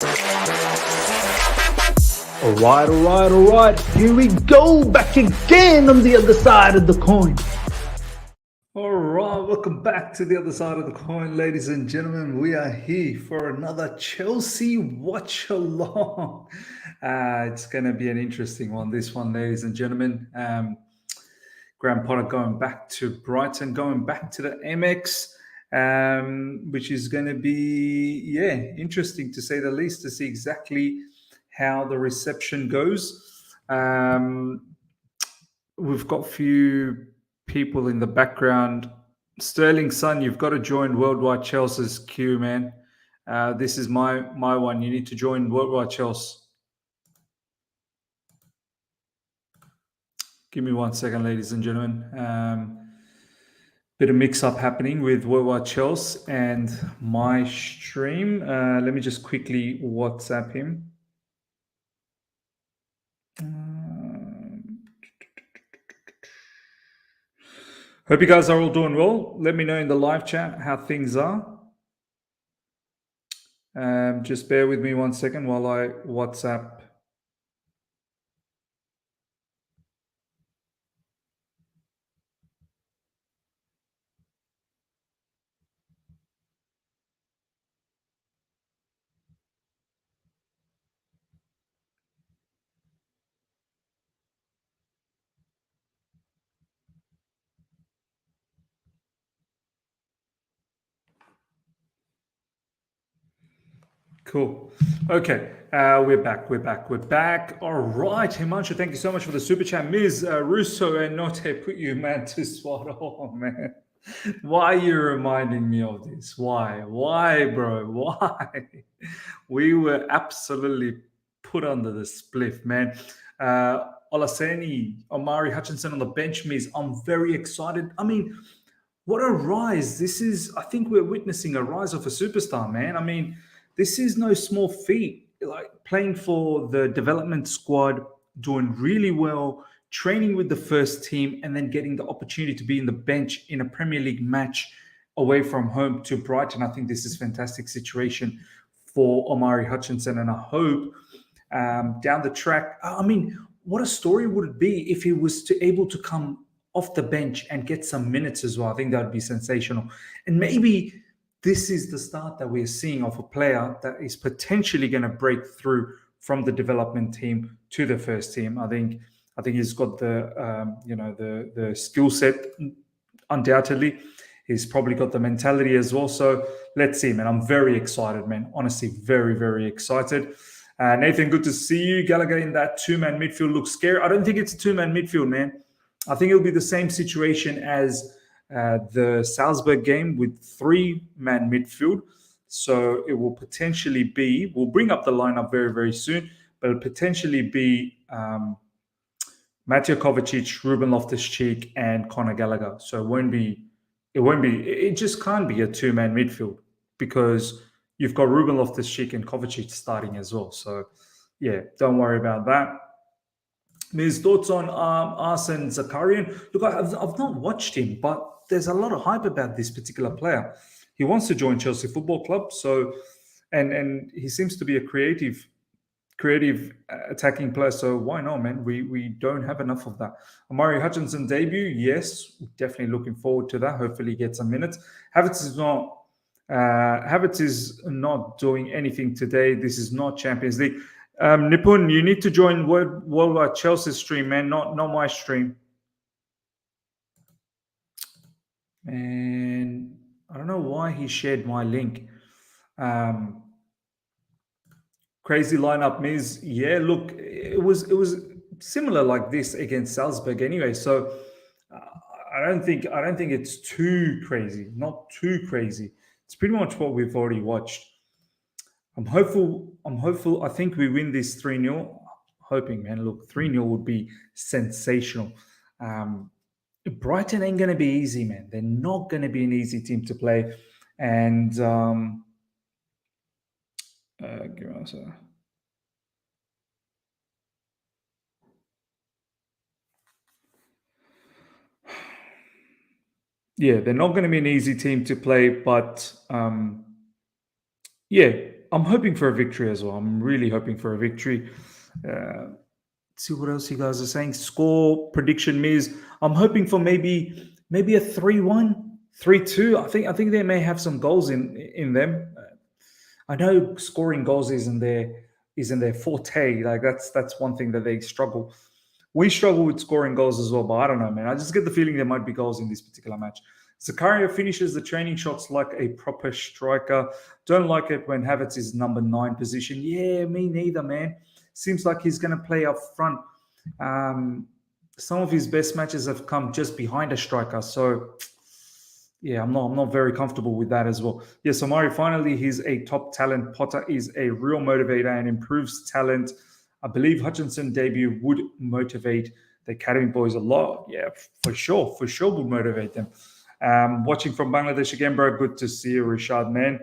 All right. Here we go, back again on the other side of the coin. All right, welcome back to the other side of the coin, ladies and gentlemen. We are here for another Chelsea watch-along. It's going to be an interesting one, this one, ladies and gentlemen. Graham Potter going back to Brighton, going back to the MX, which is going to be, interesting to say the least, to see exactly how the reception goes. We've got a few people in the background. Sterling Son, you've got to join Worldwide Chelsea's queue, man. This is my one. You need to join Worldwide Chelsea. Give me 1 second, ladies and gentlemen. Bit of mix-up happening with Worldwide Chelsea and my stream. Let me just quickly WhatsApp him. Hope you guys are all doing well. Let me know in the live chat how things are. Just bear with me 1 second while I WhatsApp. Cool. Okay. We're back. All right. Himanshu, thank you so much for the super chat. Ms. Russo and Note put you, man, to swat. Oh, man. Why are you reminding me of this? Why, bro? Why? We were absolutely put under the spliff, man. Olaseni, Omari Hutchinson on the bench, Miz. I'm very excited. I mean, what a rise. I think we're witnessing a rise of a superstar, man. I mean, this is no small feat. Like playing for the development squad, doing really well, training with the first team, and then getting the opportunity to be in the bench in a Premier League match away from home to Brighton. I think this is a fantastic situation for Omari Hutchinson, and I hope down the track, I mean, what a story would it be if he was able to come off the bench and get some minutes as well. I think that would be sensational. And maybe this is the start that we're seeing of a player that is potentially going to break through from the development team to the first team. I think he's got the skill set, undoubtedly. He's probably got the mentality as well. So let's see, man. I'm very excited, man. Honestly, very, very excited. Nathan, good to see you. Gallagher in that two-man midfield looks scary. I don't think it's a two-man midfield, man. I think it'll be the same situation as the Salzburg game with three-man midfield. So it will potentially be, we'll bring up the lineup very, very soon, but it'll potentially be Mateo Kovacic, Ruben Loftus-Cheek, and Conor Gallagher. So it just can't be a two-man midfield because you've got Ruben Loftus-Cheek and Kovacic starting as well. So yeah, don't worry about that. His thoughts on Arsene Zakaria? Look, I've not watched him, but there's a lot of hype about this particular player. He wants to join Chelsea Football Club, so and he seems to be a creative attacking player. So why not, man? We don't have enough of that. Omari Hutchinson debut, yes, definitely looking forward to that. Hopefully, he gets some minutes. Havertz is not doing anything today. This is not Champions League. Nipun, you need to join Worldwide Chelsea stream, man, not my stream. And I don't know why he shared my link. Crazy lineup, Miz. Yeah, look, it was similar like this against Salzburg anyway. So I don't think it's too crazy. Not too crazy. It's pretty much what we've already watched. I'm hopeful. I think we win this 3-0. Hoping, man. Look, 3-0 would be sensational. Brighton ain't going to be easy, man. They're not going to be an easy team to play. And give us a... Yeah, they're not going to be an easy team to play, but yeah, I'm hoping for a victory as well. I'm really hoping for a victory. See what else you guys are saying. Score prediction, Miz. I'm hoping for maybe a 3-1, 3-2. I think they may have some goals in them. I know scoring goals isn't their forte. Like that's one thing that they struggle. We struggle with scoring goals as well, but I don't know, man. I just get the feeling there might be goals in this particular match. Zakaria finishes the training shots like a proper striker. Don't like it when Havertz is number 9 position. Yeah, me neither, man. Seems like he's going to play up front. Some of his best matches have come just behind a striker. So, yeah, I'm not very comfortable with that as well. Yeah, so Mari, finally, he's a top talent. Potter is a real motivator and improves talent. I believe Hutchinson debut would motivate the academy boys a lot. Yeah, for sure would motivate them. Watching from Bangladesh again, bro. Good to see you, Rashad, man.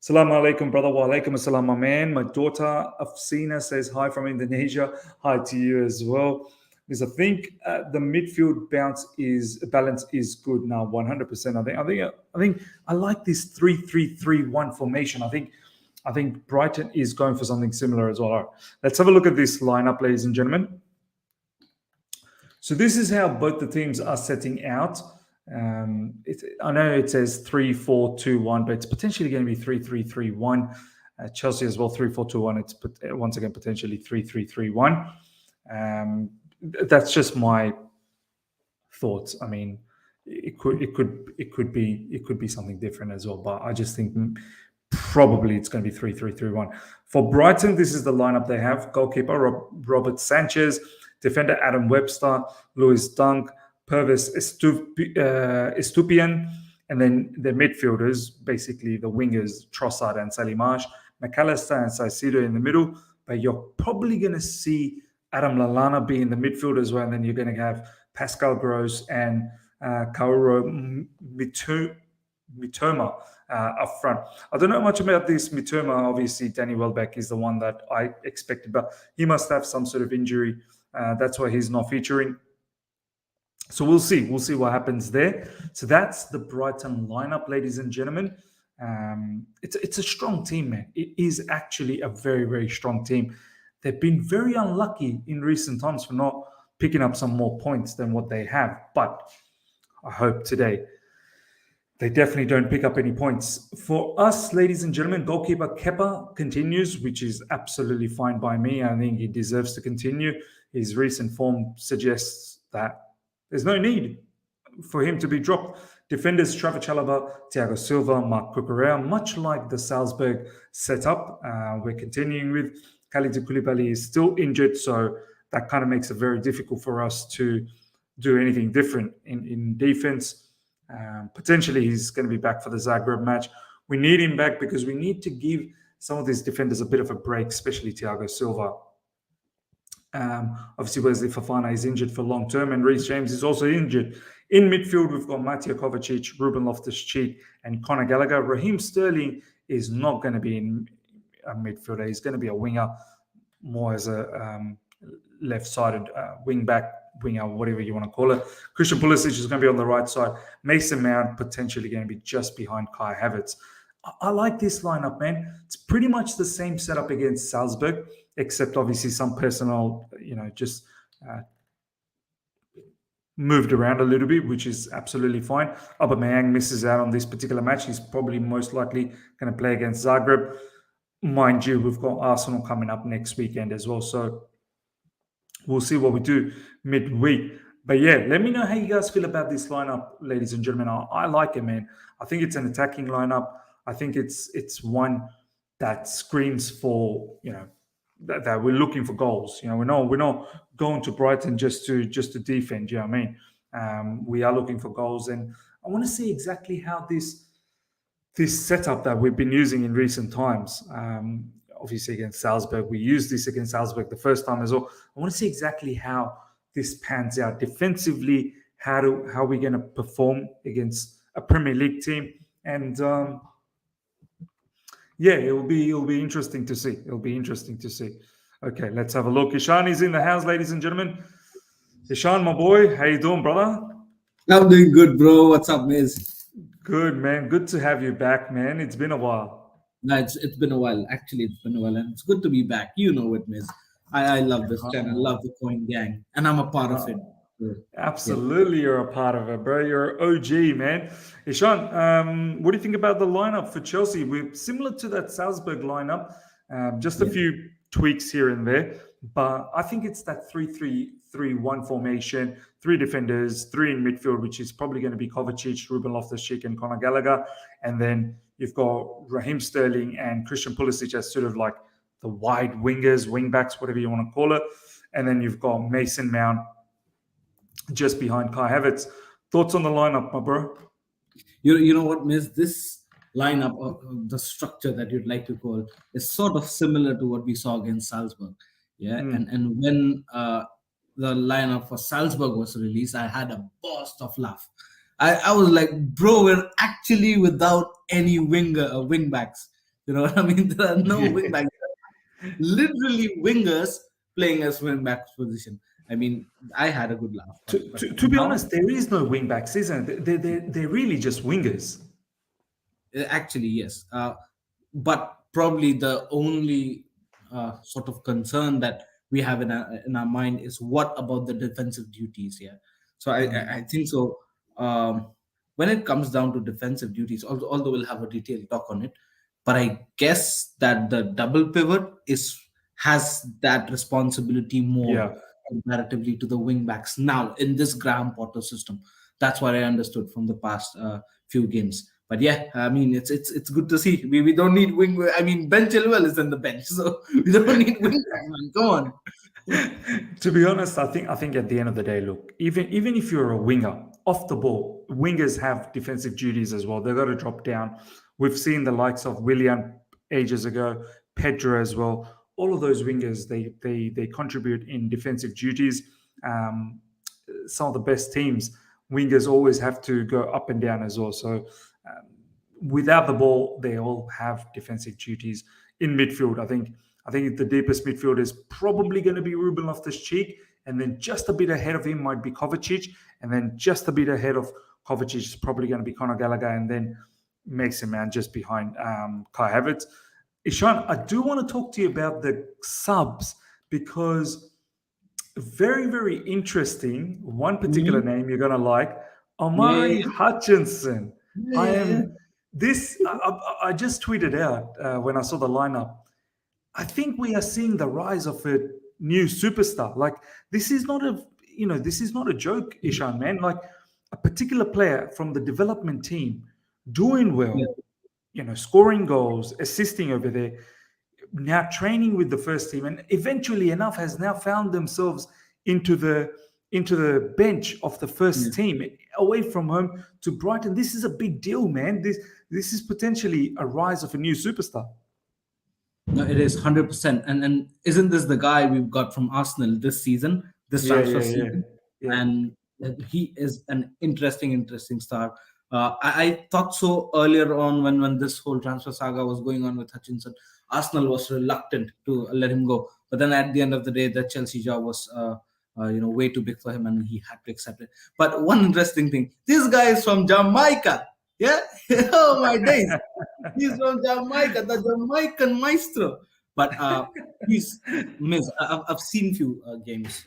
Salam alaikum, brother. Wa alaikum assalam, my man. My daughter Afsina says hi from Indonesia. Hi to you as well. Because I think the midfield balance is good now, 100%. I think I like this 3-3-3-1 formation. I think Brighton is going for something similar as well. All right, let's have a look at this lineup, ladies and gentlemen. So this is how both the teams are setting out. I know it says 3-4-2-1, but it's potentially going to be 3-3-3-1. Chelsea as well, 3-4-2-1. It's once again potentially 3-3-3-1. That's just my thoughts. I mean, it could be something different as well, but I just think probably it's going to be 3-3-3-1. For Brighton, this is the lineup they have. Goalkeeper Robert Sanchez, defender Adam Webster, Lewis Dunk, Pervis Estupian, and then the midfielders, basically the wingers, Trossard and Salimash, McAllister and Saicedo in the middle. But you're probably going to see Adam Lallana be in the midfield as well, and then you're going to have Pascal Gross and Kaoru Mitoma up front. I don't know much about this Mitoma. Obviously, Danny Welbeck is the one that I expected, but he must have some sort of injury. That's why he's not featuring. So we'll see. We'll see what happens there. So that's the Brighton lineup, ladies and gentlemen. It's a strong team, man. It is actually a very, very strong team. They've been very unlucky in recent times for not picking up some more points than what they have. But I hope today they definitely don't pick up any points. For us, ladies and gentlemen, goalkeeper Kepa continues, which is absolutely fine by me. I think he deserves to continue. His recent form suggests that there's no need for him to be dropped. Defenders Trevor Chalobah, Thiago Silva, Mark Cucurella, much like the Salzburg setup. We're continuing with Khalid Koulibaly is still injured, so that kind of makes it very difficult for us to do anything different in defense. Potentially, he's going to be back for the Zagreb match. We need him back because we need to give some of these defenders a bit of a break, especially Thiago Silva. Obviously, Wesley Fofana is injured for long term, and Reece James is also injured. In midfield, we've got Mateo Kovacic, Ruben Loftus-Cheek, and Conor Gallagher. Raheem Sterling is not going to be in a midfielder. He's going to be a winger, more as a left-sided wing-back, winger, whatever you want to call it. Christian Pulisic is going to be on the right side. Mason Mount potentially going to be just behind Kai Havertz. I like this lineup, man. It's pretty much the same setup against Salzburg, except obviously some personnel, just moved around a little bit, which is absolutely fine. Aubameyang misses out on this particular match. He's probably most likely going to play against Zagreb. Mind you, we've got Arsenal coming up next weekend as well. So we'll see what we do midweek. But yeah, let me know how you guys feel about this lineup, ladies and gentlemen. I like it, man. I think it's an attacking lineup. I think it's one that screams for, that we're looking for goals. We're not going to Brighton just to defend. You know what I mean? We are looking for goals, and I want to see exactly how this setup that we've been using in recent times. Obviously against Salzburg, we used this against Salzburg the first time as well. I want to see exactly how this pans out defensively. How we're going to perform against a Premier League team, and yeah, it will be interesting to see. It'll be interesting to see. Okay, let's have a look. Ishan is in the house, ladies and gentlemen. Ishan, my boy, how you doing, brother? I'm doing good, bro. What's up, Miz? Good, man. Good to have you back, man. It's been a while. No, it's been a while. Actually, it's been a while, and it's good to be back. You know it, Miss. I love this channel, love the Coin Gang, and I'm a part of it. So, yeah. Absolutely, you're a part of it, bro. You're OG, man. Ishan, what do you think about the lineup for Chelsea? We're similar to that Salzburg lineup, just a Yeah. few tweaks here and there, but I think it's that 3-3-3-1 formation, three defenders, three in midfield, which is probably going to be Kovacic, Ruben Loftus-Cheek, and Conor Gallagher, and then you've got Raheem Sterling and Christian Pulisic as sort of like the wide wingers, wing backs, whatever you want to call it, and then you've got Mason Mount just behind Kai Havertz. Thoughts on the lineup, my bro? You know what, Miss? This lineup, or the structure that you'd like to call, is sort of similar to what we saw against Salzburg. Yeah, and when the lineup for Salzburg was released, I had a burst of laugh. I was like, bro, we're actually without any wing backs. You know what I mean? There are no wing backs. Literally wingers playing as wing backs position. I mean, I had a good laugh. But To be now, honest, there is no wing backs, isn't it? They're really just wingers. actually, yes. But probably the only sort of concern that we have in our mind is what about the defensive duties here. So I think so. When it comes down to defensive duties, although we'll have a detailed talk on it, but I guess that the double pivot is has that responsibility more Yeah. comparatively to the wing backs now in this Graham Potter system. That's what I understood from the past few games. But yeah, I mean, it's good to see. We don't need wing. I mean, Ben Chilwell is on the bench, so we don't need wing backs, man. Come on. To be honest, I think at the end of the day, look, even if you're a winger off the ball, wingers have defensive duties as well. They've got to drop down. We've seen the likes of Willian ages ago, Pedro as well. All of those wingers, they contribute in defensive duties. Um, some of the best teams, wingers always have to go up and down as well. So without the ball, they all have defensive duties. In midfield, I think the deepest midfield is probably going to be Ruben Loftus-Cheek, and then just a bit ahead of him might be Kovacic, and then just a bit ahead of Kovacic is probably going to be Conor Gallagher, and then Mason Mount just behind Kai Havertz. Ishan, I do want to talk to you about the subs because very, very interesting. One particular Mhm. name you're going to like, Yeah, Omari Hutchinson. I yeah, am this. I just tweeted out when I saw the lineup. I think we are seeing the rise of a new superstar. Like this is not a this is not a joke, Ishan man. Like a particular player from the development team doing yeah. well, scoring goals, assisting over there, now training with the first team, and eventually enough has now found themselves into the bench of the Yeah. first team away from home to Brighton. This is a big deal, man. This is potentially a rise of a new superstar. No, it is 100%. And isn't this the guy we've got from Arsenal this season, this Yeah, transfer yeah, yeah, season? yeah. And he is an interesting star. I thought so earlier on when this whole transfer saga was going on with Hutchinson. Arsenal was reluctant to let him go, but then at the end of the day, the Chelsea job was way too big for him, and he had to accept it. But one interesting thing: this guy is from Jamaica. Yeah, oh my days. He's from Jamaica, the Jamaican maestro. But he's miss. I've seen few games,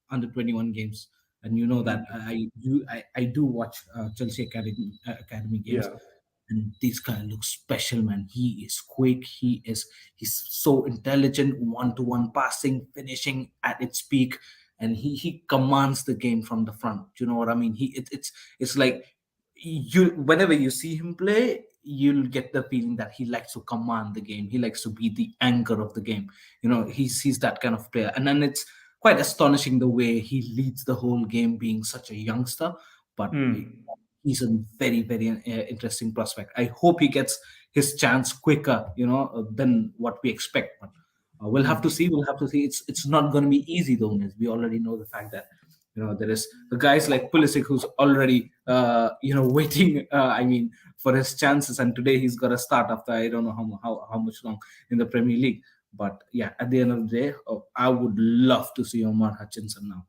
under 21 games, and you know that I do watch Chelsea Academy games, Yeah. and this guy looks special, man. He is quick. He's so intelligent, one-to-one passing, finishing at its peak, and he commands the game from the front. Do you know what I mean? It's like you whenever you see him play, you'll get the feeling that he likes to command the game. He likes to be the anchor of the game. He's that kind of player, and then it's quite astonishing the way he leads the whole game, being such a youngster. But Mm. he's a very interesting prospect. I hope he gets his chance quicker, than what we expect. But we'll have to Mm. see. We'll have to see. It's not going to be easy though. Miss. We already know the fact that there is the guys like Pulisic who's already waiting. I mean, for his chances, and today he's got to start after I don't know how much long in the Premier League. But yeah, at the end of the day, I would love to see Omar Hutchinson now.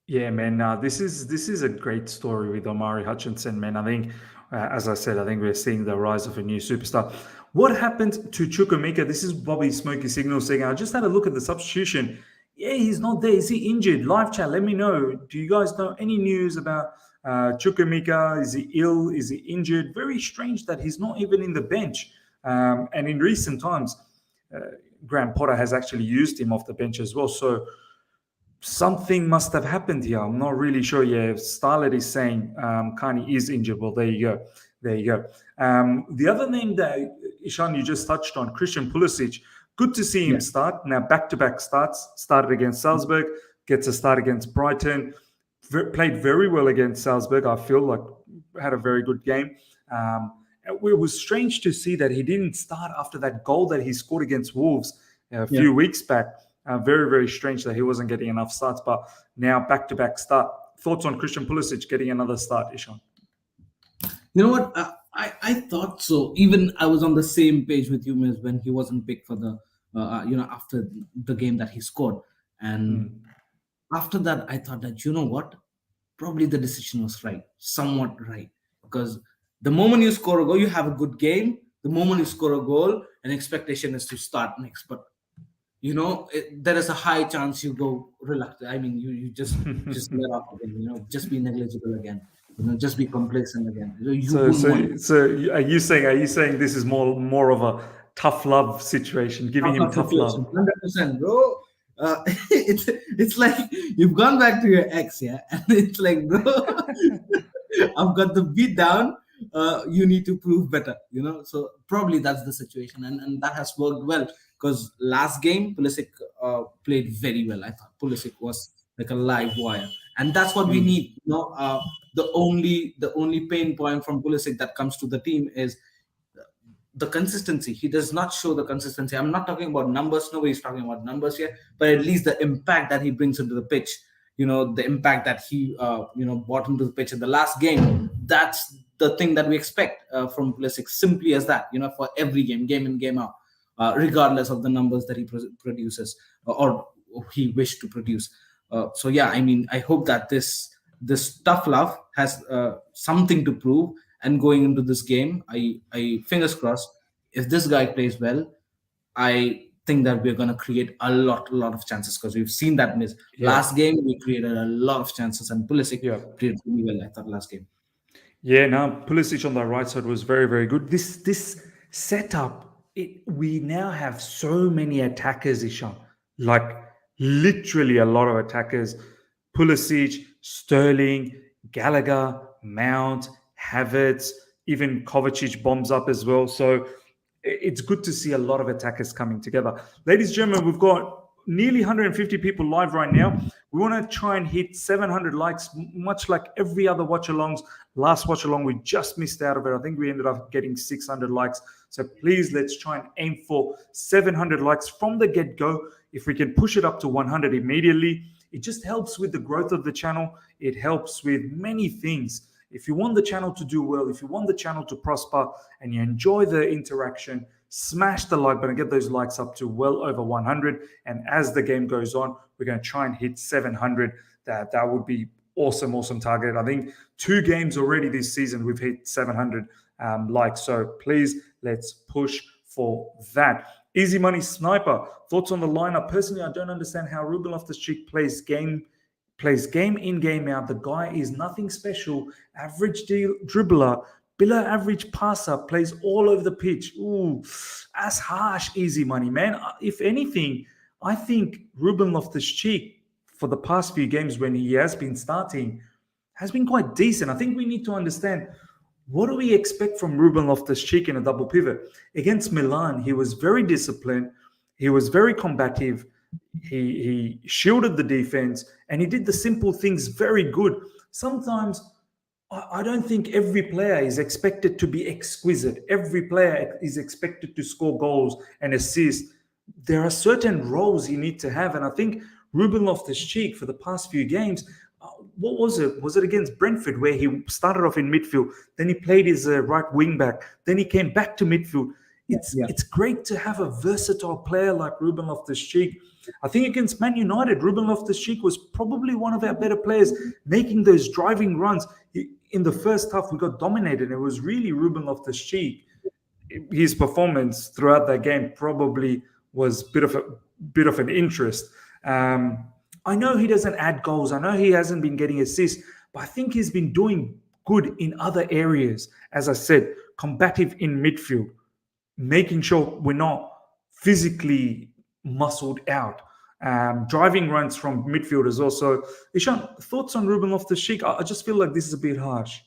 Yeah, man. This is a great story with Omari Hutchinson, man. I think, as I said, I think we're seeing the rise of a new superstar. What happened to Chukwuemeka? This is Bobby Smoky Signal saying, I just had a look at the substitution. Yeah, he's not there. Is he injured? Live chat, let me know. Do you guys know any news about Chukwuemeka? Is he ill? Is he injured? Very strange that he's not even in the bench. And in recent times, Graham Potter has actually used him off the bench as well. So something must have happened here. I'm not really sure. Yeah, Starlet is saying Kani is injured. Well, there you go. There you go. The other name that, Ishan, you just touched on, Christian Pulisic. Good to see him start. Now, back-to-back starts. Started against Salzburg, gets a start against Brighton. Played very well against Salzburg, I feel like. Had a very good game. It was strange to see that he didn't start after that goal that he scored against Wolves a few weeks back. Very, very strange that he wasn't getting enough starts. But now, back-to-back start. Thoughts on Christian Pulisic getting another start, Ishan? You know what? I thought so. Even I was on the same page with you, Miz, when he wasn't picked for the, after the game that he scored. And after that, I thought that, you know what? Probably the decision was right, somewhat right. Because the moment you score a goal, you have a good game. The moment you score a goal, an expectation is to start next. But, there is a high chance you go reluctant. I mean, you just let off again, just be negligible again. Just be complacent again. So are you saying this is more of a tough love situation, giving him tough love? 100%, bro. It's like you've gone back to your ex, and it's like, bro, I've got the beat down. You need to prove better, So probably that's the situation, and that has worked well because last game Pulisic played very well. I thought Pulisic was like a live wire, and that's what we need. The only pain point from Pulisic that comes to the team is the consistency. He does not show the consistency. I'm not talking about numbers. Nobody's talking about numbers here, but at least the impact that he brings into the pitch. The impact that he brought into the pitch in the last game. That's the thing that we expect from Pulisic. Simply as that. For every game in, game out, regardless of the numbers that he produces or he wished to produce. So yeah, I mean, I hope that this tough love has something to prove, and going into this game, I fingers crossed, if this guy plays well, I think that we're going to create a lot of chances, because we've seen that miss. Last game we created a lot of chances, and Pulisic played really well, I thought, last game. Yeah, now Pulisic on the right side was very, very good. This setup, we now have so many attackers, Ishan, like literally a lot of attackers. Pulisic, Sterling, Gallagher, Mount, Havertz, even Kovacic bombs up as well. So it's good to see a lot of attackers coming together. Ladies and gentlemen, we've got nearly 150 people live right now. We want to try and hit 700 likes, much like every other watch-alongs. Last watch-along, we just missed out of it. I think we ended up getting 600 likes. So please, let's try and aim for 700 likes from the get-go. If we can push it up to 100 immediately, it just helps with the growth of the channel. It helps with many things. If you want the channel to do well, if you want the channel to prosper, and you enjoy the interaction, smash the like button, get those likes up to well over 100. And as the game goes on, we're going to try and hit 700. That would be awesome target. I think 2 games already this season, we've hit 700 likes. So please, let's push for that. Easy Money Sniper, thoughts on the lineup? Personally, I don't understand how Ruben Loftus-Cheek plays game in, game out. The guy is nothing special. Average dribbler, below average passer, plays all over the pitch. Ooh, that's harsh, Easy Money, man. If anything, I think Ruben Loftus-Cheek, for the past few games when he has been starting, has been quite decent. I think we need to understand, what do we expect from Ruben Loftus-Cheek in a double pivot? Against Milan, he was very disciplined. He was very combative. He shielded the defense, and he did the simple things very good. Sometimes I don't think every player is expected to be exquisite. Every player is expected to score goals and assist. There are certain roles you need to have, and I think Ruben Loftus-Cheek, for the past few games, what was it? Was it against Brentford, where he started off in midfield, then he played his right wing back, then he came back to midfield. It's great to have a versatile player like Ruben Loftus-Cheek. I think against Man United, Ruben Loftus-Cheek was probably one of our better players, making those driving runs. In the first half, we got dominated. It was really Ruben Loftus-Cheek his performance throughout that game probably was bit of an interest. I know he doesn't add goals. I know he hasn't been getting assists, but I think he's been doing good in other areas. As I said, combative in midfield, making sure we're not physically muscled out. Driving runs from midfielders also. Ishan, thoughts on Ruben Loftus-Cheek? I just feel like this is a bit harsh.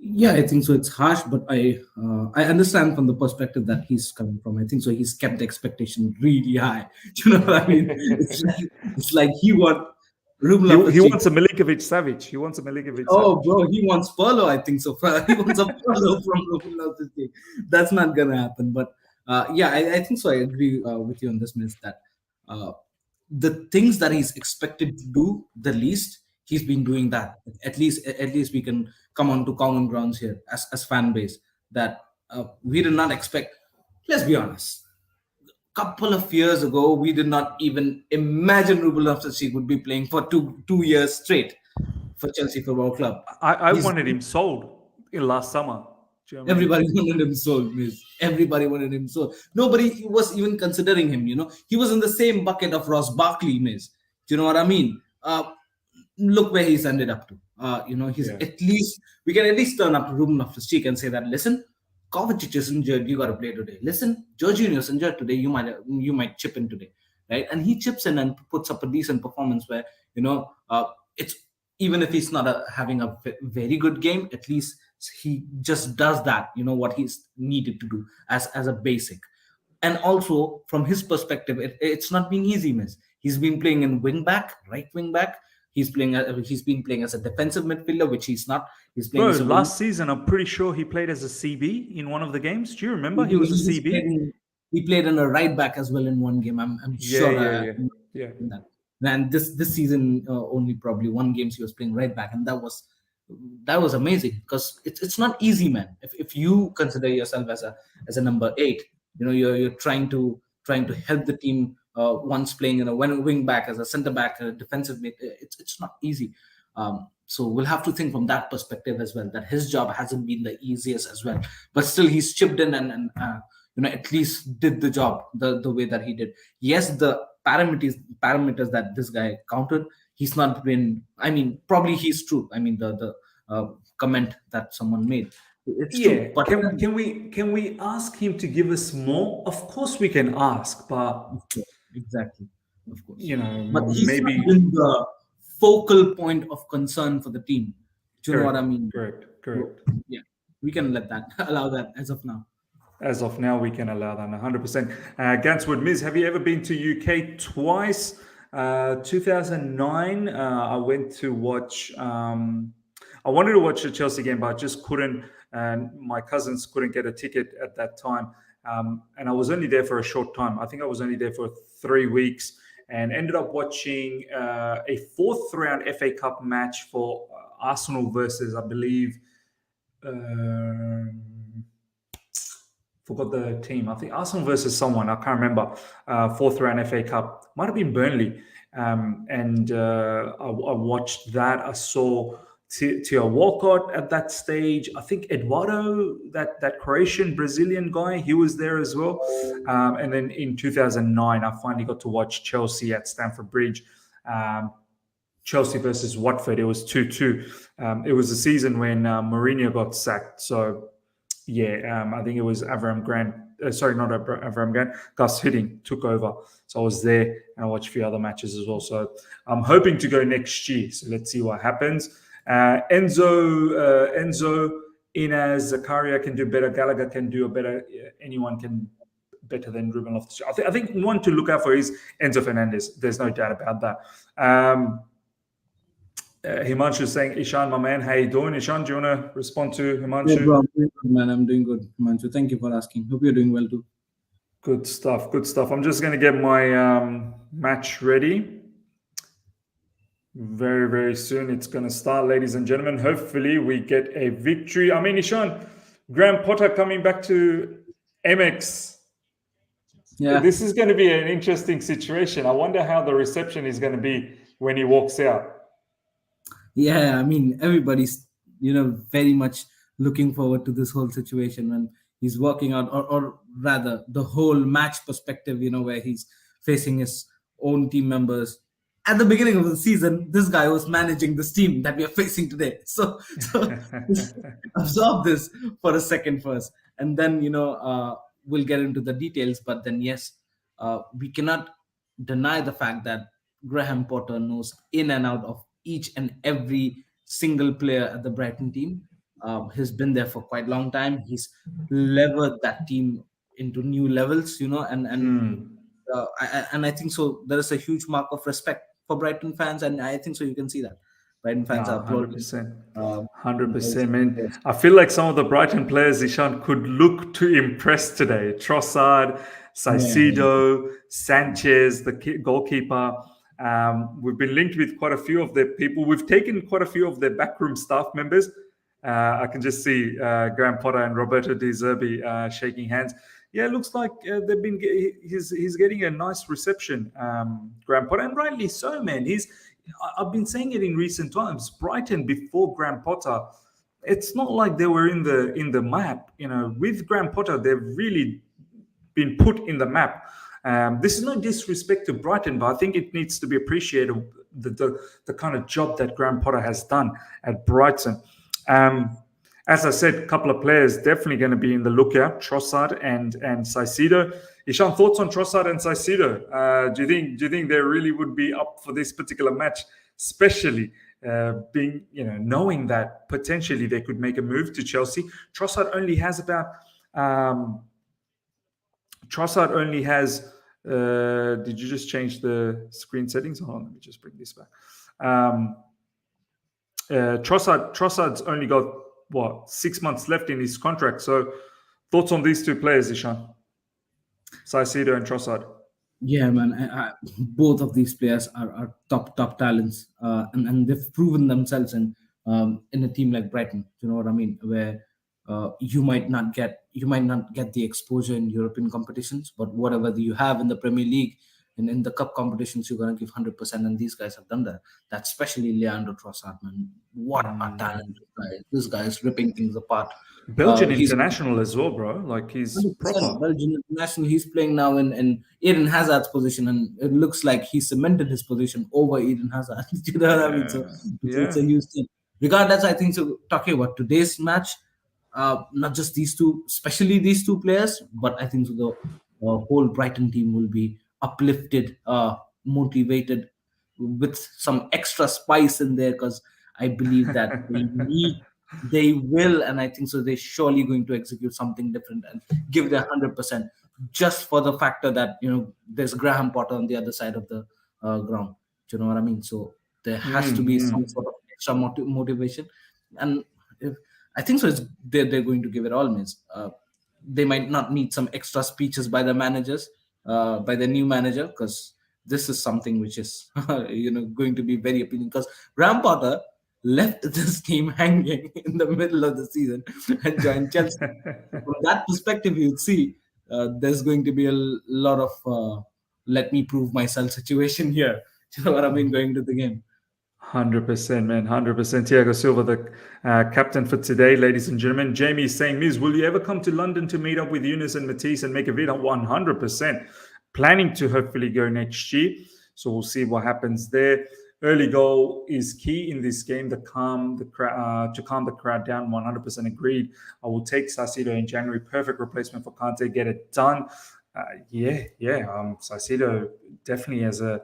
Yeah, I think so. It's harsh, but I understand from the perspective that he's coming from. I think so. He's kept the expectation really high. Do you know what I mean? It's like he wants Ruben He wants a Milinkovic Savic. He wants a Milinkovic. Oh, bro, he wants Perlo. I think so. He wants a Perlo from Ruben Loftus-Cheek. That's not gonna happen. But yeah, I think so. I agree with you on this, Miss, that the things that he's expected to do the least, he's been doing that. At least we can come on to common grounds here as fan base that we did not expect. Let's be honest. Couple of years ago, we did not even imagine Ruben Loftus-Cheek would be playing for two years straight for Chelsea Football Club. I wanted him sold in last summer. Everybody wanted him sold, Miss. Everybody wanted him sold. Nobody was even considering him, He was in the same bucket of Ross Barkley, Miss. Do you know what I mean? Look where he's ended up to. He's at least, we can at least turn up to Ruben Loftus-Cheek and say that, listen, Kovacic is injured, you got to play today. Listen, Jorginho is injured today, you might chip in today, right? And he chips in and puts up a decent performance where, it's even if he's not having a very good game, at least he just does that, what he's needed to do as a basic. And also, from his perspective, it's not been easy, Miss. He's been playing in right wing back. He's been playing as a defensive midfielder, which he's not. He's playing last season, I'm pretty sure he played as a CB in one of the games. Do you remember? He was a CB. He played in a right back as well in one game. I'm sure. Yeah. And this season, only probably one game he was playing right back, and that was amazing because it's not easy, man. If you consider yourself as a number 8, you're trying to help the team. Once playing in a wing back, as a centre back, a defensive mid, it's not easy. So we'll have to think from that perspective as well, that his job hasn't been the easiest as well. But still, he's chipped in and at least did the job the way that he did. Yes, the parameters that this guy counted, he's not been. I mean, probably he's true. I mean, the comment that someone made. It's true, but can we ask him to give us more? Of course, we can ask, but. Exactly, of course. But he's maybe not been the focal point of concern for the team. Do you know what I mean? Correct. Yeah, we can allow that as of now. As of now, we can allow that 100%. Ganswood, Miz, have you ever been to UK twice? 2009, I went to watch. I wanted to watch the Chelsea game, but I just couldn't. And my cousins couldn't get a ticket at that time. And I was only there for a short time. I think I was only there for 3 weeks and ended up watching a 4th round FA Cup match for Arsenal versus, I believe, forgot the team. I think Arsenal versus someone. I can't remember. 4th round FA Cup. Might have been Burnley. And I watched that. I saw Theo Walcott at that stage. I think Eduardo, that Croatian Brazilian guy, he was there as well. And then in 2009, I finally got to watch Chelsea at Stamford Bridge. Chelsea versus Watford. It was 2-2. It was a season when Mourinho got sacked. So yeah, I think it was Avram Grant. Sorry, not Avram Grant. Gus Hiddink took over. So I was there and I watched a few other matches as well. So I'm hoping to go next year. So let's see what happens. Enzo, Inez, Zakaria can do better. Gallagher can do a better. Anyone can better than Ruben Loftus-Cheek. I think one to look out for is Enzo Fernandez. There's no doubt about that. Himanshu saying, Ishan, my man, how you doing? Ishan, do you want to respond to Himanshu? Yeah, bro, I'm doing good, man. I'm doing good, Himanshu. Thank you for asking. Hope you're doing well too. Good stuff. I'm just going to get my match ready. Very, very soon it's going to start, ladies and gentlemen. Hopefully we get a victory. I mean, Ishan, Graham Potter coming back to MX. Yeah. This is going to be an interesting situation. I wonder how the reception is going to be when he walks out. Yeah, I mean, everybody's, very much looking forward to this whole situation when he's working out, or rather, the whole match perspective. Where he's facing his own team members. At the beginning of the season, this guy was managing this team that we are facing today. So just absorb this for a second first, and then we'll get into the details. But then, yes, we cannot deny the fact that Graham Potter knows in and out of each and every single player at the Brighton team. He's been there for quite a long time. He's levered that team into new levels, and I think so. There is a huge mark of respect for Brighton fans, and I think so. You can see that Brighton fans are No, hundred applauding. percent, Uh, 100%, man. I feel like some of the Brighton players, Ishan, could look to impress today. Trossard, yeah, Saicedo, Sanchez, the goalkeeper. We've been linked with quite a few of their people. We've taken quite a few of their backroom staff members. I can just see Graham Potter and Roberto De Zerbi shaking hands. Yeah, it looks like he's getting a nice reception, Graham Potter, and rightly so, man. I've been saying it in recent times. Brighton before Graham Potter, it's not like they were in the map. With Graham Potter, they've really been put in the map. This is no disrespect to Brighton, but I think it needs to be appreciated the kind of job that Graham Potter has done at Brighton. As I said, a couple of players definitely going to be in the lookout: Trossard and Saicedo. Ishan, thoughts on Trossard and Saicedo? Do you think they really would be up for this particular match, especially being knowing that potentially they could make a move to Chelsea? Trossard only has about. Trossard only has. Did you just change the screen settings? Hold on, let me just bring this back. Trossard's only got 6 months left in his contract. So, thoughts on these two players, Ishan? Saicedo and Trossard. Yeah, man. Both of these players are top talents, and they've proven themselves in a team like Brighton. You know what I mean? Where you might not get the exposure in European competitions, but whatever you have in the Premier League and in the cup competitions, you're gonna give 100%. And these guys have done that. That's especially Leandro Trossard, man. What a talent! This guy is ripping things apart. Belgian He's international as well, bro. Like he's 100% proper. Belgian international. He's playing now in Eden Hazard's position, and it looks like he cemented his position over Eden Hazard. You know what I mean? So it's a huge thing. Regardless, I think so. Talking about today's match, not just these two, especially these two players, but I think so the whole Brighton team will be uplifted, motivated, with some extra spice in there, because I believe that they will, and I think so they're surely going to execute something different and give their 100%, just for the factor that there's Graham Potter on the other side of the ground. Do you know what I mean? So there has to be some sort of extra motivation, and I think so they're going to give it all. Means they might not need some extra speeches by the managers, by the new manager, because this is something which is going to be very appealing, because Graham Potter left this team hanging in the middle of the season and joined Chelsea. From that perspective, you'd see there's going to be a lot of let me prove myself situation here. You know what I mean? Going to the game. 100%, man. 100%. Thiago Silva, the captain for today, ladies and gentlemen. Jamie is saying, Miz, will you ever come to London to meet up with Eunice and Matisse and make a video? 100%. Planning to hopefully go next year. So we'll see what happens there. Early goal is key in this game to calm the crowd down. 100% agreed. I will take Saicedo in January. Perfect replacement for Kante. Get it done. Saicedo definitely as a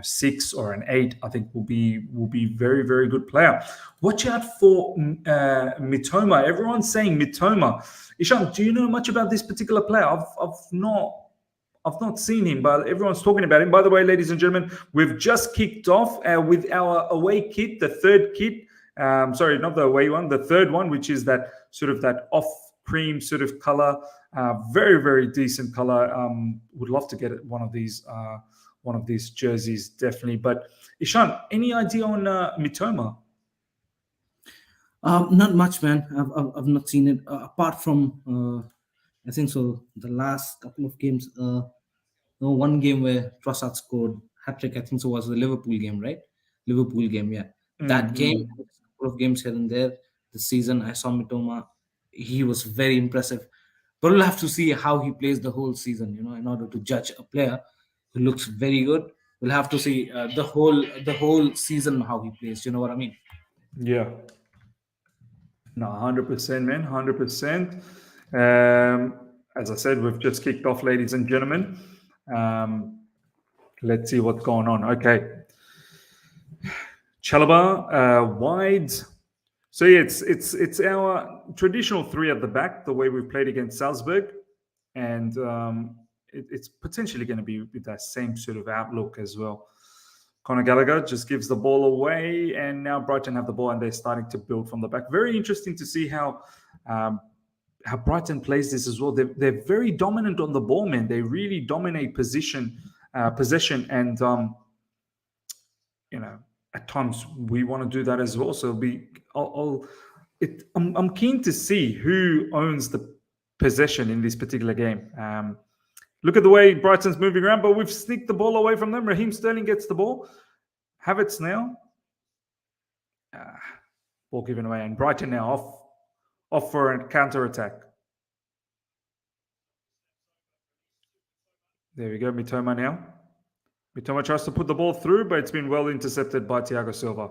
6 or an 8, I think will be very, very good player. Watch out for Mitoma. Everyone's saying Mitoma. Ishan, do you know much about this particular player? I've not seen him, but everyone's talking about him. By the way, ladies and gentlemen, we've just kicked off with our away kit, the third kit. Sorry, not the away one, the third one, which is that sort of that off cream sort of color. Very, very decent color. Would love to get one of these jerseys, definitely. But Ishan, any idea on Mitoma? Not much, man. I've not seen it apart from I think so. The last couple of games, one game where Trossard scored hat-trick, I think so, was the Liverpool game, right? Liverpool game, yeah. That game, a couple of games here and there. this season. I saw Mitoma; he was very impressive. But we'll have to see how he plays the whole season. In order to judge a player who looks very good, we'll have to see the whole season how he plays. You know what I mean? Yeah. No, 100%, man, 100%. As I said, we've just kicked off, ladies and gentlemen. Let's see what's going on. Okay. Chalobah, wide. So yeah, it's our traditional three at the back, the way we've played against Salzburg, and it's potentially going to be with that same sort of outlook as well. Conor Gallagher just gives the ball away, and now Brighton have the ball, and they're starting to build from the back. Very interesting to see how Brighton plays this as well. They're very dominant on the ball, man. They really dominate possession, and at times we want to do that as well. So I'm keen to see who owns the possession in this particular game. Look at the way Brighton's moving around, but we've sneaked the ball away from them. Raheem Sterling gets the ball. Havertz now. Ball given away, and Brighton now off for a counter-attack. There we go, Mitoma now. Mitoma tries to put the ball through, but it's been well intercepted by Thiago Silva.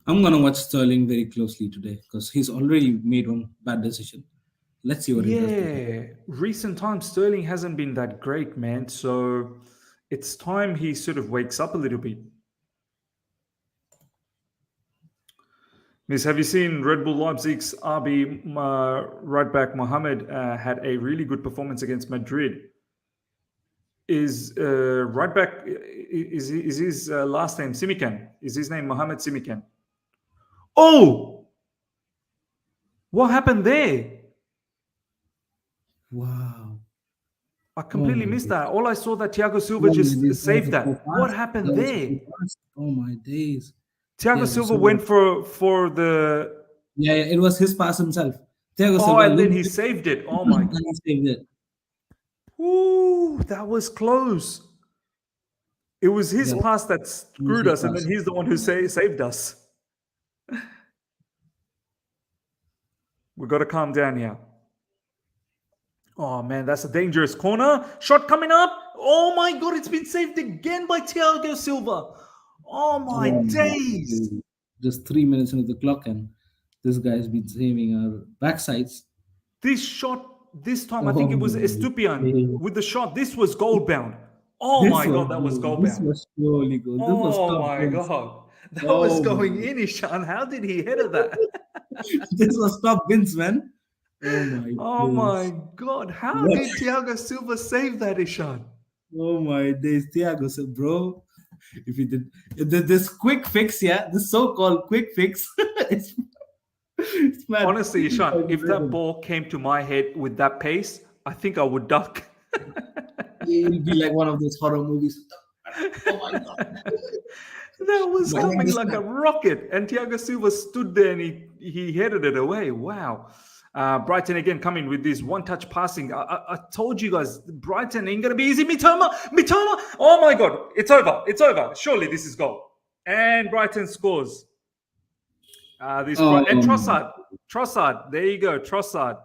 I'm going to watch Sterling very closely today because he's already made one bad decision. Let's see what he does. Yeah, recent times Sterling hasn't been that great, man. So it's time he sort of wakes up a little bit. Miss, have you seen Red Bull Leipzig's RB right back Mohamed had a really good performance against Madrid? Is right back is his last name Simikan? Is his name Mohamed Simikan? Oh, what happened there? Wow. I completely missed that. All I saw that Thiago Silva just saved that. What happened there? Oh my days. Thiago Silva went for the... Yeah, it was his pass himself. Thiago Silva, and then he saved it. Oh my God. He saved it. Ooh, that was close. It was his pass that screwed us, and then he's the one who saved us. We've got to calm down here. Oh, man, that's a dangerous corner. Shot coming up. Oh, my God, it's been saved again by Thiago Silva. Oh, my days. Just 3 minutes into the clock, and this guy's been saving our backsides. This shot, this time, I think it was Estupian with the shot. This was goal-bound. Oh, my God, that was goal-bound. This was surely goal. Oh, my God. That was going in, Ishan. How did he head that? This was top wins, man. Oh my God. How did Thiago Silva save that, Ishan? Oh my days, Thiago Silva, bro. If he did this quick fix, this so-called quick fix, it's mad. Honestly, Ishan, if that ball came to my head with that pace, I think I would duck. It'll be like one of those horror movies. Oh my God. That was coming like a rocket, and Thiago Silva stood there and he headed it away. Wow. Brighton again coming with this one-touch passing. I told you guys, Brighton ain't going to be easy. Mitoma. Oh my God. It's over. Surely this is goal. And Brighton scores. And Trossard. There you go. Trossard.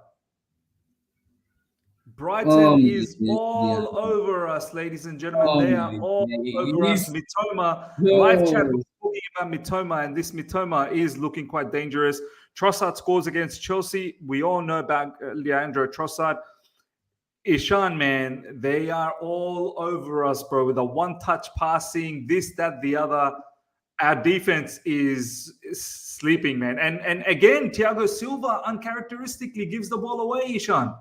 Brighton is all over us, ladies and gentlemen. They are all over us. Mitoma. Live chat was talking about Mitoma, and this Mitoma is looking quite dangerous. Trossard scores against Chelsea. We all know about Leandro Trossard. Ishan, man, they are all over us, bro, with a one-touch passing, this, that, the other. Our defense is sleeping, man. And again, Thiago Silva uncharacteristically gives the ball away, Ishan.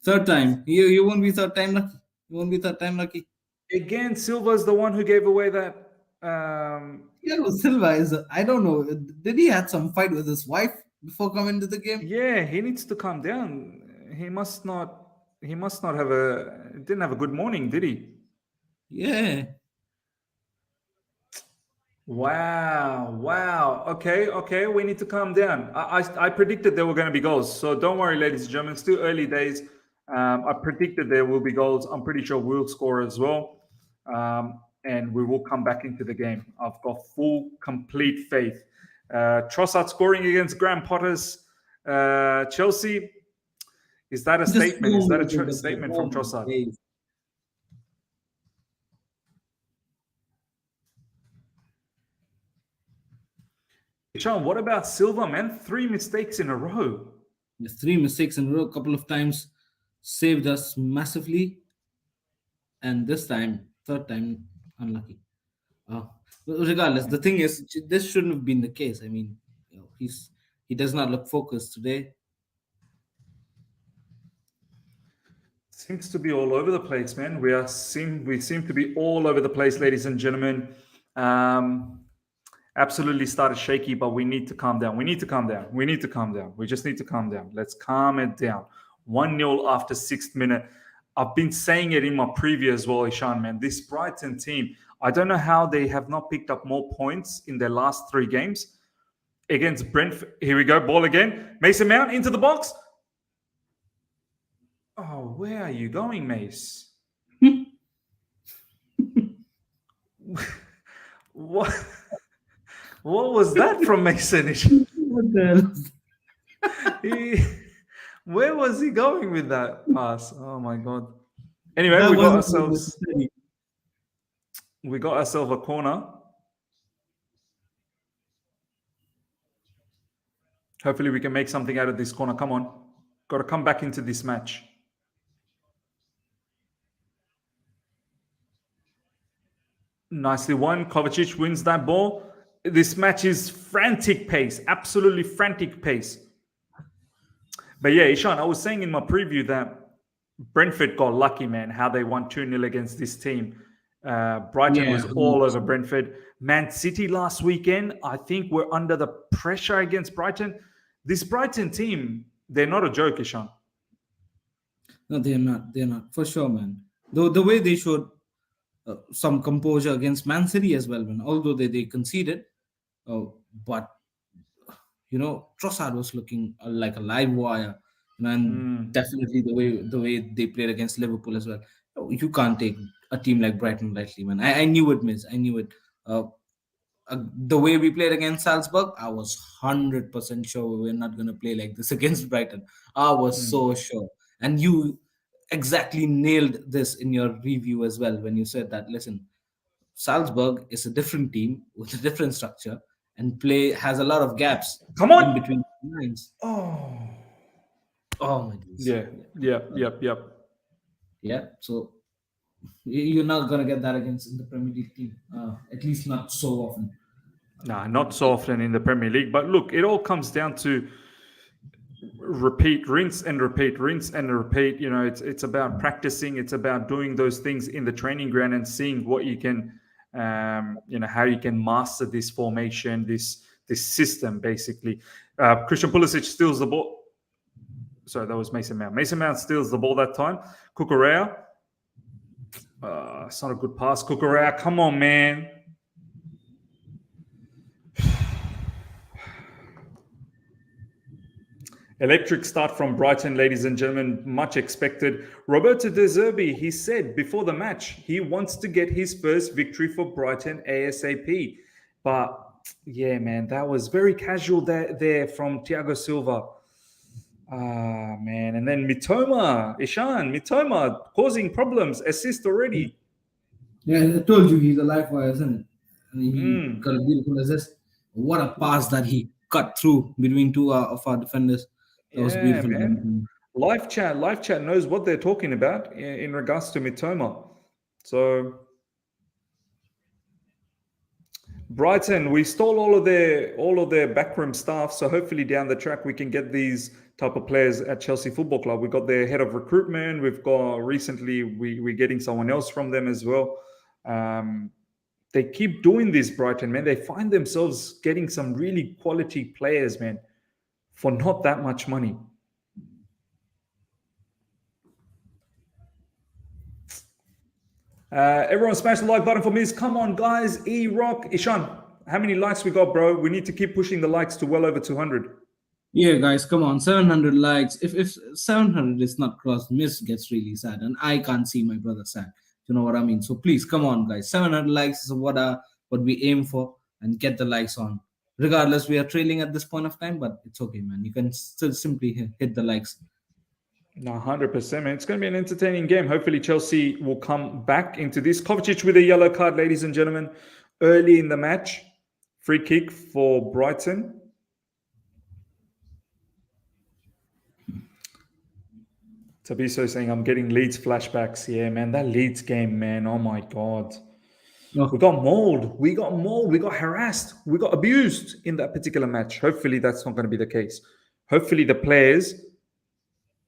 Third time. You won't be third time lucky. You won't be third time lucky. Again, Silva's the one who gave away that. Silva is. I don't know. Did he have some fight with his wife before coming to the game? Yeah, he needs to calm down. He must not have didn't have a good morning, did he? Yeah. Wow. Okay. We need to calm down. I predicted there were going to be goals. So don't worry, ladies and gentlemen. Still early days. I predicted there will be goals. I'm pretty sure we'll score as well. And we will come back into the game. I've got full, complete faith Trossard scoring against Graham Potter's Chelsea. Is that a Just statement? Is that a so statement from Trossard? days. Sean, what about Silva, man? 3 mistakes in a row. The 3 mistakes in a row, a couple of times, saved us massively. And this time, third time, unlucky. Regardless, the thing is, this shouldn't have been the case. I mean, he does not look focused today. Seems to be all over the place, man. We seem to be all over the place, ladies and gentlemen. Absolutely started shaky, but we need to calm down. We just need to calm down. Let's calm it down. 1-0 after 6th minute. I've been saying it in my preview as well, Ishan, man. This Brighton team, I don't know how they have not picked up more points in their last 3 games against Brentford. Here we go, ball again. Mason Mount into the box. Oh, where are you going, Mace? What was that from Mason? What the hell? Where was he going with that pass? Oh my god. Anyway, That we got wasn't ourselves a corner. Hopefully we can make something out of this corner. Come on. Got to come back into this match. Nicely won. Kovacic wins that ball. This match is frantic pace. Absolutely frantic pace. But yeah, Ishan, I was saying in my preview that Brentford got lucky, man, how they won 2-0 against this team. Brighton was all over Brentford. Man City last weekend, I think we're under the pressure against Brighton. This Brighton team, they're not a joke, Ishan. No, they're not. They're not. For sure, man. The way they showed some composure against Man City as well, man. Although they conceded, but Trossard was looking like a live wire, and definitely the way they played against Liverpool as well. You can't take a team like Brighton lightly, man. I knew it, miss. I knew it. The way we played against Salzburg, I was 100% sure we were not going to play like this against Brighton. I was so sure, and you exactly nailed this in your review as well when you said that. Listen, Salzburg is a different team with a different structure. And play has a lot of gaps in between lines. Oh my goodness. Yeah. So you're not gonna get that against the Premier League team. At least not so often. Nah, not so often in the Premier League. But look, it all comes down to repeat, rinse and repeat. It's about practicing. It's about doing those things in the training ground and seeing what you can. How you can master this formation, this system, basically. Christian Pulisic steals the ball. Sorry, that was Mason Mount. Mason Mount steals the ball that time. Cucurella. It's not a good pass. Cucurella, come on, man. Electric start from Brighton, ladies and gentlemen. Much expected. Roberto De Zerbi, he said before the match, he wants to get his first victory for Brighton ASAP. But yeah, man, that was very casual there from Thiago Silva. Man. And then Mitoma causing problems. Assist already. Yeah, I told you he's a live wire, isn't it? I mean, he got a beautiful assist. What a pass that he cut through between two of our defenders. That was beautiful. Man. Live chat knows what they're talking about in regards to Mitoma. So Brighton, we stole all of their backroom staff. So hopefully down the track we can get these type of players at Chelsea Football Club. We've got their head of recruitment. We've got recently we're getting someone else from them as well. They keep doing this, Brighton, man. They find themselves getting some really quality players, man, for not that much money. Everyone smash the like button for me. Come on, guys. E-Rock. Ishan, how many likes we got, bro? We need to keep pushing the likes to well over 200. Yeah, guys, come on. 700 likes. If 700 is not crossed, Miss gets really sad. And I can't see my brother sad. You know what I mean? So please, come on, guys. 700 likes is what we aim for. And get the likes on. Regardless, we are trailing at this point of time, but it's okay, man. You can still simply hit the likes. No, 100%, man. It's going to be an entertaining game. Hopefully, Chelsea will come back into this. Kovacic with a yellow card, ladies and gentlemen, early in the match. Free kick for Brighton. Tabiso saying, I'm getting Leeds flashbacks. Yeah, man, that Leeds game, man. Oh, my God. No. We got mauled. We got harassed. We got abused in that particular match. Hopefully, that's not going to be the case. Hopefully, the players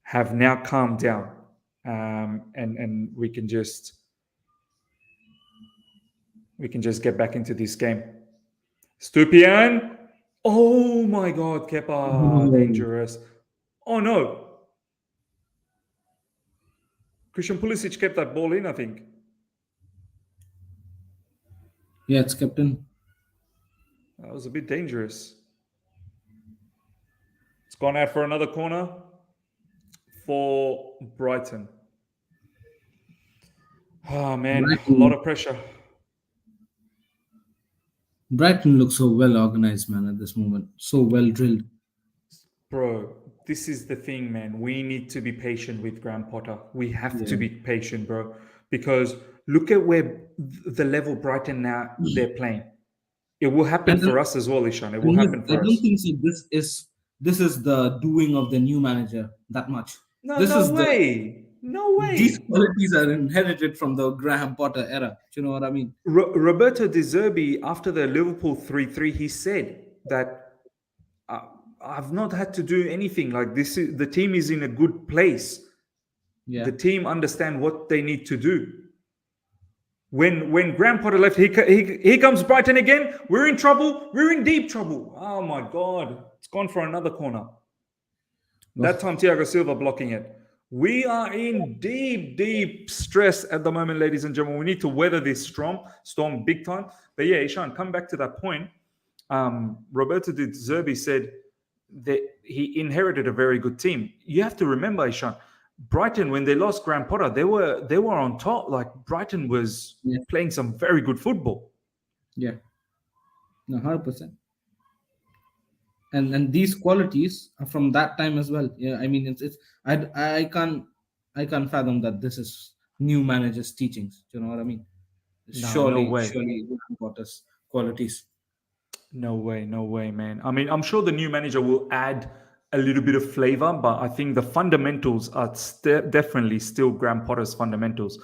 have now calmed down, and we can just get back into this game. Stupian, oh my God, Kepa, dangerous. Oh no, Christian Pulisic kept that ball in, I think. Yeah, it's kept in. That was a bit dangerous. It's gone out for another corner for Brighton. Oh man, Brighton. A lot of pressure. Brighton looks so well organized, man, at this moment. So well drilled. Bro, this is the thing, man. We need to be patient with Graham Potter. We have to be patient, bro. Because look at where the level Brighton now they're playing. It will happen for us as well, Ishan. It will happen for us. I don't think so. This is the doing of the new manager that much. No way. These qualities are inherited from the Graham Potter era. Do you know what I mean? Roberto De Zerbi, after the Liverpool 3-3, he said that I've not had to do anything. Like the team is in a good place. Yeah. The team understand what they need to do. When Graham Potter left, here comes Brighton again. We're in trouble. We're in deep trouble. Oh my God. It's gone for another corner. That time, Thiago Silva blocking it. We are in deep stress at the moment, ladies and gentlemen. We need to weather this storm big time. But yeah, Ishan, come back to that point. Roberto De Zerbi said that he inherited a very good team. You have to remember, Ishan, Brighton, when they lost Graham Potter, they were on top. Like Brighton was playing some very good football. Yeah, no, 100%. And these qualities are from that time as well. Yeah, I mean, I can't fathom that this is new managers' teachings. Do you know what I mean? Surely Graham Potter's qualities. No way, man. I mean, I'm sure the new manager will add a little bit of flavor, but I think the fundamentals are definitely still Graham Potter's fundamentals.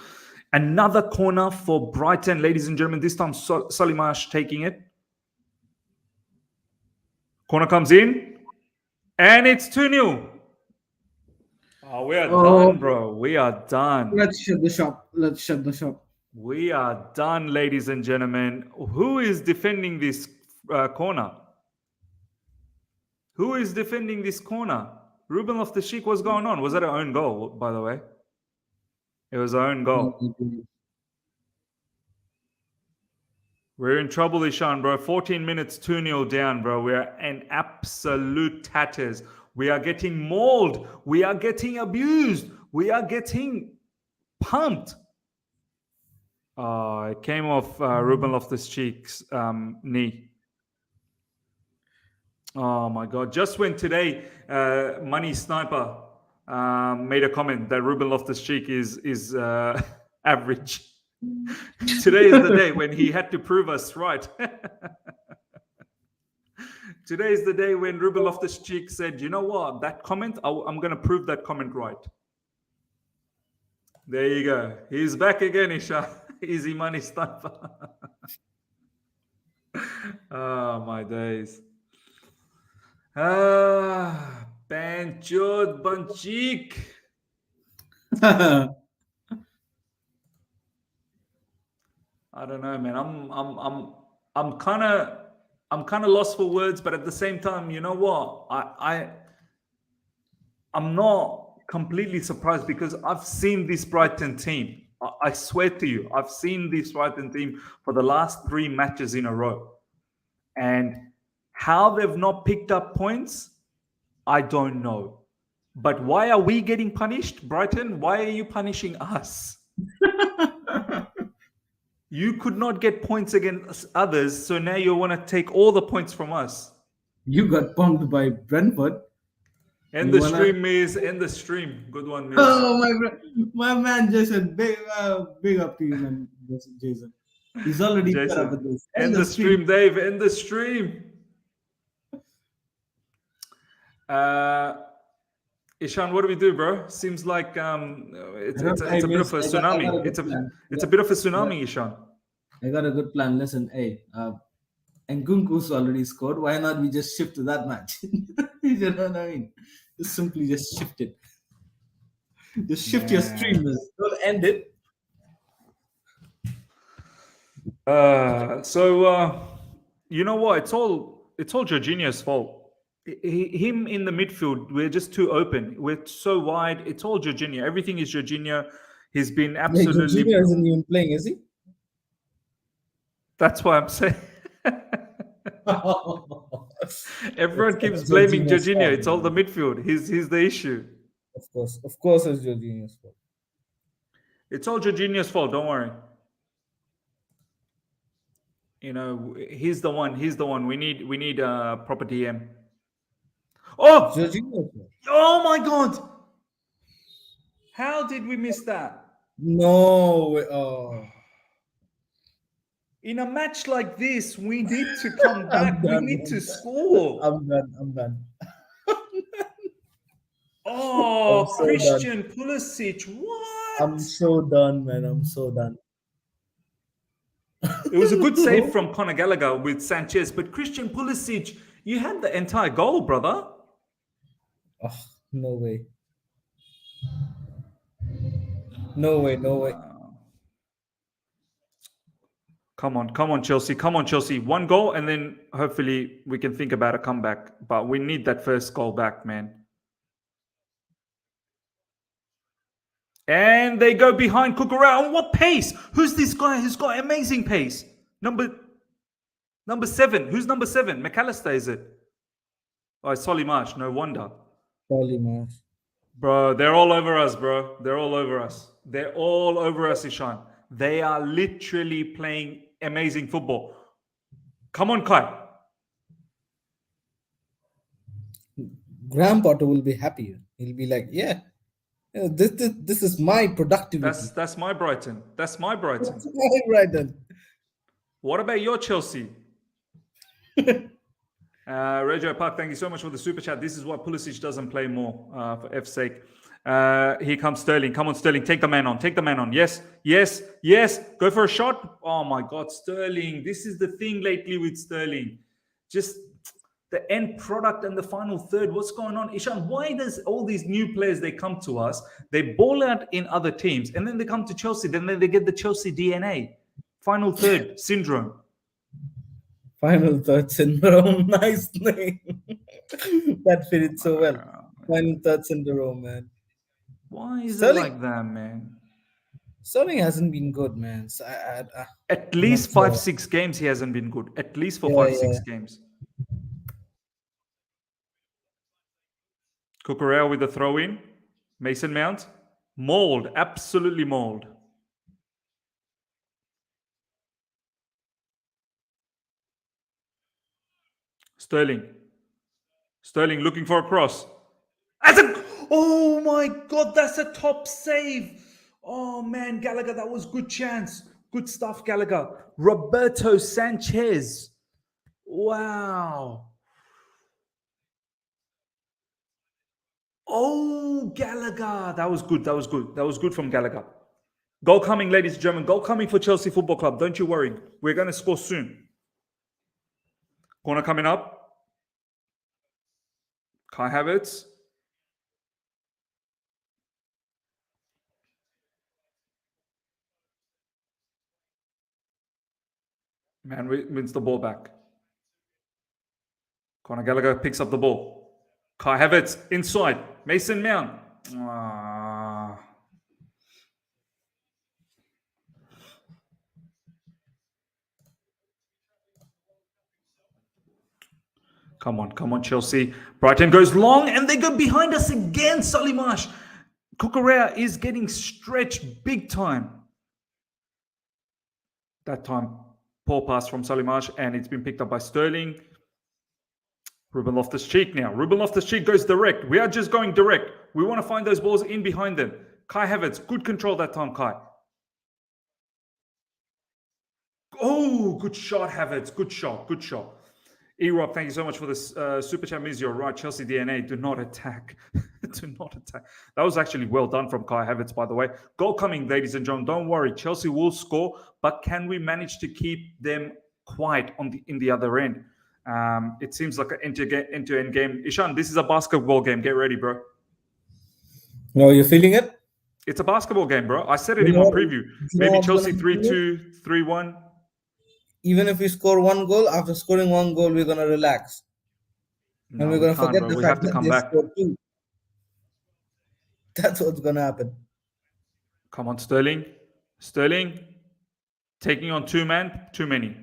Another corner for Brighton, ladies and gentlemen. This time, Solimash taking it. Corner comes in, and it's 2-0. Oh, we are done, bro. We are done. Let's shut the shop. We are done, ladies and gentlemen. Who is defending this corner? Who is defending this corner? Ruben Loftus-Cheek, what's going on? Was that an own goal, by the way? It was an own goal. We're in trouble, Ishan, bro. 14 minutes, 2-0 down, bro. We are in absolute tatters. We are getting mauled. We are getting abused. We are getting pumped. It came off Ruben Loftus-Cheek's knee. Oh, my God. Just when today, Money Sniper made a comment that Ruben Loftus-Cheek is average. Today is the day when he had to prove us right. Today is the day when Ruben Loftus-Cheek said, you know what, that comment, I'm going to prove that comment right. There you go. He's back again, Isha. Easy money sniper. Oh, my days. Banchod Banchik. I don't know, man. I'm kind of lost for words, but at the same time, you know what? I'm not completely surprised because I've seen this Brighton team. I swear to you, I've seen this Brighton team for the last 3 matches in a row. And how they've not picked up points, I don't know. But why are we getting punished, Brighton? Why are you punishing us? You could not get points against others, so now you want to take all the points from us. You got pumped by Brentford. End You the wanna- stream, Miz. End the stream. Good one, Miz. Oh my man Jason, big up to you, man, Jason. He's already fed up with Jason, this. end the stream, Dave. End the stream. Ishan, what do we do, bro? Seems like it's a bit of a tsunami. It's a bit of a tsunami, Ishan. I got a good plan. Listen, hey, Nkunku's already scored. Why not we just shift to that match? You know what I mean? Just simply just shift it. Just shift your stream. Don't end it. You know what? It's all Jorginho's fault. Him in the midfield, we're just too open. We're so wide. It's all Jorginho. Everything is Jorginho. He's been absolutely. Jorginho isn't even playing, is he? That's why I'm saying. Everyone keeps blaming Jorginho. It's all the midfield. He's the issue. Of course, it's Jorginho's fault. It's all Jorginho's fault. Don't worry. You know, he's the one. We need a proper DM. Oh! Jorginho's fault. Oh my God! How did we miss that? No. Oh. In a match like this, we need to come back. We need to score. I'm done. Oh, I'm so Christian Pulisic. What? I'm so done, man. I'm so done. It was a good save from Conor Gallagher with Sanchez, but Christian Pulisic, you had the entire goal, brother. Oh, no way. No way. Come on, Chelsea. Come on, Chelsea. One goal, and then hopefully we can think about a comeback. But we need that first goal back, man. And they go behind Cucurella. And what pace? Who's this guy who's got amazing pace? Number 7. Who's number 7? McAllister, is it? Oh, it's Solly Marsh. No wonder. Solly Marsh. Bro, they're all over us, bro. They're all over us. They're all over us, Ishan. They are literally playing amazing football. Come on, Kai. Graham Potter will be happy. He'll be like, yeah, this is my productivity. That's my Brighton. That's my Brighton. That's my Brighton. What about your Chelsea? Reggio Park, thank you so much for the super chat. This is why Pulisic doesn't play more, for F's sake. Here comes Sterling. Come on, Sterling. Take the man on. Take the man on. Yes. Go for a shot. Oh, my God. Sterling. This is the thing lately with Sterling. Just the end product and the final third. What's going on? Ishan, why does all these new players, they come to us, they ball out in other teams, and then they come to Chelsea, then they get the Chelsea DNA. Final third syndrome. Final third syndrome. Nice name. That fitted so well. Final third syndrome, man. Why is it like that, man? Sterling hasn't been good, man. So at least 5-6 games he hasn't been good. At least for 5-6 games. Cucurella with the throw in. Mason Mount. Mauled. Absolutely mauled. Sterling looking for a cross. Oh my God, that's a top save. Oh man, Gallagher, that was good chance. Good stuff, Gallagher. Roberto Sanchez. Wow. Oh, Gallagher. That was good. That was good from Gallagher. Goal coming, ladies and gentlemen. Goal coming for Chelsea Football Club. Don't you worry. We're going to score soon. Corner coming up. Kai Havertz. Man wins the ball back. Conor Gallagher picks up the ball. Kai Havertz inside. Mason Mount. Come on, Chelsea. Brighton goes long and they go behind us again, Solly Marsh. Cucurella is getting stretched big time. That time, poor pass from Salimash, and it's been picked up by Sterling. Ruben Loftus-Cheek now. Ruben Loftus-Cheek goes direct. We are just going direct. We want to find those balls in behind them. Kai Havertz, good control that time, Kai. Oh, good shot, Havertz. Good shot, good shot. E-Rob, thank you so much for this super chat. Means you're right. Chelsea DNA, do not attack. Do not attack. That was actually well done from Kai Havertz, by the way. Goal coming, ladies and gentlemen. Don't worry. Chelsea will score, but can we manage to keep them quiet in the other end? It seems like an end-to-end game. Ishan, this is a basketball game. Get ready, bro. No, you're feeling it? It's a basketball game, bro. I said it in my preview. Maybe Chelsea 3-2, 3-1. Even if we score one goal, after scoring one goal, we're going to relax. No, and we're going to forget bro. the We fact have to that come they back. scored two. That's what's going to happen. Come on, Sterling. Sterling taking on two men, too many.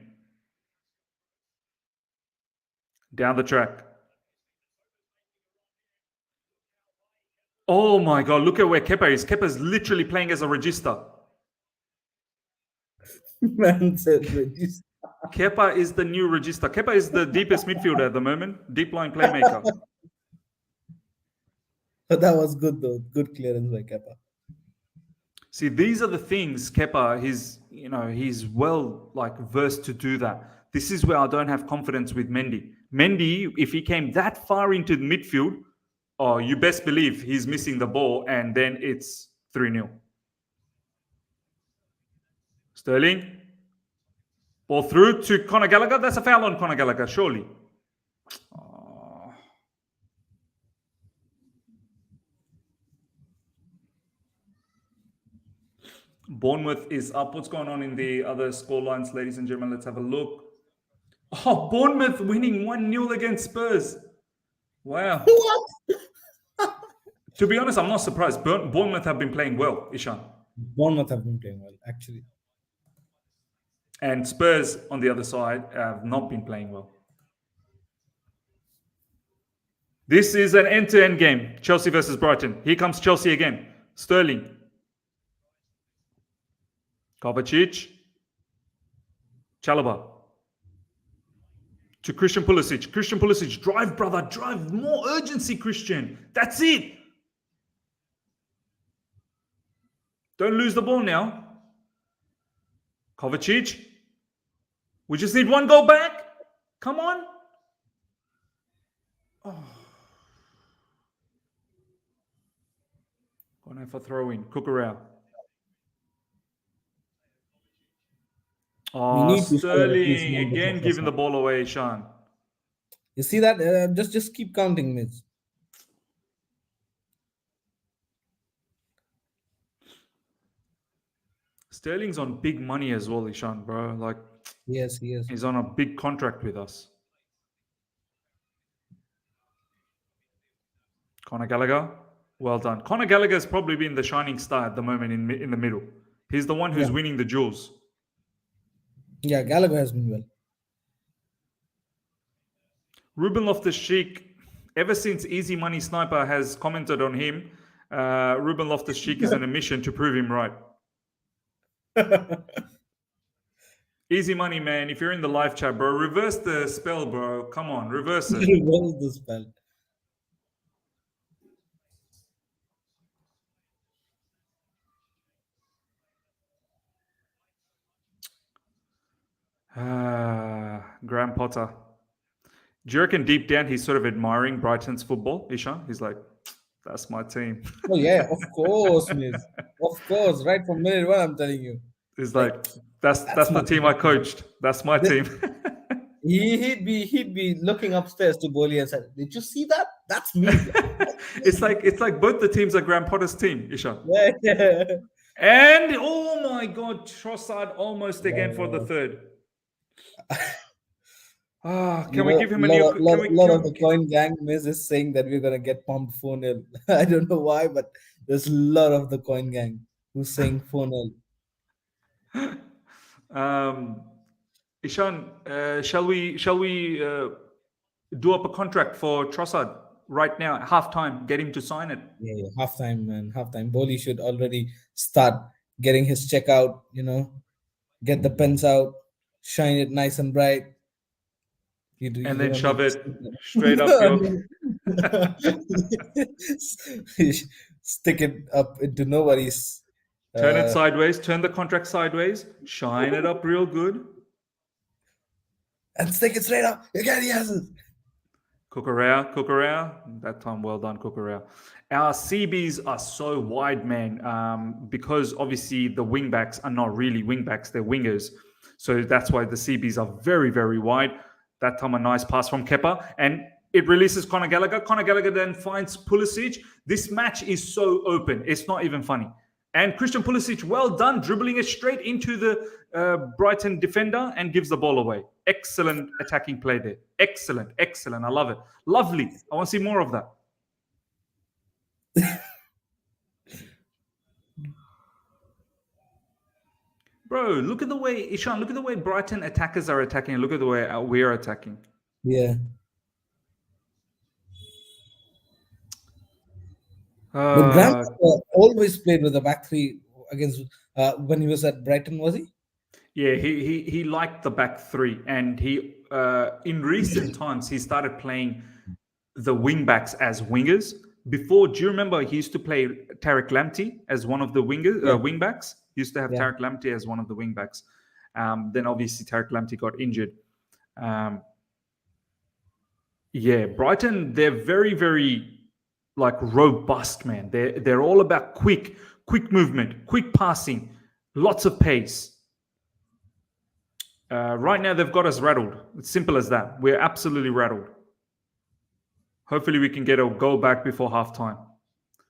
Down the track. Oh my God, look at where Kepa is. Kepa's literally playing as a register. Man said register. Kepa is the new register. Kepa is the deepest midfielder at the moment. Deep line playmaker. But that was good though. Good clearance by Kepa. See, these are the things Kepa, he's well versed to do that. This is where I don't have confidence with Mendy. Mendy, if he came that far into the midfield, oh, you best believe he's missing the ball, and then it's 3-0. Sterling. Ball through to Conor Gallagher. That's a foul on Conor Gallagher, surely. Oh. Bournemouth is up. What's going on in the other score lines, ladies and gentlemen? Let's have a look. Oh, Bournemouth winning 1-0 against Spurs. Wow. What? To be honest, I'm not surprised. Bournemouth have been playing well, Ishan. Bournemouth have been playing well, actually. And Spurs, on the other side, have not been playing well. This is an end-to-end game. Chelsea versus Brighton. Here comes Chelsea again. Sterling. Kovacic. Chalobah. To Christian Pulisic. Christian Pulisic, drive, brother. Drive. More urgency, Christian. That's it. Don't lose the ball now. Kovacic. We just need one goal back. Come on. Oh. Going for throw-in. Cucurella. Oh, Sterling again giving the ball away, Sean. You see that? Just keep counting, Miz. Sterling's on big money as well, Ishan, bro. Yes, he is. He's on a big contract with us. Conor Gallagher, well done. Conor Gallagher has probably been the shining star at the moment in the middle. He's the one who's winning the duels. Yeah, Gallagher has been well. Ruben Loftus-Cheek, ever since Easy Money Sniper has commented on him, Ruben Loftus-Cheek is on a mission to prove him right. Easy money, man. If you're in the live chat, bro, reverse the spell, bro. Come on, reverse it. Reverse the spell. Graham Potter. Do you reckon deep down he's sort of admiring Brighton's football, Ishan? He's like, that's my team. Oh, yeah, of course, Miz. Of course. Right from minute one, I'm telling you. He's like, that's the team I coached. That's my team. He'd be looking upstairs to Boli and said, "Did you see that? That's me." It's like both the teams are Graham Potter's team, Ishan. Yeah. And oh my God, Trossard almost again for the third. Can we give him a new? Lot of the coin gang Miz is saying that we're gonna get pumped 4-0. I don't know why, but there's a lot of the coin gang who's saying 4-0. Ishan, shall we do up a contract for Trossard right now at halftime? Get him to sign it. Yeah, halftime, man. Halftime. Boli should already start getting his check out, get the pens out, shine it nice and bright. And then don't shove need it straight up your... stick it up into nobody's. Turn it sideways, turn the contract sideways, shine it up real good. And stick it straight up. Again, he has it. Cucurella. That time, well done, Cucurella. Our CBs are so wide, man, because obviously the wingbacks are not really wingbacks, they're wingers. So that's why the CBs are very, very wide. That time, a nice pass from Kepa, and it releases Conor Gallagher. Conor Gallagher then finds Pulisic. This match is so open. It's not even funny. And Christian Pulisic, well done, dribbling it straight into the Brighton defender and gives the ball away. Excellent attacking play there. Excellent. I love it. Lovely. I want to see more of that. Bro, look at the way, Ishan, look at the way Brighton attackers are attacking. Look at the way we're attacking. Yeah. But Graham always played with a back three against when he was at Brighton, was he? Yeah, he liked the back three, and he in recent times he started playing the wing backs as wingers. Before, do you remember he used to play Tariq Lamptey as one of the wing backs? He used to have Tariq Lamptey as one of the wing backs. Then obviously Tariq Lamptey got injured. Brighton, they're very, very like robust, man. They're all about quick movement, quick passing, lots of pace. Right now they've got us rattled. It's simple as that. We're absolutely rattled. Hopefully we can get a goal back before halftime.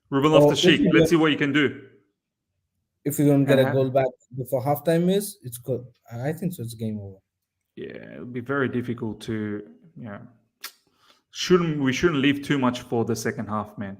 Ruben Loftus-Cheek, let's see what you can do. If you don't get a goal back before halftime it's good. I think so. It's game over. Yeah, it'll be very difficult to, we shouldn't leave too much for the second half, man.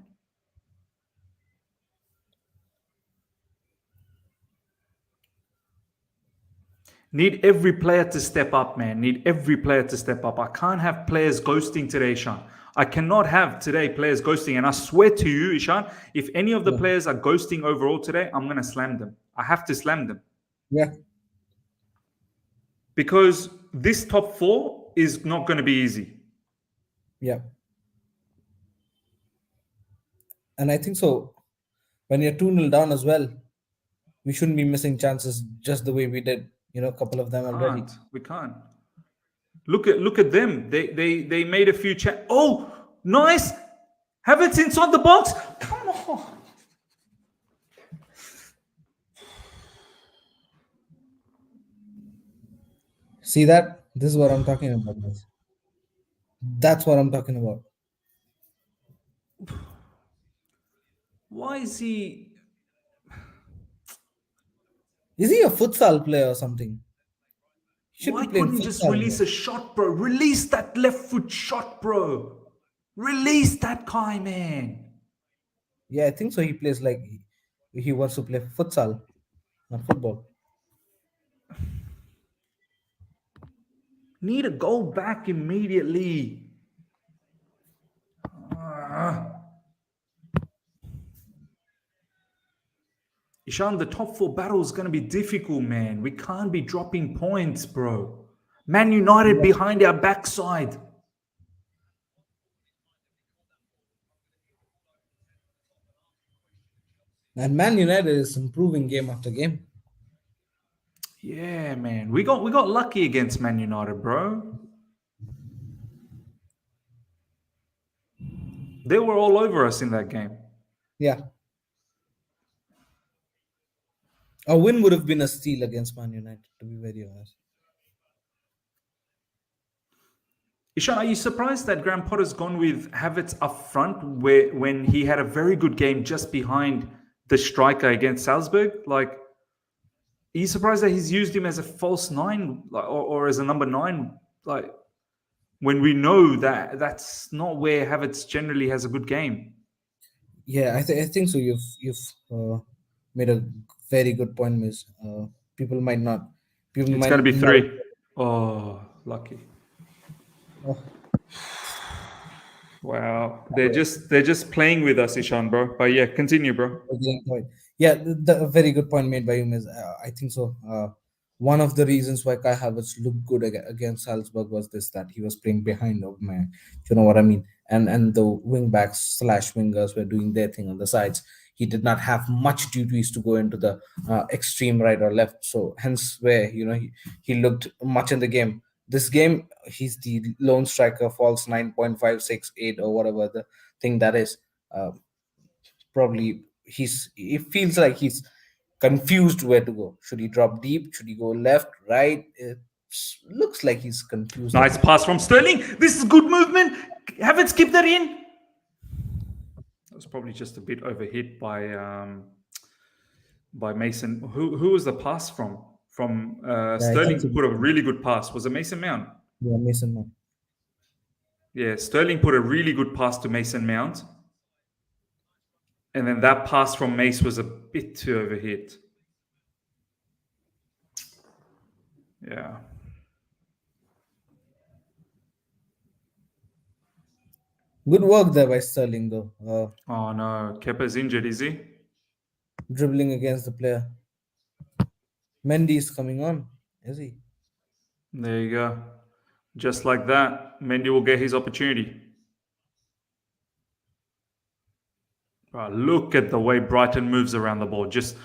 Need every player to step up, man. Need every player to step up. I can't have players ghosting today, Ishan. I cannot have today players ghosting. And I swear to you, Ishan, if any of the players are ghosting overall today, I'm going to slam them. I have to slam them. Yeah. Because this top four is not going to be easy. Yeah. And I think so. When you're 2-0 down as well, we shouldn't be missing chances just the way we did. A couple of them already. We can't. Look at them. They made a few Oh, nice. Havertz inside the box. Come on. See that? This is what I'm talking about. That's what I'm talking about. Why is he... Is he a futsal player or something? Why couldn't he just release a shot, bro? Release that left foot shot, bro. Release that guy, man. Yeah, I think so. He plays like he wants to play futsal, not football. Need to go back immediately. Ishan, the top four battle is going to be difficult, man. We can't be dropping points, bro. Man United behind our backside. And Man United is improving game after game. Yeah, man. We got lucky against Man United, bro. They were all over us in that game. Yeah. A win would have been a steal against Man United, to be very honest. Ishan, are you surprised that Graham Potter's gone with Havertz up front when he had a very good game just behind the striker against Salzburg? Like, are you surprised that he's used him as a false nine or as a number 9? Like, when we know that that's not where Havertz generally has a good game. Yeah, I think so. You've made a very good point, Miss. People might not. It's going to be 3. Oh, lucky. Oh. Wow, they're just playing with us, Ishan, bro. But yeah, continue, bro. Yeah, the very good point made by you, Miss. I think so. one of the reasons why Kai Havertz looked good against Salzburg was this, that he was playing behind Aubameyang. You know what I mean? And the wing backs slash wingers were doing their thing on the sides. He did not have much duties to go into the extreme right or left. So hence where he looked much in the game. This game, he's the lone striker, false 9.568 or whatever the thing that is. Uh, Probably it feels like he's confused where to go. Should he drop deep? Should he go left, right? It looks like he's confused. Nice pass from Sterling. This is good movement. Havertz, keep that in. That was probably just a bit overhit by Mason. Who was the pass from? Sterling put a really good pass. Was it Mason Mount? Yeah, Mason Mount. Yeah, Sterling put a really good pass to Mason Mount. And then that pass from Mace was a bit too overhit. Yeah. Good work there by Sterling, though. Oh no, Kepa's injured, is he? Dribbling against the player. Mendy is coming on, is he? There you go. Just like that, Mendy will get his opportunity. Oh, look at the way Brighton moves around the ball. Just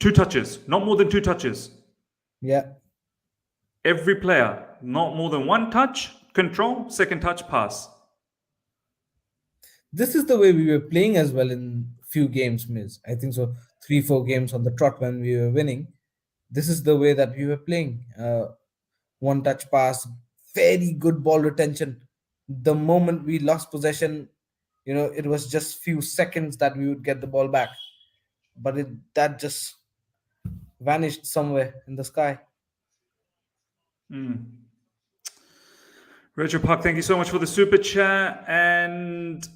2 touches, not more than 2 touches. Yeah. Every player, not more than 1 touch, control, second touch, pass. This is the way we were playing as well in few games, Miz. I think so. 3-4 games on the trot when we were winning. This is the way that we were playing. 1 touch pass, very good ball retention. The moment we lost possession, it was just few seconds that we would get the ball back, but that just vanished somewhere in the sky. Retro Park, thank you so much for the super chat. And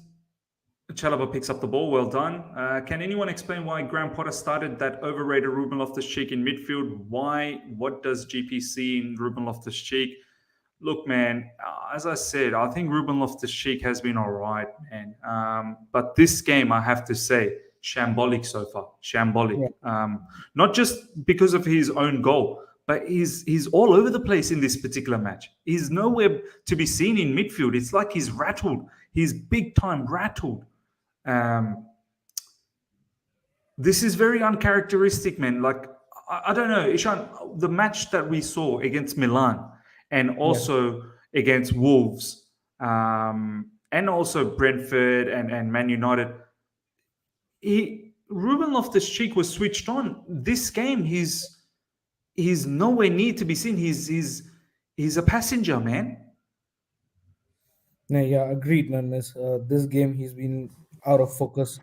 Chalobah picks up the ball. Well done. Can anyone explain why Graham Potter started that overrated Ruben Loftus-Cheek in midfield? Why? What does GP see in Ruben Loftus-Cheek? Look, man, as I said, I think Ruben Loftus-Cheek has been all right, man. But this game, I have to say, shambolic so far. Shambolic. Yeah. Not just because of his own goal, but he's all over the place in this particular match. He's nowhere to be seen in midfield. It's like he's rattled. He's big time rattled. This is very uncharacteristic, man. Like, I don't know, Ishan, the match that we saw against Milan and also against Wolves and also Brentford and Man United, Ruben Loftus-Cheek was switched on. This game, he's nowhere near to be seen. He's a passenger, man. Yeah, agreed, man. This game, he's been out of focus.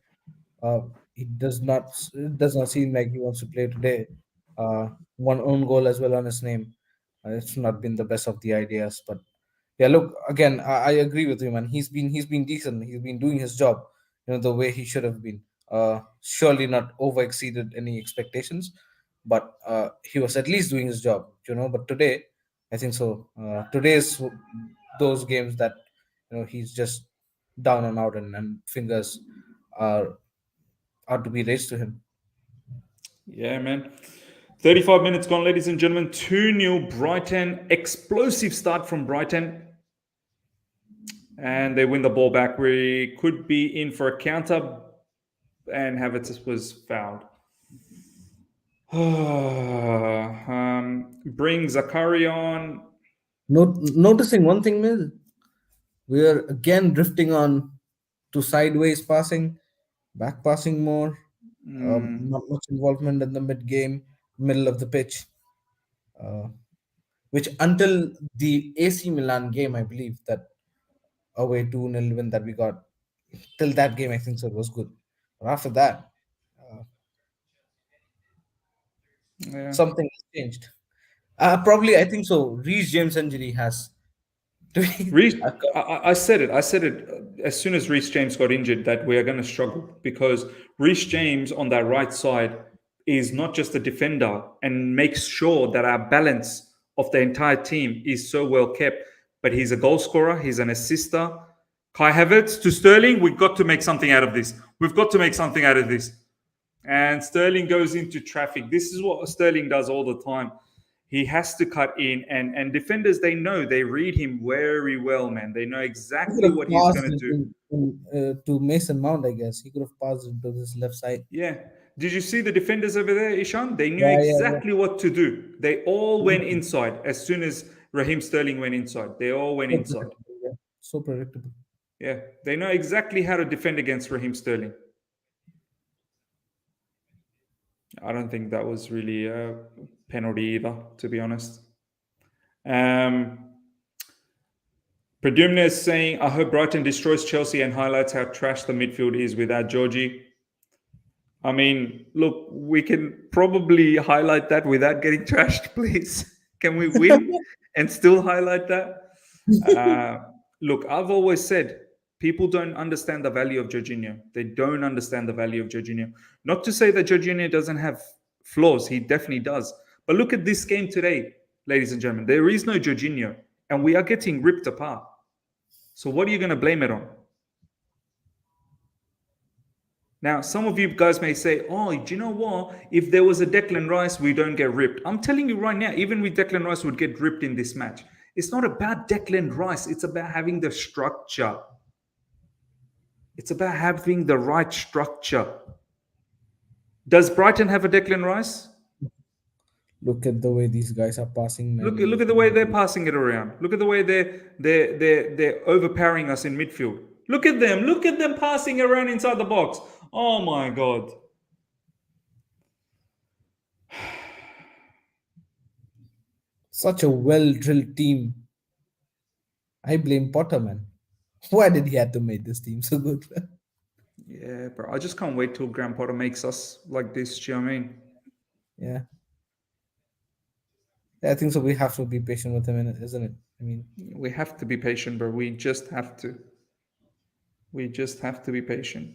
It does not seem like he wants to play today. 1 own goal as well on his name. It's not been the best of the ideas, but yeah, look, again, I agree with you, man. He's been decent. He's been doing his job, the way he should have been. Surely not over exceeded any expectations, but he was at least doing his job, But today, I think so. Today's those games that he's just down and out, and fingers are to be raised to him. Yeah, man. 35 minutes gone, ladies and gentlemen. 2-0 Brighton. Explosive start from Brighton. And they win the ball back. We could be in for a counter. And Havertz was fouled. Bring Zakaria on. Noticing one thing, Miz, we are again drifting on to sideways passing, back passing more. Not much involvement in the middle of the pitch. Which until the AC Milan game, I believe that away 2-0 win that we got, till that game, I think so, it was good. But after that, something has changed. Probably, I think so. Reece James' injury has. I said it as soon as Reece James got injured that we are going to struggle, because Reece James on that right side is not just a defender and makes sure that our balance of the entire team is so well kept, but he's a goal scorer, he's an assister. Kai Havertz to Sterling, we've got to make something out of this. And Sterling goes into traffic. This is what Sterling does all the time. He has to cut in, and defenders, they know, they read him very well, man. They know He exactly could have what he's passed going to it do. to Mason Mount, I guess. He could have passed it to this left side. Yeah. Did you see the defenders over there, Ishan? They knew Yeah. exactly what to do. They all went inside as soon as Raheem Sterling went inside. They all went So inside. predictable. Yeah. So predictable. Yeah. They know exactly how to defend against Raheem Sterling. I don't think that was really a penalty either, to be honest. Predumna is saying, I hope Brighton destroys Chelsea and highlights how trash the midfield is without Georgie. I mean, look, we can probably highlight that without getting trashed, please. Can we win and still highlight that? Look, I've always said people don't understand the value of Jorginho. They don't understand the value of Jorginho. Not to say that Jorginho doesn't have flaws. He definitely does. But look at this game today, ladies and gentlemen. There is no Jorginho, and we are getting ripped apart. So what are you going to blame it on? Now, some of you guys may say, oh, do you know what? If there was a Declan Rice, we don't get ripped. I'm telling you right now, even with Declan Rice, would get ripped in this match. It's not about Declan Rice. It's about having the structure. It's about having the right structure. Does Brighton have a Declan Rice? Look at the way these guys are passing. Look at the way they're passing it around. Look at the way they're overpowering us in midfield. Look at them. Look at them passing around inside the box. Oh my God. Such a well-drilled team. I blame Potter, man. Why did he have to make this team so good? Yeah, bro. I just can't wait till Graham Potter makes us like this. Do you know what I mean? Yeah. I think so. We have to be patient with him, isn't it? I mean, we have to be patient, bro. We just have to. We just have to be patient.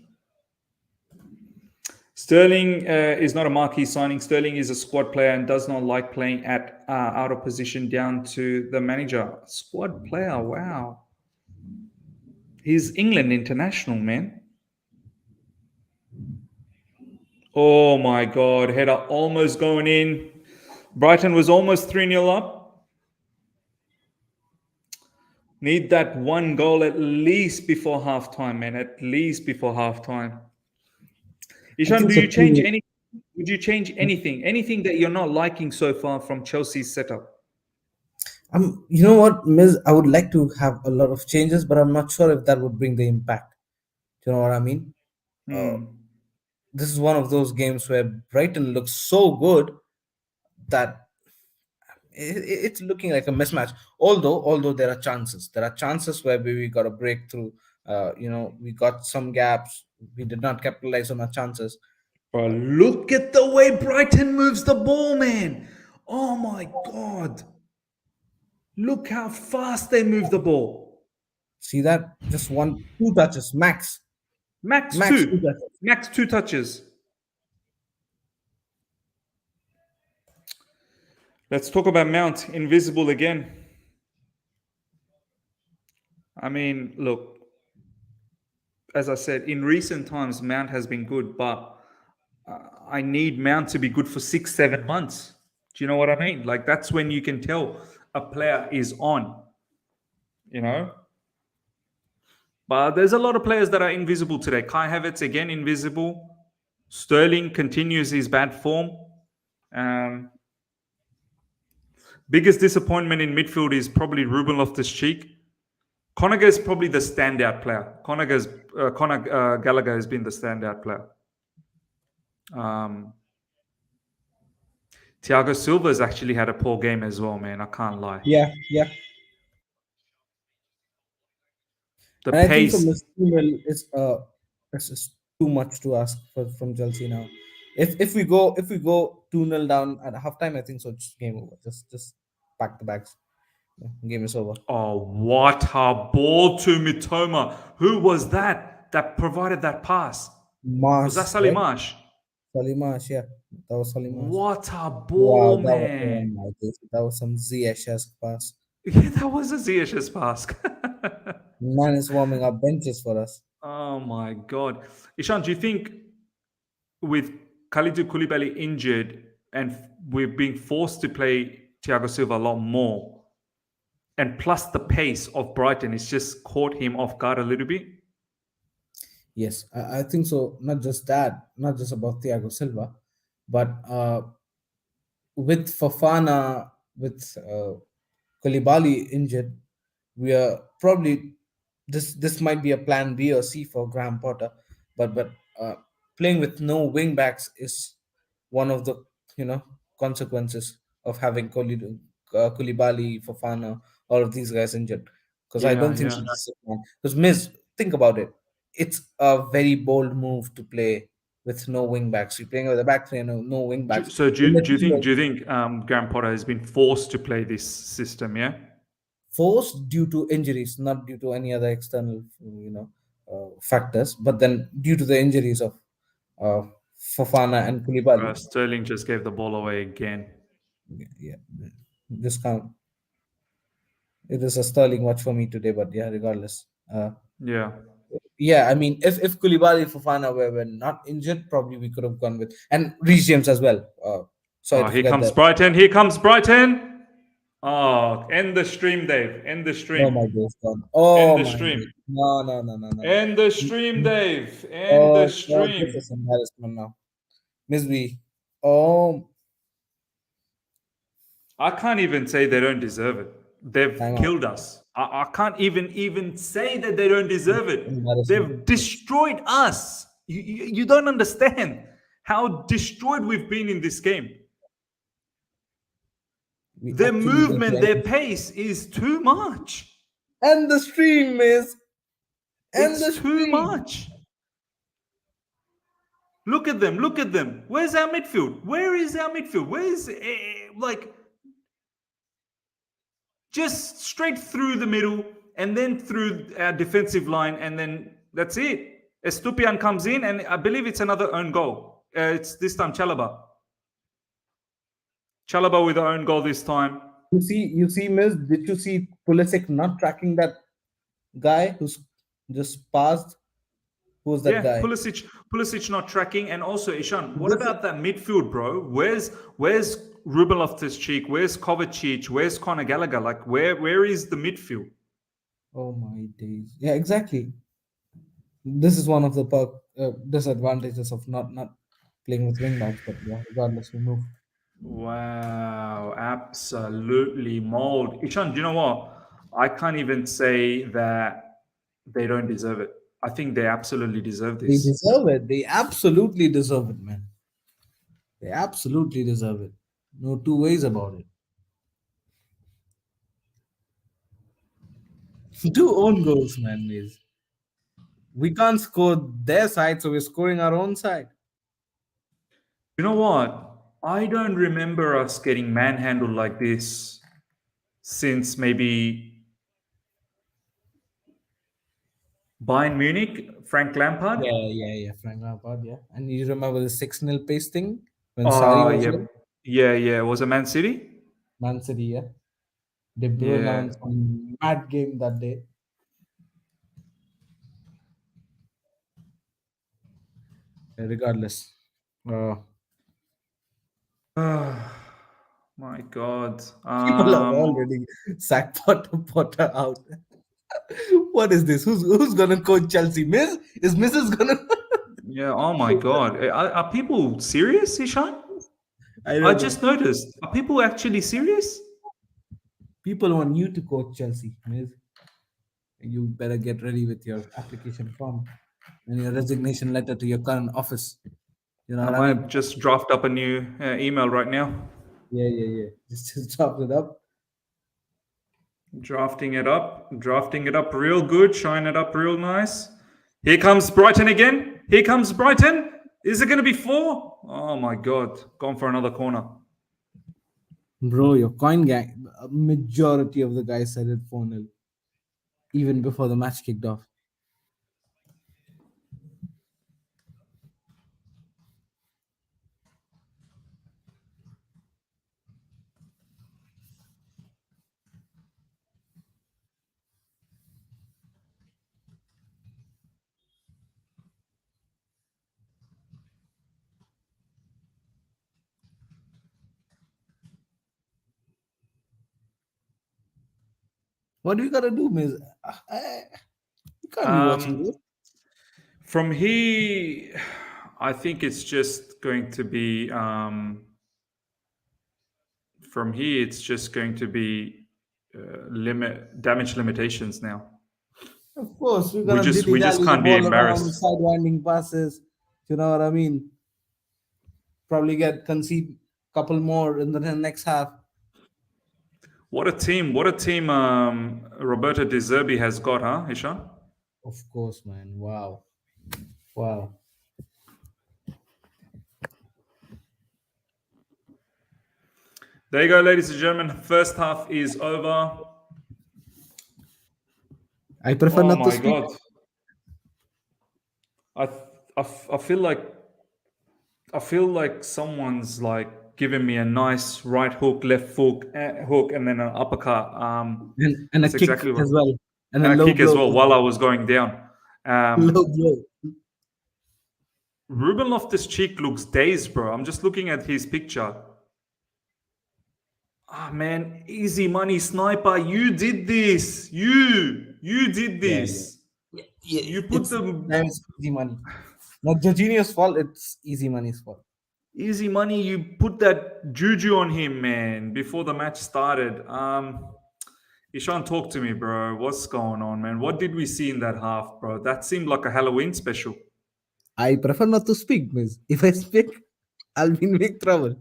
Sterling is not a marquee signing. Sterling is a squad player and does not like playing at out of position down to the manager. Squad player, wow. He's England international, man. Oh my God, header almost going in. Brighton was almost 3-0 up. Need that one goal at least before halftime, man. At least before halftime. Ishan, do you change any? Would you change anything? Anything that you're not liking so far from Chelsea's setup? you know what, Miz? I would like to have a lot of changes, but I'm not sure if that would bring the impact. Do you know what I mean? This is one of those games where Brighton looks so good that it's looking like a mismatch. Although there are chances where we got a breakthrough. We got some gaps. We did not capitalize on our chances. Bro, look at the way Brighton moves the ball, man. Oh my God. Look how fast they move the ball. See that? Just 2 touches, max. Max two. Max 2 touches. Let's talk about Mount. Invisible again. I mean, look, as I said, in recent times, Mount has been good, but I need Mount to be good for 6-7 months. Do you know what I mean? Like, that's when you can tell a player is on, you know? But there's a lot of players that are invisible today. Kai Havertz, again, invisible. Sterling continues his bad form. Biggest disappointment in midfield is probably Ruben Loftus-Cheek. Conor is probably the standout player. Conor Gallagher has been the standout player. Thiago Silva's actually had a poor game as well, man. I can't lie. Yeah. The and pace. I think it's just too much to ask from Chelsea now. If we go 2-0 down at halftime, I think so. Just game over. Just pack the bags. Game is over. Oh, what a ball to Mitoma. Who was that provided that pass? Was that Salimash? Right? Salimash, yeah. That was Salimash. What a ball, man. That was some Ziyech pass. Yeah, that was a Ziyech pass. Man is warming up benches for us. Oh my God. Ishan, do you think with Kalidou Koulibaly injured and we're being forced to play Thiago Silva a lot more. And plus the pace of Brighton, it's just caught him off guard a little bit. Yes, I think so. Not just that, not just about Thiago Silva, but with Fofana, with Koulibaly injured, we are probably this might be a plan B or C for Graham Potter, but playing with no wing backs is one of the consequences of having Koulibaly, Fofana, all of these guys injured. Because I Yeah, don't think so. yeah. Because Miz, think about it. It's a very bold move to play with no wing backs. You're playing with a back three and no wing backs. So In the do you team, think Graham Potter has been forced to play this system? Yeah. forced due to injuries, not due to any other external, factors, but then due to the injuries of uh, Fofana and Koulibaly. Sterling just gave the ball away again. Yeah, this count. It is a sterling watch for me today, but yeah, regardless. Yeah. Yeah, I mean, if Koulibaly, Fofana were not injured, probably we could have gone with and Reece James as well. Sorry Oh, to here forget comes that. Brighton. Here comes Brighton. Oh, end the stream, Dave. End the Oh my stream. days, gone. End Oh the my days. stream. No, no, no, no, no, no. End the stream, Dave. End the Oh God, this stream. is embarrassment now. Miss B. Oh, I can't even say they don't deserve it. They've time out. killed us. I can't even say that they don't deserve it. Embarrassment. They've destroyed us. You don't understand how destroyed we've been in this game. We Their actually don't do movement, their anything. pace is too much. And the stream, Miss. And the It's too stream. much. Look at them. Look at them. Where's our midfield? Where is our midfield? Where's like just straight through the middle and then through our defensive line, and then that's it. Estupian comes in, and I believe it's another own goal. It's this time Chalobah. Chalobah with the own goal this time. You see, Miss. Did you see Pulisic not tracking that guy who's just passed? Who's that Yeah, guy? Pulisic not tracking, and also Ishan. What This, about that midfield, bro? Where's Ruben Loftus-Cheek? Where's Kovacic? Where's Conor Gallagher? Like where is the midfield? oh my days. Yeah, exactly. This is one of the disadvantages of not playing with wing backs. But yeah, regardless, we move. Wow, absolutely mold. Ishan, do you know what? I can't even say that they don't deserve it. I think they absolutely deserve They this. deserve it. They absolutely deserve it, man. They absolutely deserve it. No two ways about it. Two own goals, man. Is we can't score their side, so we're scoring our own side. You know what? I don't remember us getting manhandled like this since maybe Bayern Munich, Frank Lampard. Yeah. Frank Lampard, yeah. And you remember the 6-0 pace thing when Sari Oh, was yeah. here? Yeah. Was it Man City? Man City, yeah. De Bruyne Yeah. on some mad game that day. Regardless. Uh, My God. People have already sacked Potter out. What is this? Who's gonna coach Chelsea? Miss? Is Mrs. gonna? Yeah. Oh my God. Are people serious, Ishan? I I don't know. just noticed. Are people actually serious? People want you to coach Chelsea, Miss. You better get ready with your application form and your resignation letter to your current office. You know I what I might mean? just draft up a new email right now. Yeah. Just drop it up. Drafting it up real good, shine it up real nice. Here comes Brighton again. Here comes Brighton. Is it going to be four? Oh my God. Gone for another corner. Bro, your coin gang, a majority of the guys said it 4-0, even before the match kicked off. What do we gotta do, Miz? You can't be watching this. From here, I think it's just going to be. From here, it's just going to be damage limitations now. Of course, we're We gonna just we just dilly-dally the can't be ball around, embarrassed. sidewinding passes. You know what I mean? Probably concede couple more in the next half. What a team! What a team! Roberto De Zerbi has got, huh, Ishan? Of course, man. Wow. Wow. There you go, ladies and gentlemen. First half is over. I prefer Oh not to my speak. god! I feel like someone's like giving me a nice right hook, left hook, and then an uppercut. And a That's kick exactly what, as well. And a and a low kick as blow. well while I was going down. Low blow. Ruben Loftus-Cheek looks dazed, bro. I'm just looking at his picture. Ah, man, easy money sniper. You did this. You did this. Yeah, You put them it's easy money. Not Jorginho's fault, it's easy money's fault. easy money. You put that juju on him, man, before the match started. Ishan, talk to me, bro. What's going on, man? What did we see in that half, bro? That seemed like a Halloween special. I prefer not to speak, Miss. If I speak, I'll be in big trouble.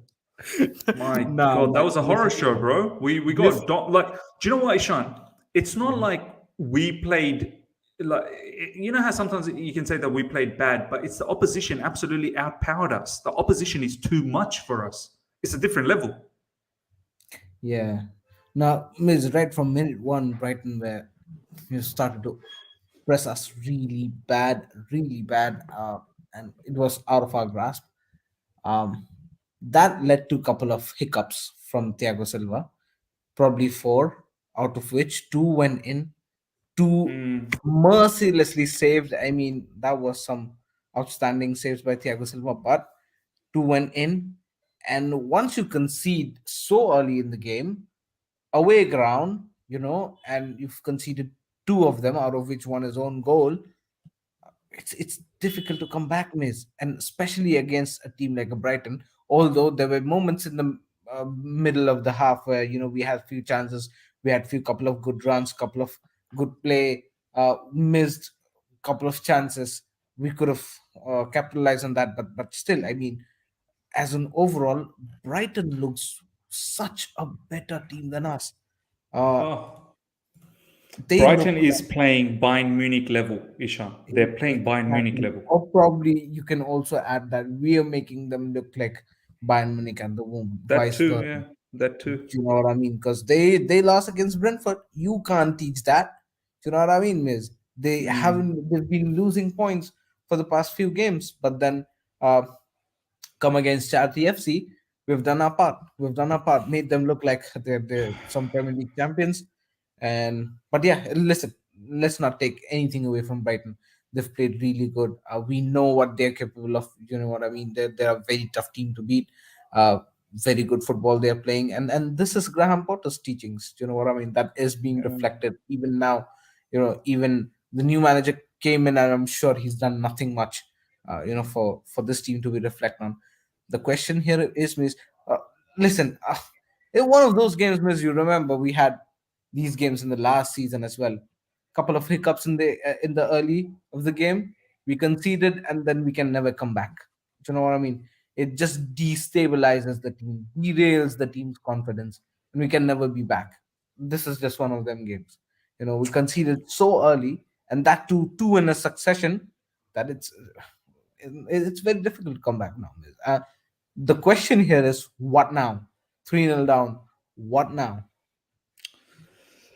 My Nah, God, that man. was a horror show, bro. We This- got like. Do you know what, Ishan? It's not like we played. Like, you know how sometimes you can say that we played bad, but it's the opposition absolutely outpowered us. The opposition is too much for us. It's a different level. Yeah. Now, Miss, right from minute one, Brighton where you started to press us really bad, and it was out of our grasp. Um, that led to a couple of hiccups from Thiago Silva, probably four, out of which two went in, two mercilessly saved. I mean, that was some outstanding saves by Thiago Silva, but two went in. And once you concede so early in the game, away ground, and you've conceded two of them, out of which one is own goal, it's difficult to come back, Miss, and especially against a team like a Brighton. Although there were moments in the middle of the half where we had few chances, we had few couple of good runs, couple of good play, missed couple of chances. We could have capitalized on that, but still, I mean, as an overall, Brighton looks such a better team than us. Uh, Oh, they look Brighton is playing Bayern Munich level, Ishan. They're playing Bayern Munich exactly. level. Or probably you can also add that we are making them look like Bayern Munich and the womb, That vice too, versa. yeah. That Do too. you know what I mean? Because they lost against Brentford. You can't teach that. Do you know what I mean, Miz? They've been losing points for the past few games, but then come against Charity FC, we've done our part. We've done our part, made them look like they're some Premier League champions. But yeah, listen, let's not take anything away from Brighton. They've played really good. We know what they're capable of. You know what I mean? They're a very tough team to beat. Very good football they're playing, and this is Graham Potter's teachings. You know what I mean? That is being reflected even now. Even the new manager came in, and I'm sure he's done nothing much. For this team to be reflect on. The question here is, Miss, listen, in one of those games, Miss, you remember we had these games in the last season as well. Couple of hiccups in the early of the game. We conceded, and then we can never come back. Do you know what I mean? It just destabilizes the team, derails the team's confidence, and we can never be back. This is just one of them games. We conceded so early, and that two in a succession, that it's very difficult to come back now. The question here is, what now? 3-0 down. What now?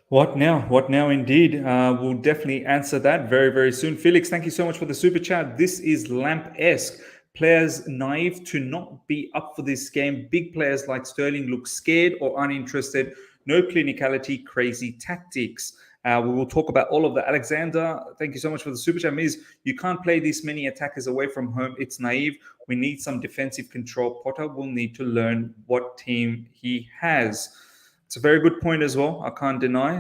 What now? What now, indeed? We'll definitely answer that very, very soon. Felix, thank you so much for the super chat. This is Lamp-esque. Players naive to not be up for this game. Big players like Sterling look scared or uninterested. No clinicality, crazy tactics. We will talk about all of that. Alexander, thank you so much for the super chat. Miz, you can't play this many attackers away from home. It's naive. We need some defensive control. Potter will need to learn what team he has. It's a very good point as well. I can't deny.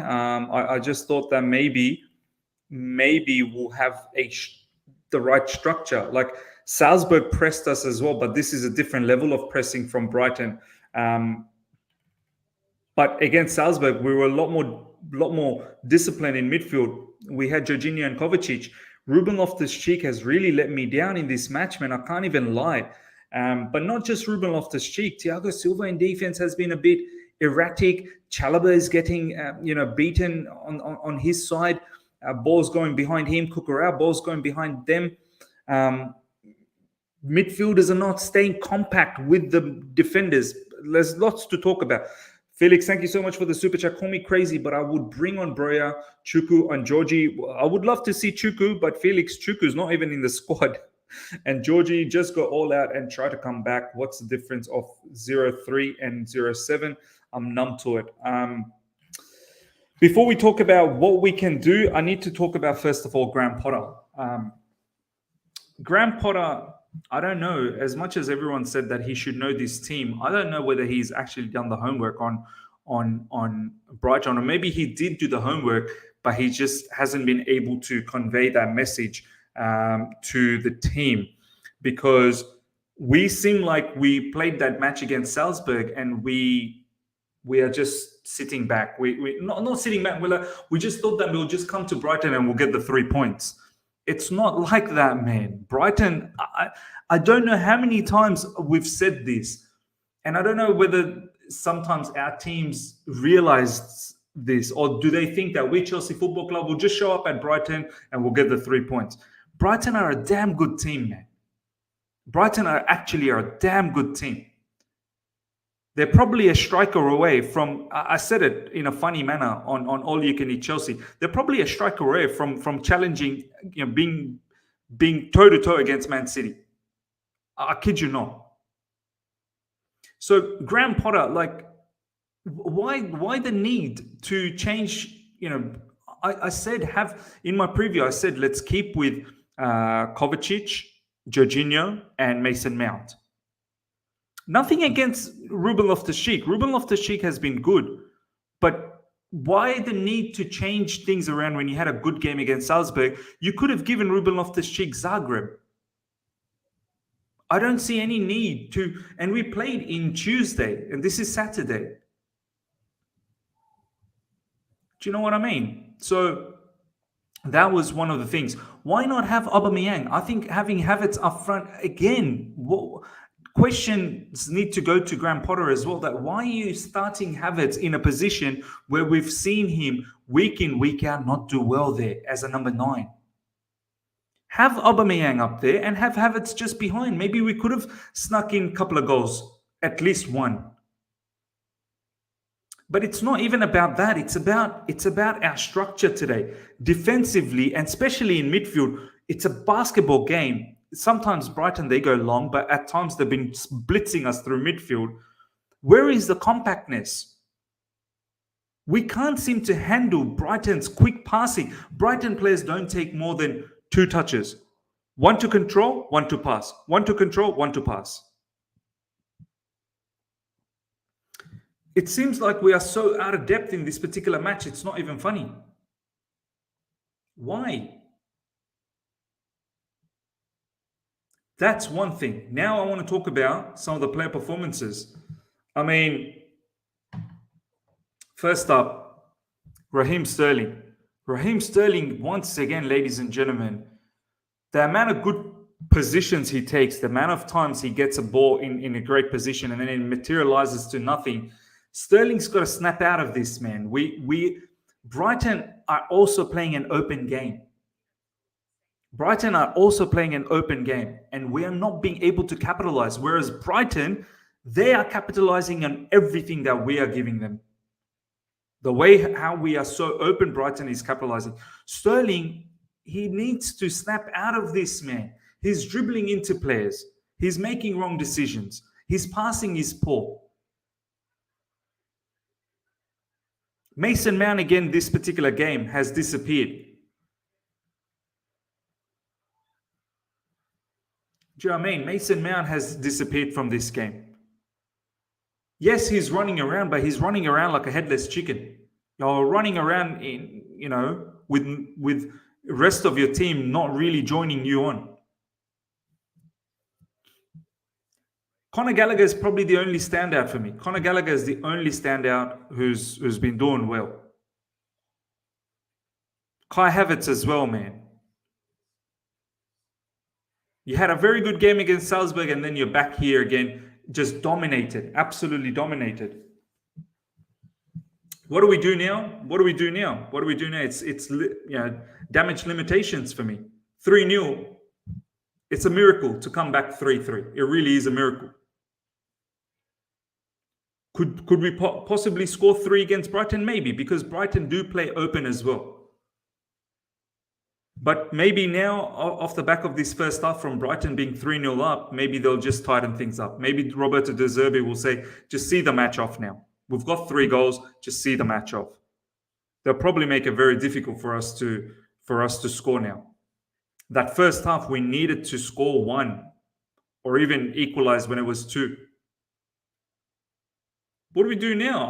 I just thought that maybe we'll have the right structure. Like Salzburg pressed us as well, but this is a different level of pressing from Brighton. But against Salzburg, we were a lot more disciplined in midfield. We had Jorginho and Kovacic. Ruben Loftus-Cheek has really let me down in this match, man. I can't even lie. But not just Ruben Loftus-Cheek. Thiago Silva in defense has been a bit erratic. Chalobah is getting, beaten on his side. Balls going behind him. Cucurella, balls going behind them. Midfielders are not staying compact with the defenders. There's lots to talk about. Felix, thank you so much for the super chat. Call me crazy, but I would bring on Broja, Chuku, and Georgie. I would love to see Chuku, but Felix, Chuku's not even in the squad. And Georgie just go all out and try to come back. What's the difference of 0-3 and 0-7? I'm numb to it. Before we talk about what we can do, I need to talk about, first of all, Graham Potter. Graham Potter, I don't know, as much as everyone said that he should know this team, I don't know whether he's actually done the homework on Brighton, or maybe he did do the homework, but he just hasn't been able to convey that message to the team, because we seem like we played that match against Salzburg and we are just sitting back. We not sitting back. We just thought that we'll just come to Brighton and we'll get the 3 points. It's not like that, man. Brighton, I don't know how many times we've said this, and I don't know whether sometimes our teams realize this, or do they think that we, Chelsea Football Club, will just show up at Brighton and we'll get the 3 points. Brighton are a damn good team, man. Brighton are actually a damn good team. They're probably a striker away from, I said it in a funny manner on All You Can Eat Chelsea, they're probably a striker away from challenging, being toe-to-toe against Man City. I kid you not. So Graham Potter, like, why the need to change? I said, in my preview, I said, let's keep with Kovacic, Jorginho, and Mason Mount. Nothing against Ruben Loftus-Cheek. Ruben Loftus-Cheek has been good, but why the need to change things around when you had a good game against Salzburg? You could have given Ruben Loftus-Cheek Zagreb. I don't see any need to, and we played in Tuesday, and this is Saturday. Do you know what I mean? So that was one of the things. Why not have Aubameyang? I think having Havertz up front again. Questions need to go to Graham Potter as well. That why are you starting Havertz in a position where we've seen him week in, week out not do well there as a number 9? Have Aubameyang up there and have Havertz just behind. Maybe we could have snuck in a couple of goals, at least one. But it's not even about that. It's about our structure today, defensively, and especially in midfield. It's a basketball game. Sometimes Brighton, they go long, but at times they've been blitzing us through midfield. Where is the compactness? We can't seem to handle Brighton's quick passing. Brighton players don't take more than 2 touches. 1 to control, 1 to pass. 1 to control, 1 to pass. It seems like we are so out of depth in this particular match, it's not even funny. Why? That's one thing. Now I want to talk about some of the player performances. I mean, first up, Raheem Sterling. Raheem Sterling, once again, ladies and gentlemen, the amount of good positions he takes, the amount of times he gets a ball in a great position and then it materializes to nothing. Sterling's got to snap out of this, man. Brighton are also playing an open game. Brighton are also playing an open game, and we are not being able to capitalize. Whereas Brighton, they are capitalizing on everything that we are giving them. The way how we are so open, Brighton is capitalizing. Sterling, he needs to snap out of this, man. He's dribbling into players. He's making wrong decisions. His passing is poor. Mason Mount, again, this particular game has disappeared. Do you know what I mean? Mason Mount has disappeared from this game. Yes, he's running around, but he's running around like a headless chicken. You're running around in, with the rest of your team not really joining you on. Conor Gallagher is probably the only standout for me. Conor Gallagher is the only standout who's been doing well. Kai Havertz as well, man. You had a very good game against Salzburg, and then you're back here again, just dominated, absolutely dominated. What do we do now? It's damage limitations for me. 3-0. It's a miracle to come back 3-3. It really is a miracle. Could we possibly score 3 against Brighton? Maybe, because Brighton do play open as well. But maybe now, off the back of this first half from Brighton being 3-0 up, maybe they'll just tighten things up. Maybe Roberto De Zerbi will say, just see the match off now. We've got 3 goals, just see the match off. They'll probably make it very difficult for us to score now. That first half, we needed to score 1 or even equalize when it was 2. What do we do now?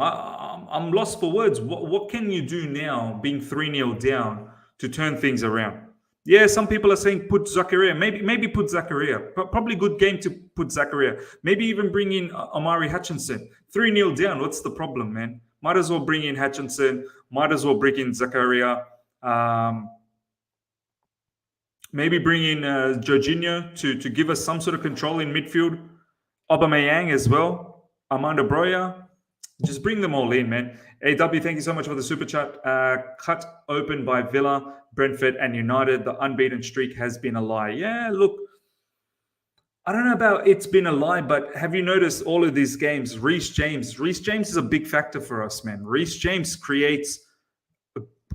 I'm lost for words. What can you do now, being 3-0 down, to turn things around? Yeah, some people are saying put Zakaria. Maybe put Zakaria. Probably good game to put Zakaria. Maybe even bring in Omari Hutchinson. 3-0 down. What's the problem, man? Might as well bring in Hutchinson. Might as well bring in Zakaria. Maybe bring in Jorginho to give us some sort of control in midfield. Aubameyang as well. Armando Broja. Just bring them all in, man. AW, thank you so much for the super chat. Cut open by Villa, Brentford, and United. The unbeaten streak has been a lie. Yeah, look, I don't know about it's been a lie, but have you noticed all of these games? Reece James is a big factor for us, man. Reece James creates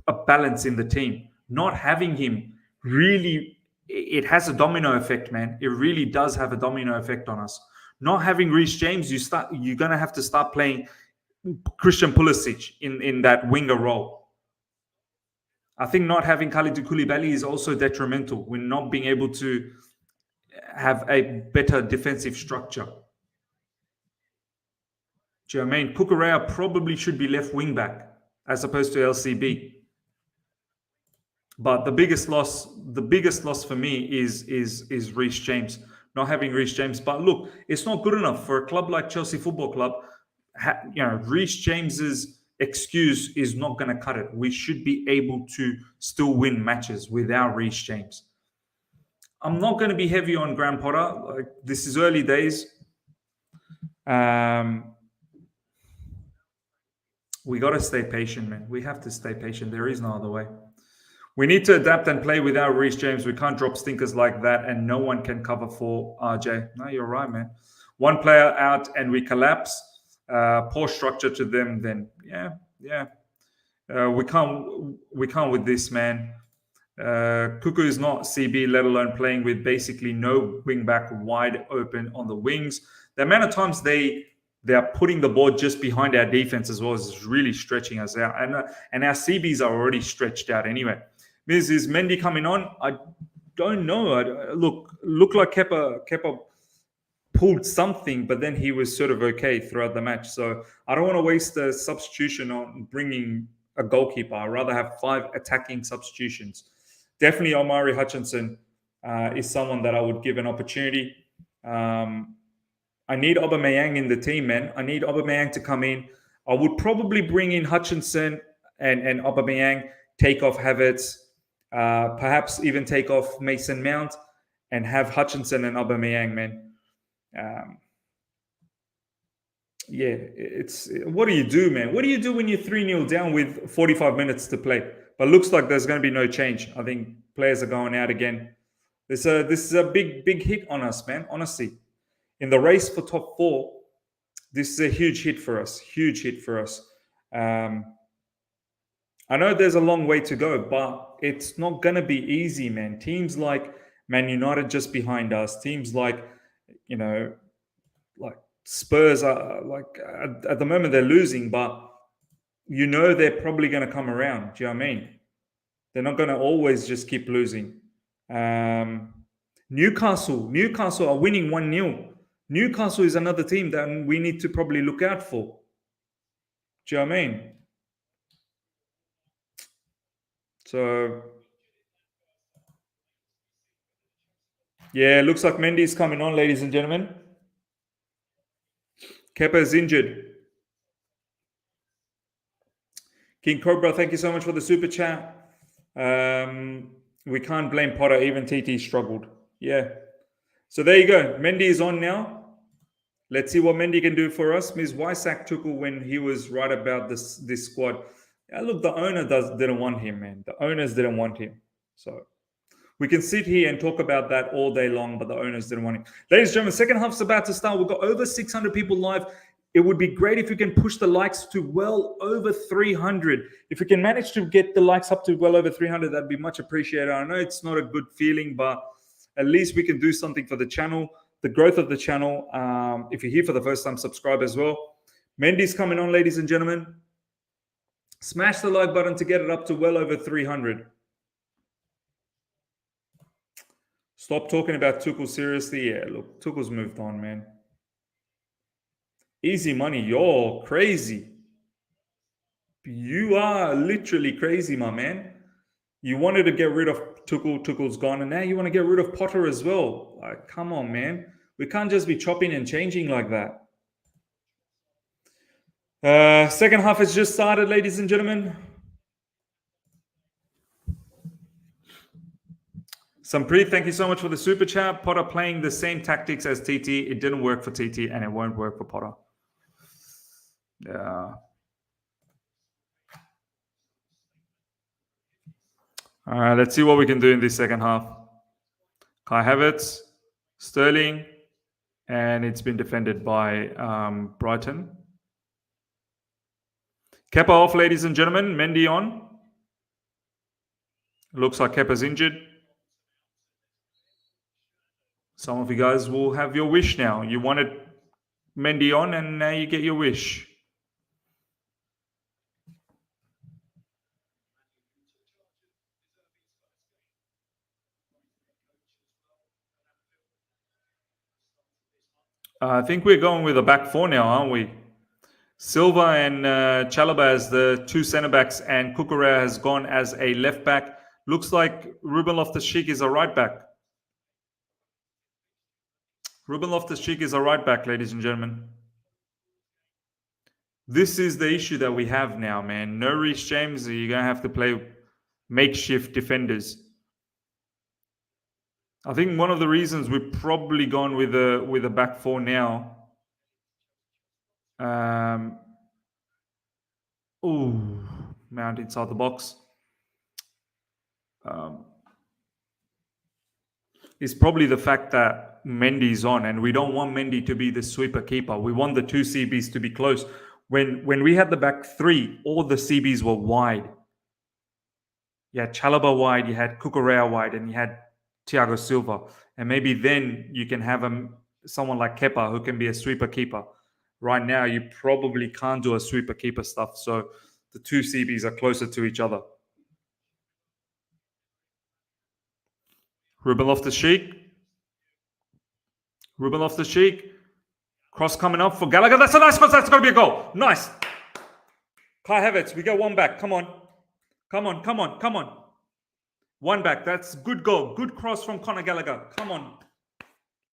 a balance in the team. Not having him really, it has a domino effect, man. It really does have a domino effect on us. Not having Reece James, you're gonna have to start playing Christian Pulisic in that winger role. I think not having Kalidou Koulibaly is also detrimental. We're not being able to have a better defensive structure. Do you know what I mean? Cucurella probably should be left wing back as opposed to LCB. But the biggest loss for me is Reece James. Not having Reece James. But look, it's not good enough for a club like Chelsea Football Club. Reece James's excuse is not going to cut it. We should be able to still win matches without Reece James. I'm not going to be heavy on Graham Potter. Like, this is early days. We got to stay patient, man. We have to stay patient. There is no other way. We need to adapt and play without Reece James. We can't drop stinkers like that, and no one can cover for RJ. No, you're right, man. One player out and we collapse. Poor structure to them, then we can't with this, man. Cuckoo is not CB, let alone playing with basically no wing back wide open on the wings. The amount of times they are putting the ball just behind our defense as well is really stretching us out, and our CBs are already stretched out anyway. Is Mendy coming on? I don't know. Look like Kepa pulled something, but then he was sort of okay throughout the match. So I don't want to waste a substitution on bringing a goalkeeper. I'd rather have 5 attacking substitutions. Definitely Omari Hutchinson is someone that I would give an opportunity. I need Aubameyang in the team, man. I need Aubameyang to come in. I would probably bring in Hutchinson and Aubameyang, take off Havertz, perhaps even take off Mason Mount and have Hutchinson and Aubameyang, man. It's what do you do, man? What do you do when you're 3-0 down with 45 minutes to play? But looks like there's going to be no change. I think players are going out again. This is a big hit on us, man. Honestly, in the race for top 4, this is a huge hit for us. Huge hit for us. I know there's a long way to go, but it's not going to be easy, man. Teams like Man United just behind us. Teams like, like Spurs are at the moment they're losing, but they're probably going to come around. Do you know what I mean? They're not going to always just keep losing. Newcastle are winning 1-0. Newcastle is another team that we need to probably look out for. Do you know what I mean? So, yeah, looks like Mendy is coming on, ladies and gentlemen. Kepa is injured. King Cobra, thank you so much for the super chat. We can't blame Potter. Even TT struggled. Yeah. So there you go. Mendy is on now. Let's see what Mendy can do for us. Ms. Wysack took when he was right about this squad. Yeah, look, the owner didn't want him, man. The owners didn't want him. So we can sit here and talk about that all day long, but the owners didn't want him. Ladies and gentlemen, second half's about to start. We've got over 600 people live. It would be great if you can push the likes to well over 300. If we can manage to get the likes up to well over 300, that'd be much appreciated. I know it's not a good feeling, but at least we can do something for the channel, the growth of the channel. If you're here for the first time, subscribe as well. Mendy's coming on, ladies and gentlemen. Smash the like button to get it up to well over 300. Stop talking about Tuchel seriously. Yeah, look, Tuchel's moved on, man. Easy money. You're crazy. You are literally crazy, my man. You wanted to get rid of Tuchel. Tuchel's gone. And now you want to get rid of Potter as well. Like, come on, man. We can't just be chopping and changing like that. Second half has just started, ladies and gentlemen. Sampreet, thank you so much for the super chat. Potter playing the same tactics as TT. It didn't work for TT and it won't work for Potter. Yeah. All right, let's see what we can do in this second half. Kai Havertz, Sterling, and it's been defended by Brighton. Kepa off, ladies and gentlemen. Mendy on. Looks like Kepa's injured. Some of you guys will have your wish now. You wanted Mendy on, and now you get your wish. I think we're going with a back four now, aren't we? Silva and Chalobah as the two centre backs, and Cucurella has gone as a left back. Looks like Ruben Loftus-Cheek is a right back. Ruben Loftus-Cheek is a right back, ladies and gentlemen. This is the issue that we have now, man. No Reece James, you're going to have to play makeshift defenders. I think one of the reasons we've probably gone with a back four now. Mount inside the box. Is probably the fact that Mendy's on, and we don't want Mendy to be the sweeper keeper. We want the two CBs to be close. When we had the back three, all the CBs were wide. You had Chalobah wide, you had Cucurella wide, and you had Thiago Silva. And maybe then you can have someone like Kepa who can be a sweeper keeper. Right now, you probably can't do a sweeper keeper stuff. So the two CBs are closer to each other. Ruben Loftus-Cheek. Ruben Loftus-Cheek. Cross coming up for Gallagher. That's a nice cross. That's got to be a goal. Nice. Kai Havertz. We got one back. Come on. Come on. Come on. Come on. One back. That's good goal. Good cross from Conor Gallagher. Come on.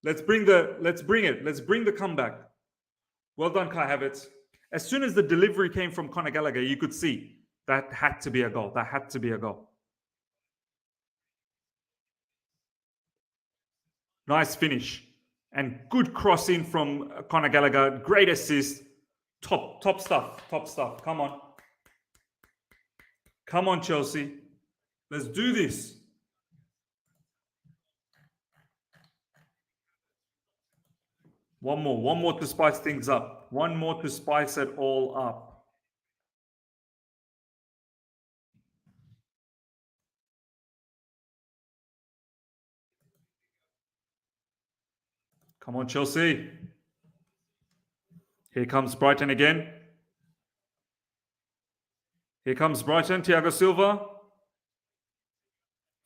Let's bring it. Let's bring the comeback. Well done, Kai Havertz. As soon as the delivery came from Conor Gallagher, you could see that had to be a goal. That had to be a goal. Nice finish. And good crossing from Conor Gallagher. Great assist. Top stuff. Top stuff. Come on. Come on, Chelsea. Let's do this. One more to spice things up. One more to spice it all up. Come on, Chelsea. Here comes Brighton again. Here comes Brighton. Thiago Silva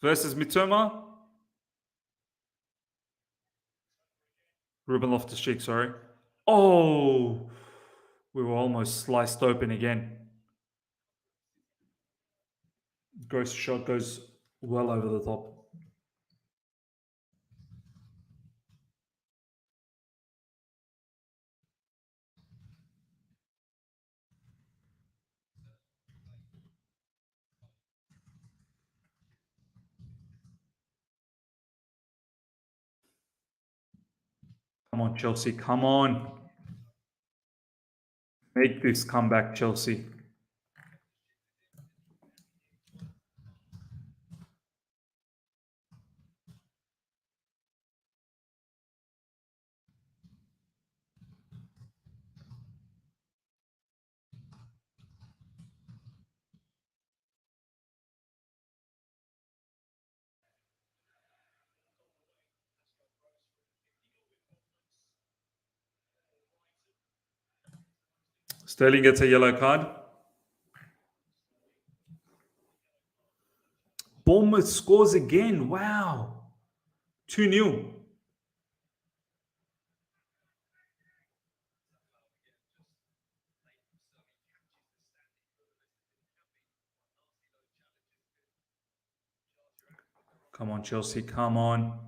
versus Mitoma. Ruben Loftus-Cheek, sorry. Oh, we were almost sliced open again. Gross shot goes well over the top. Come on, Chelsea. Come on. Make this comeback, Chelsea. Sterling gets a yellow card. Bournemouth scores again. Wow. 2-0. Come on, Chelsea. Come on.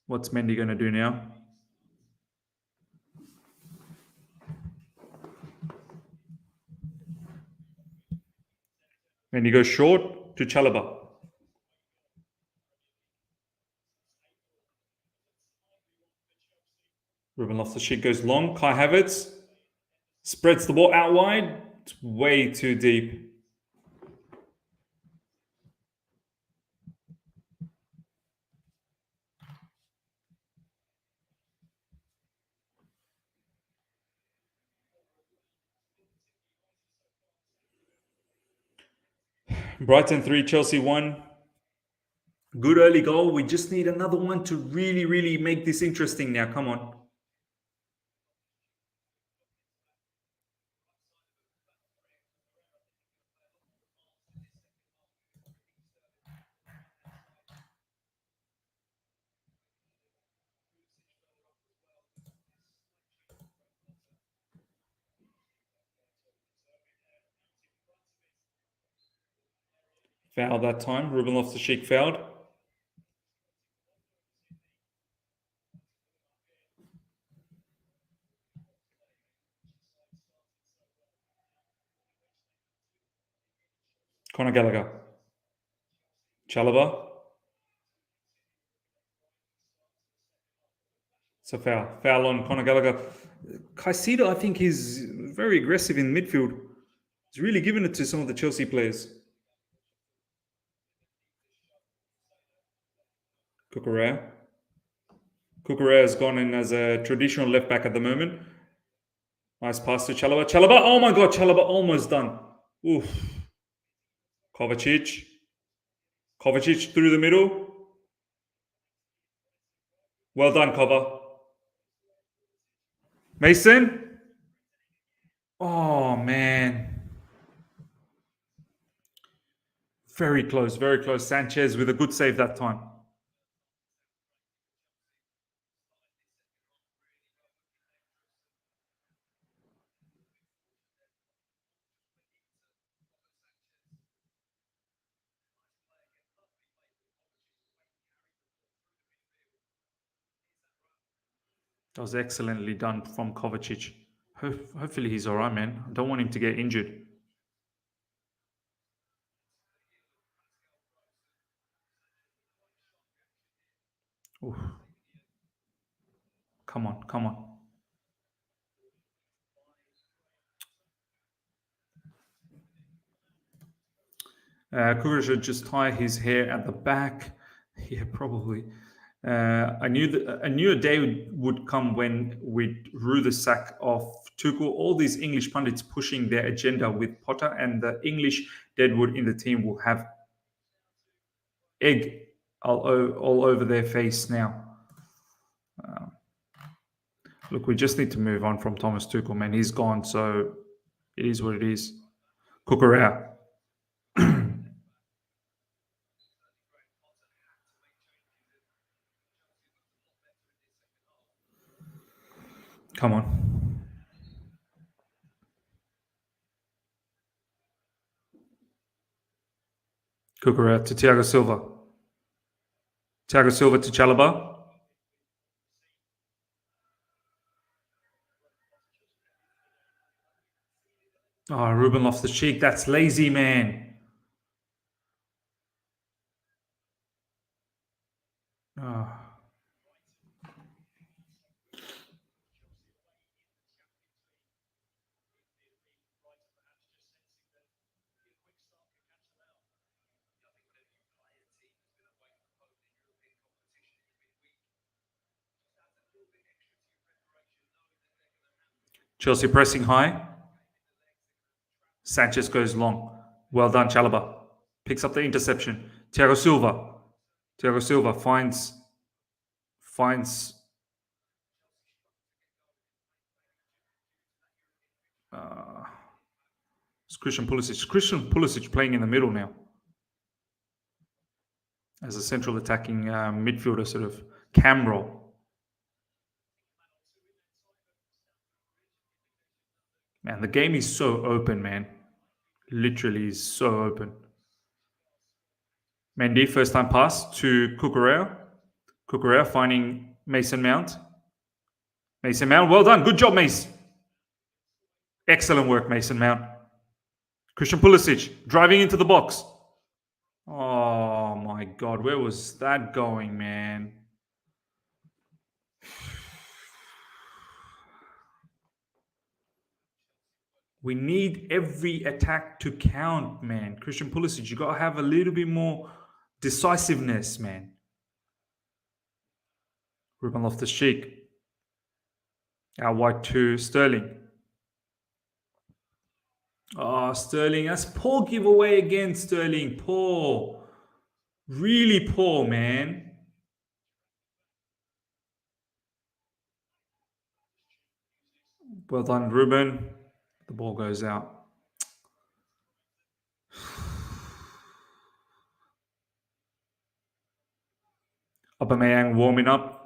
What's Mendy going to do now? Mendy goes short to Chalobah. Ruben Loftus-Cheek goes long. Kai Havertz spreads the ball out wide. It's way too deep. Brighton 3, Chelsea 1. Good early goal. We just need another one to really, really make this interesting now. Come on. Foul that time. Ruben Loftus-Cheek fouled. Conor Gallagher. Chalobah. It's a foul. Foul on Conor Gallagher. Caicedo, I think, is very aggressive in midfield. He's really given it to some of the Chelsea players. Cucurella. Cucurella has gone in as a traditional left back at the moment. Nice pass to Chalobah. Chalobah. Oh my God, Chalobah almost done. Oof. Kovacic. Kovacic through the middle. Well done, Kova. Mason. Oh, man. Very close, very close. Sanchez with a good save that time. That was excellently done from Kovacic. Hopefully he's all right, man. I don't want him to get injured. Oof. Come on, come on. Cougar should just tie his hair at the back. Yeah, probably. I knew a day would come when we'd rue the sack of Tuchel. All these English pundits pushing their agenda with Potter, and the English deadwood in the team will have egg all over their face now. Look, we just need to move on from Thomas Tuchel, man. He's gone, so it is what it is. Cucurella. Come on. Cucurella to Thiago Silva. Thiago Silva to Chalobah. Oh, Ruben Loftus-Cheek. That's lazy, man. Oh. Chelsea pressing high. Sanchez goes long. Well done, Chalobah. Picks up the interception. Thiago Silva. Thiago Silva finds it's Christian Pulisic. Christian Pulisic playing in the middle now as a central attacking midfielder, sort of cam role. Man, the game is so open, man. Literally is so open. Mendy, first time pass to Cucurella. Cucurella finding Mason Mount. Mason Mount, well done. Good job, Mace. Excellent work, Mason Mount. Christian Pulisic driving into the box. Oh my God, where was that going, man? We need every attack to count, man. Christian Pulisic, you got to have a little bit more decisiveness, man. Ruben Loftus-Cheek. Out wide to Sterling. Oh, Sterling. That's poor giveaway again, Sterling. Poor. Really poor, man. Well done, Ruben. The ball goes out. Aubameyang warming up.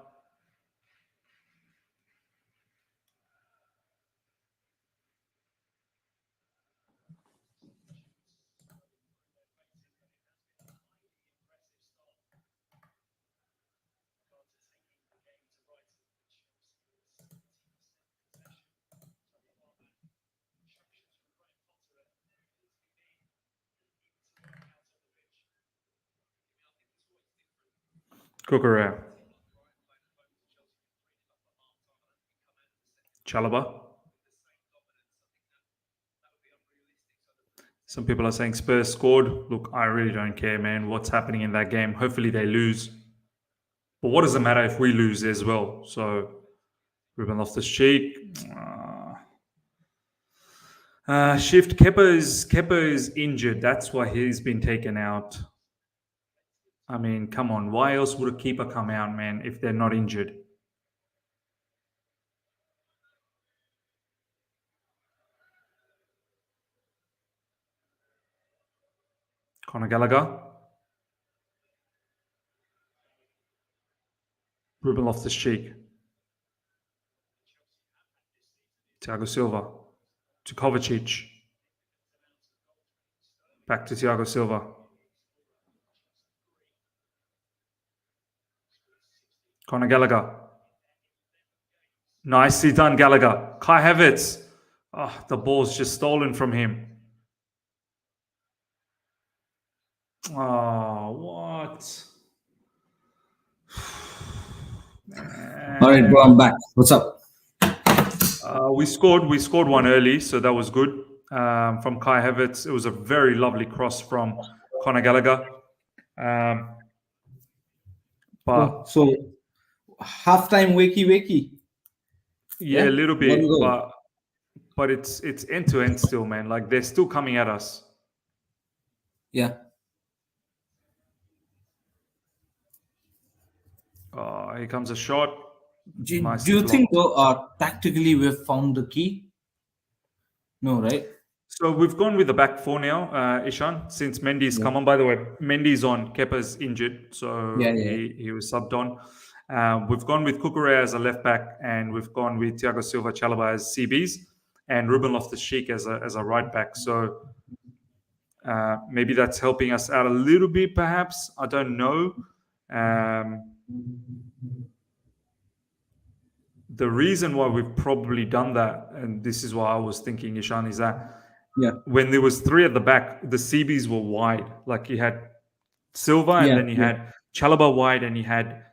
Cucurella. Chalobah. Some people are saying Spurs scored. Look, I really don't care, man. What's happening in that game? Hopefully they lose. But what does it matter if we lose as well? So, Ruben Loftus-Cheek. Shift. Kepa is injured. That's why he's been taken out. I mean, come on. Why else would a keeper come out, man, if they're not injured? Conor Gallagher. Ruben Loftus-Cheek. Thiago Silva. To Kovacic. Back to Thiago Silva. Conor Gallagher. Nicely done, Gallagher. Kai Havertz. Oh, the ball's just stolen from him. Oh, what? All right, bro, I'm back. What's up? We scored one early, so that was good. From Kai Havertz, it was a very lovely cross from Conor Gallagher. But so halftime wakey. Yeah, a little bit, but it's end to end still, man. Like they're still coming at us. Yeah. Here comes a shot. Do you think though tactically we've found the key? No, right? So we've gone with the back four now, Ishan, since Mendy's come on. By the way, Mendy's on. Kepa's injured, so he was subbed on. We've gone with Cucurella as a left back, and we've gone with Thiago Silva, Chalobah as CBs, and Ruben Loftus-Cheek as a right back. So maybe that's helping us out a little bit, perhaps. I don't know. The reason why we've probably done that, and this is why I was thinking, Ishan, is that when there was 3 at the back, the CBs were wide. Like you had Silva, and then you had Chalobah wide, and you had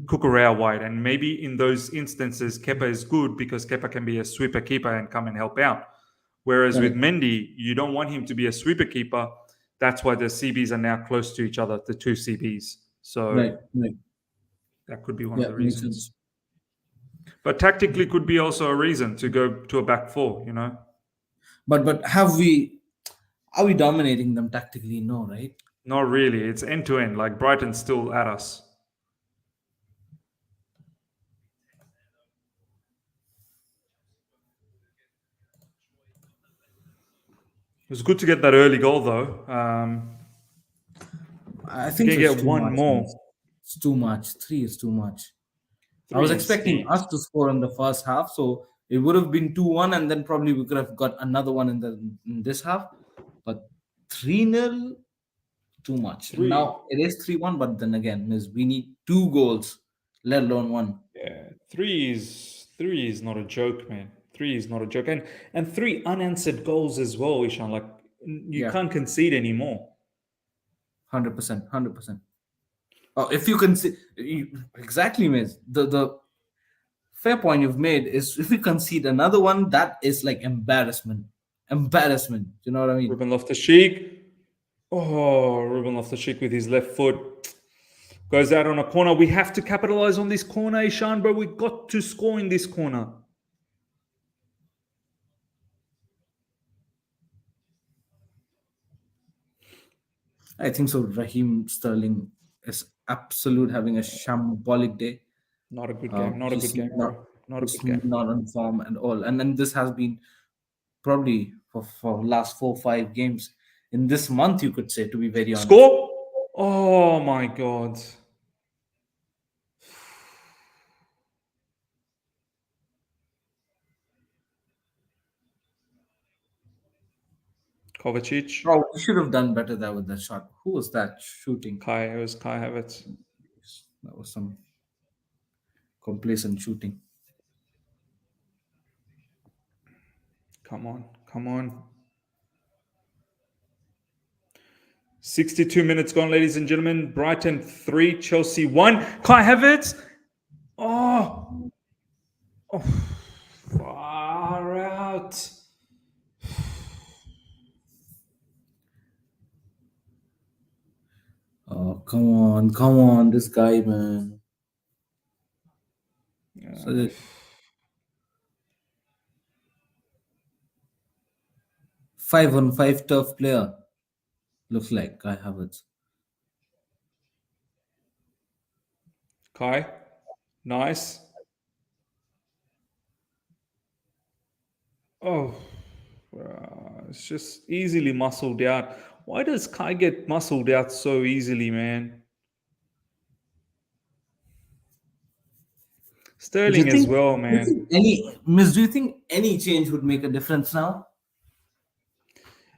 Cucurella wide. And maybe in those instances, Kepa is good because Kepa can be a sweeper keeper and come and help out. Whereas with Mendy, you don't want him to be a sweeper keeper. That's why the CBs are now close to each other, the 2 CBs. So that could be one of the reasons. But tactically could be also a reason to go to a back 4, you know. But are we dominating them tactically? No, right? Not really. It's end to end. Like Brighton's still at us. It was good to get that early goal, though. I think you get one more. It's too much. 3 is too much. I was expecting us to score in the first half, so it would have been 2-1, and then probably we could have got another one in this half. But 3-0, too much. Now it is 3-1, but then again, we need 2 goals, let alone 1. Yeah, 3 is not a joke, man. 3 is not a joke, and 3 unanswered goals as well, Ishan. Like you can't concede anymore. 100%. Oh, if you can see exactly, Miz, the fair point you've made is if we concede another one, that is like embarrassment. You know what I mean? Ruben Loftus-Cheek. Oh, Ruben Loftus-Cheek with his left foot goes out on a corner. We have to capitalize on this corner, Ishan, bro. We got to score in this corner. I think so. Raheem Sterling is having a shambolic day. Not a good game. Not a good game. Not a good game. Not on form at all. And then this has been probably for last 4-5 games in this month, you could say, to be very honest. Score! Oh my God. Kovacic. Oh, we should have done better there with that shot. Who was that shooting? It was Kai Havertz. That was some complacent shooting. Come on. 62 minutes gone, ladies and gentlemen. Brighton 3, Chelsea 1. Kai Havertz. Oh, far out. Oh, come on, this guy, man. So 5-on-5 tough player. Looks like Kai Havertz. Kai, nice. Oh, it's just easily muscled out. Why does Kai get muscled out so easily, man? Sterling as well, man. Do you think any change would make a difference now?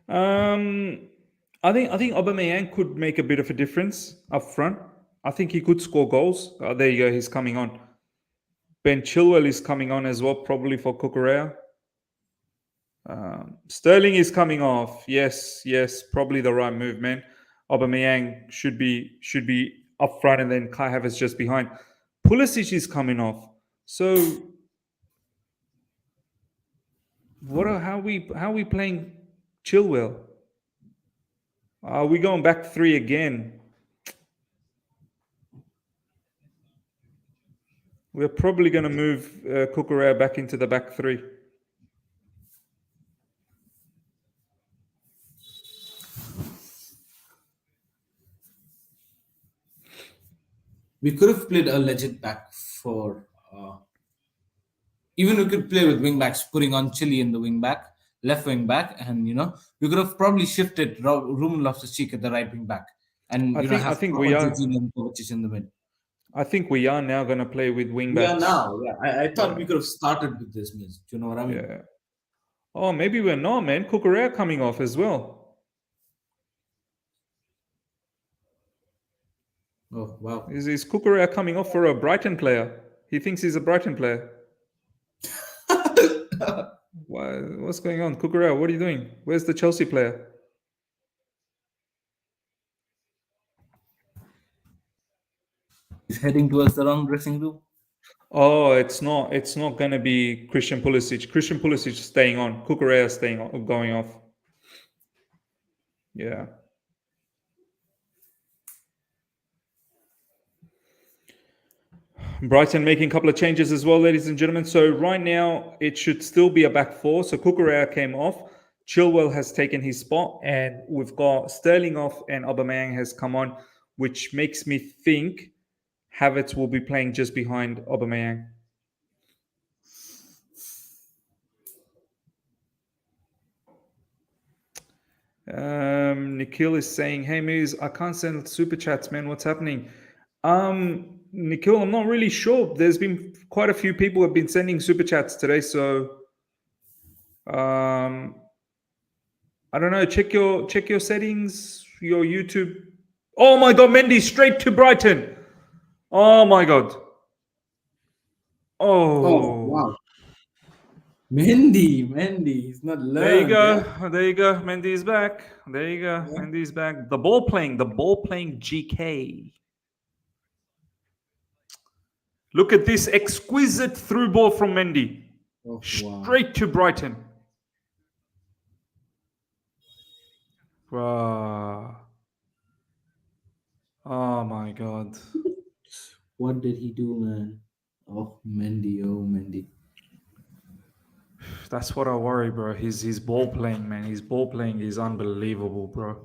I think Aubameyang could make a bit of a difference up front. I think he could score goals. There you go. He's coming on. Ben Chilwell is coming on as well, probably for Cucurella. Sterling is coming off. Yes, probably the right move, man. Aubameyang should be up front, and then Kai Havertz just behind. Pulisic is coming off. So, how are we playing Chilwell? Are we going back 3 again? We're probably going to move Cucurella back into the back 3. We could have played a legit back for. Even we could play with wing backs, putting on Chile in the wing back, left wing back, and we could have probably shifted Ruben Loftus-Cheek at the right wing back, and I think we are. Jorginho and Kovacic in the mid. I think we are now going to play with wing We are backs. now. Yeah, I thought Yeah. we could have started with this, means. Do you know what I mean? Yeah. Oh, maybe we're not, man. Cucurella coming off as well. Oh wow. Is Cucurella coming off for a Brighton player? He thinks he's a Brighton player. What's going on? Cucurella, what are you doing? Where's the Chelsea player? He's heading towards the wrong dressing room. Oh, it's not. It's not going to be Christian Pulisic. Christian Pulisic staying on. Cucurella staying on, going off. Yeah. Brighton making a couple of changes as well, ladies and gentlemen. So right now it should still be a back four. So Cucurella came off. Chilwell has taken his spot, and we've got Sterling off, and Aubameyang has come on, which makes me think Havertz will be playing just behind Aubameyang. Nikhil is saying, "Hey, Miz, I can't send super chats, man. What's happening?" Nikhil, I'm not really sure. There's been quite a few people have been sending super chats today, so I don't know. Check your settings, your YouTube. Oh my God, Mendy straight to Brighton. Oh my God. Oh wow. Mendy, he's not learned. There you go. Yeah? There you go. Mendy's back. There you go. Yeah. Mendy's back. The ball playing GK. Look at this exquisite through ball from Mendy. Oh, straight to Brighton. Bruh. Oh my God. What did he do, man? Oh, Mendy. That's what I worry, bro. His ball playing, man. His ball playing is unbelievable, bro.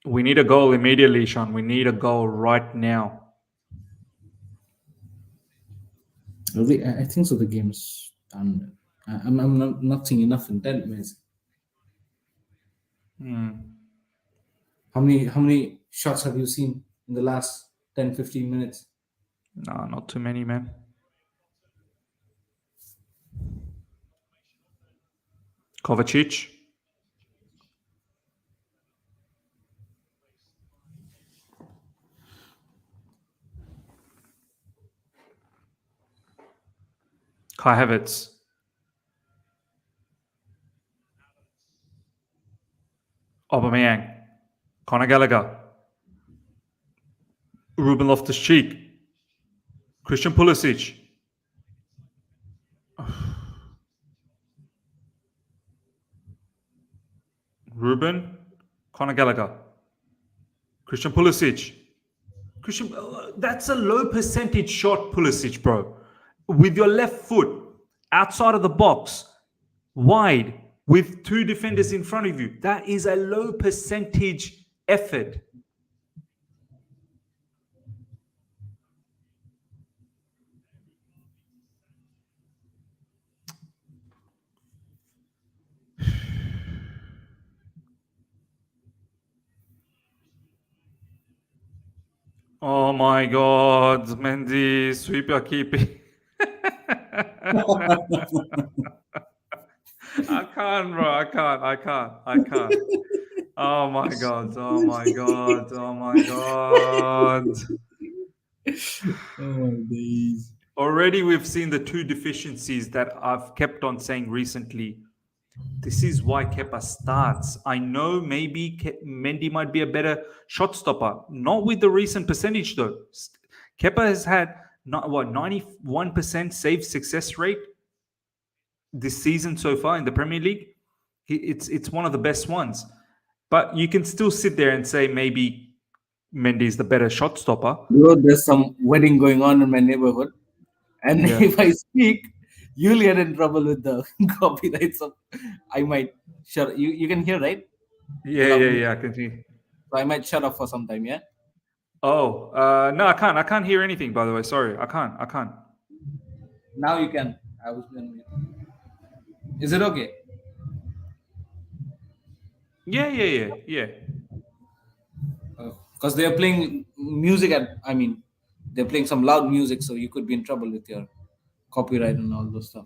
We need a goal immediately, Sean. We need a goal right now. I think so. The game's done. I'm not seeing enough intent, man. How many shots have you seen in the last 10-15 minutes? No, not too many, man. Kovacic. Havertz. Aubameyang. Gallagher. Ruben Loftus-Cheek. Christian Pulisic. Ruben. Gallagher. Christian Pulisic. That's a low percentage shot, Pulisic, bro. With your left foot outside of the box, wide, with two defenders in front of you. That is a low percentage effort. Oh my God, Mendy, sweep your keeping. I can't, bro. I can't. Oh my God. Oh days. Already we've seen the two deficiencies that I've kept on saying recently. This is why Kepa starts. I know maybe Mendy might be a better shot stopper. Not with the recent percentage though. Kepa has had 91% save success rate this season so far in the Premier League. It's one of the best ones. But you can still sit there and say maybe Mendy is the better shot stopper. There's some wedding going on in my neighborhood. And if I speak, you'll get in trouble with the copyright. So I might shut. You can hear, right? Yeah. I can hear. So I might shut off for some time. Yeah. Oh no, I can't. I can't hear anything. By the way, sorry, I can't. Now you can. Is it okay? Yeah. because they are playing music they're playing some loud music, so you could be in trouble with your copyright and all those stuff.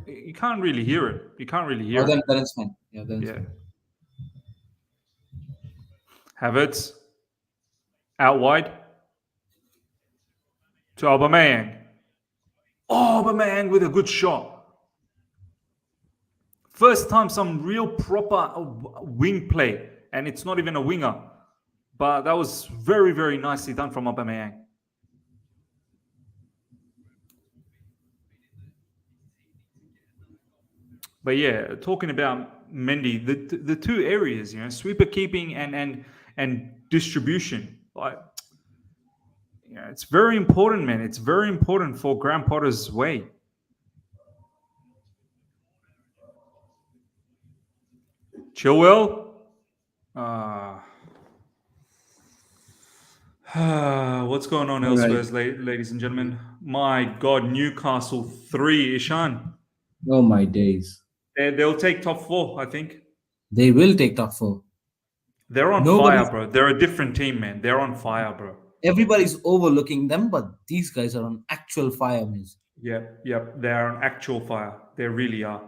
You can't really hear it. You can't really hear Oh, then, it. then it's fine. Yeah, then it's Yeah. fine. Havertz out wide to Aubameyang. Oh, Aubameyang with a good shot. First time some real proper wing play, and it's not even a winger, but that was very, very nicely done from Aubameyang. But yeah, talking about Mendy, the two areas, sweeper keeping and distribution, like, it's very important, man. It's very important for Graham Potter's way. Chilwell. What's going on elsewhere, ladies and gentlemen? My God, Newcastle 3, Ishan. Oh my days. They'll take top 4, I think. They will take top 4. They're on fire, bro. They're a different team, man. They're on fire, bro. Everybody's overlooking them, but these guys are on actual fire, Miz. Yep. They are on actual fire. They really are.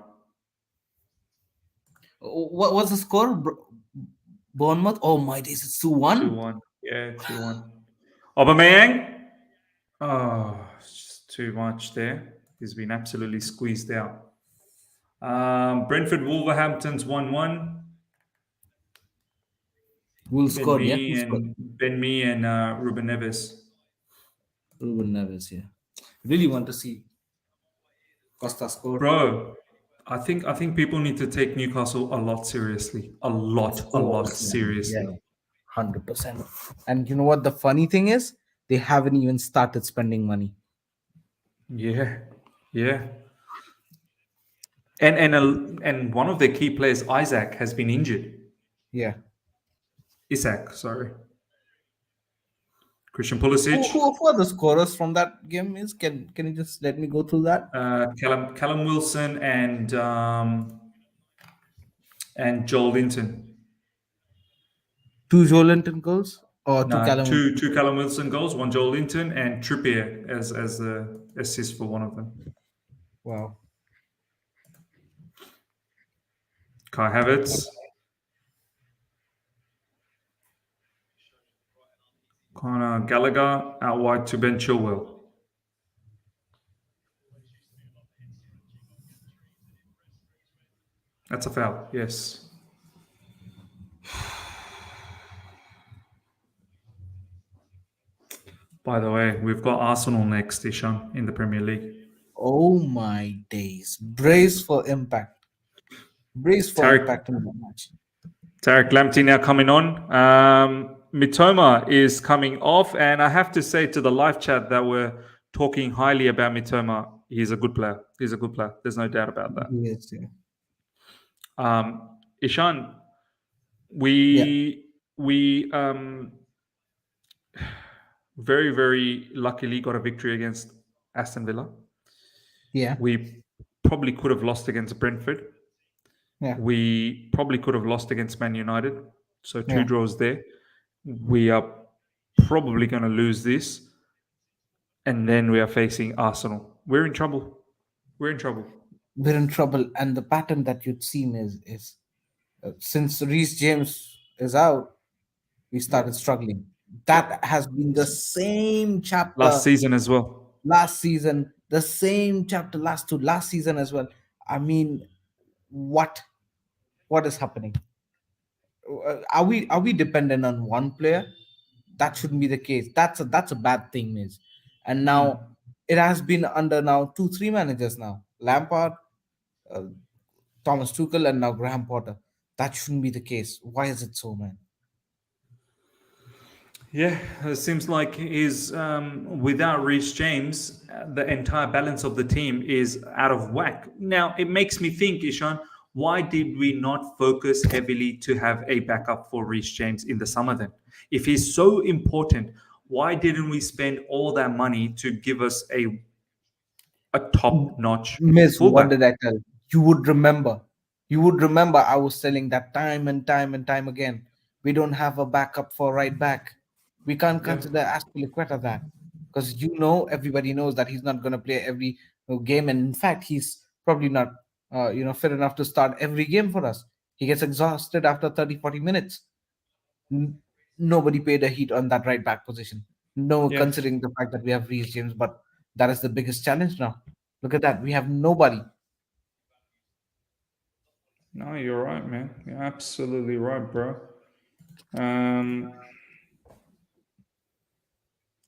What's the score? Bournemouth? Oh my days, it's 2-1? 2-1. Yeah, 2-1. Aubameyang? Oh, it's just too much there. He's been absolutely squeezed out. Brentford Wolverhampton's 1-1. Who'll score? Ben Mee and Ruben Neves. Ruben Neves, yeah. Really want to see Costa score. Bro, I think people need to take Newcastle a lot seriously. A lot seriously. Yeah, 100%. And you know what the funny thing is? They haven't even started spending money. Yeah. And one of their key players, Isaac, has been injured. Yeah. Isaac, sorry. Christian Pulisic. Who are the scorers from that game? Can you just let me go through that? Callum Wilson and Joel Linton. 2 Joel Linton goals or two Callum Wilson goals, 1 Joel Linton, and Trippier as the assist for one of them. Wow. Kai Havertz. Conor Gallagher out wide to Ben Chilwell. That's a foul, yes. By the way, we've got Arsenal next, Ishan, in the Premier League. Oh my days. Brace for impact. Impact in the match. Tariq Lamptey now coming on. Mitoma is coming off, and I have to say to the live chat that we're talking highly about Mitoma. He's a good player. There's no doubt about that. Yes, yeah. Ishan, we very, very luckily got a victory against Aston Villa. Yeah. We probably could have lost against Brentford. Yeah. We probably could have lost against Man United. So 2 draws there. We are probably going to lose this. And then we are facing Arsenal. We're in trouble. We're in trouble. And the pattern that you'd seen is since Reece James is out, we started struggling. That has been the same chapter. Last season as well. Last season, the same chapter last season as well. I mean, what is happening? Are we dependent on one player? That shouldn't be the case. That's a bad thing, Miz. And now it has been under now 2-3 managers now. Lampard, Thomas Tuchel, and now Graham Potter. That shouldn't be the case. Why is it so, man? Yeah, it seems like without Reece James, the entire balance of the team is out of whack. Now, it makes me think, Ishan, why did we not focus heavily to have a backup for Reece James in the summer then? If he's so important, why didn't we spend all that money to give us a top-notch Miss, fullback? what did I tell you? You would remember I was telling that time and time again. We don't have a backup for right back. We can't Yeah. consider Azpilicueta that, because everybody knows that he's not going to play every game, and in fact, he's probably not fit enough to start every game for us. He gets exhausted after 30, 40 minutes. N- Nobody paid a heat on that right back position. No, Yeah. considering the fact that we have Reece James, but that is the biggest challenge now. Look at that. We have nobody. No, you're right, man. You're absolutely right, bro. Um,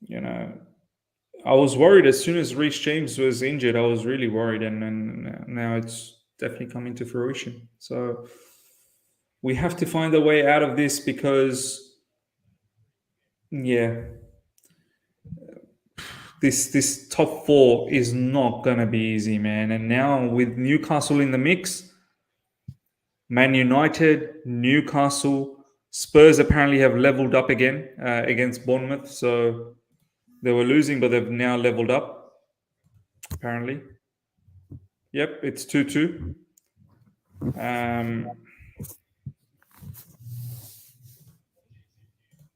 you know, I was worried as soon as Reece James was injured. I was really worried, and now it's definitely coming to fruition. So we have to find a way out of this because, yeah, this top four is not gonna be easy, man. And now with Newcastle in the mix, Man United, Newcastle, Spurs apparently have leveled up again against Bournemouth. So they were losing, but they've now leveled up. Apparently, yep, it's 2-2.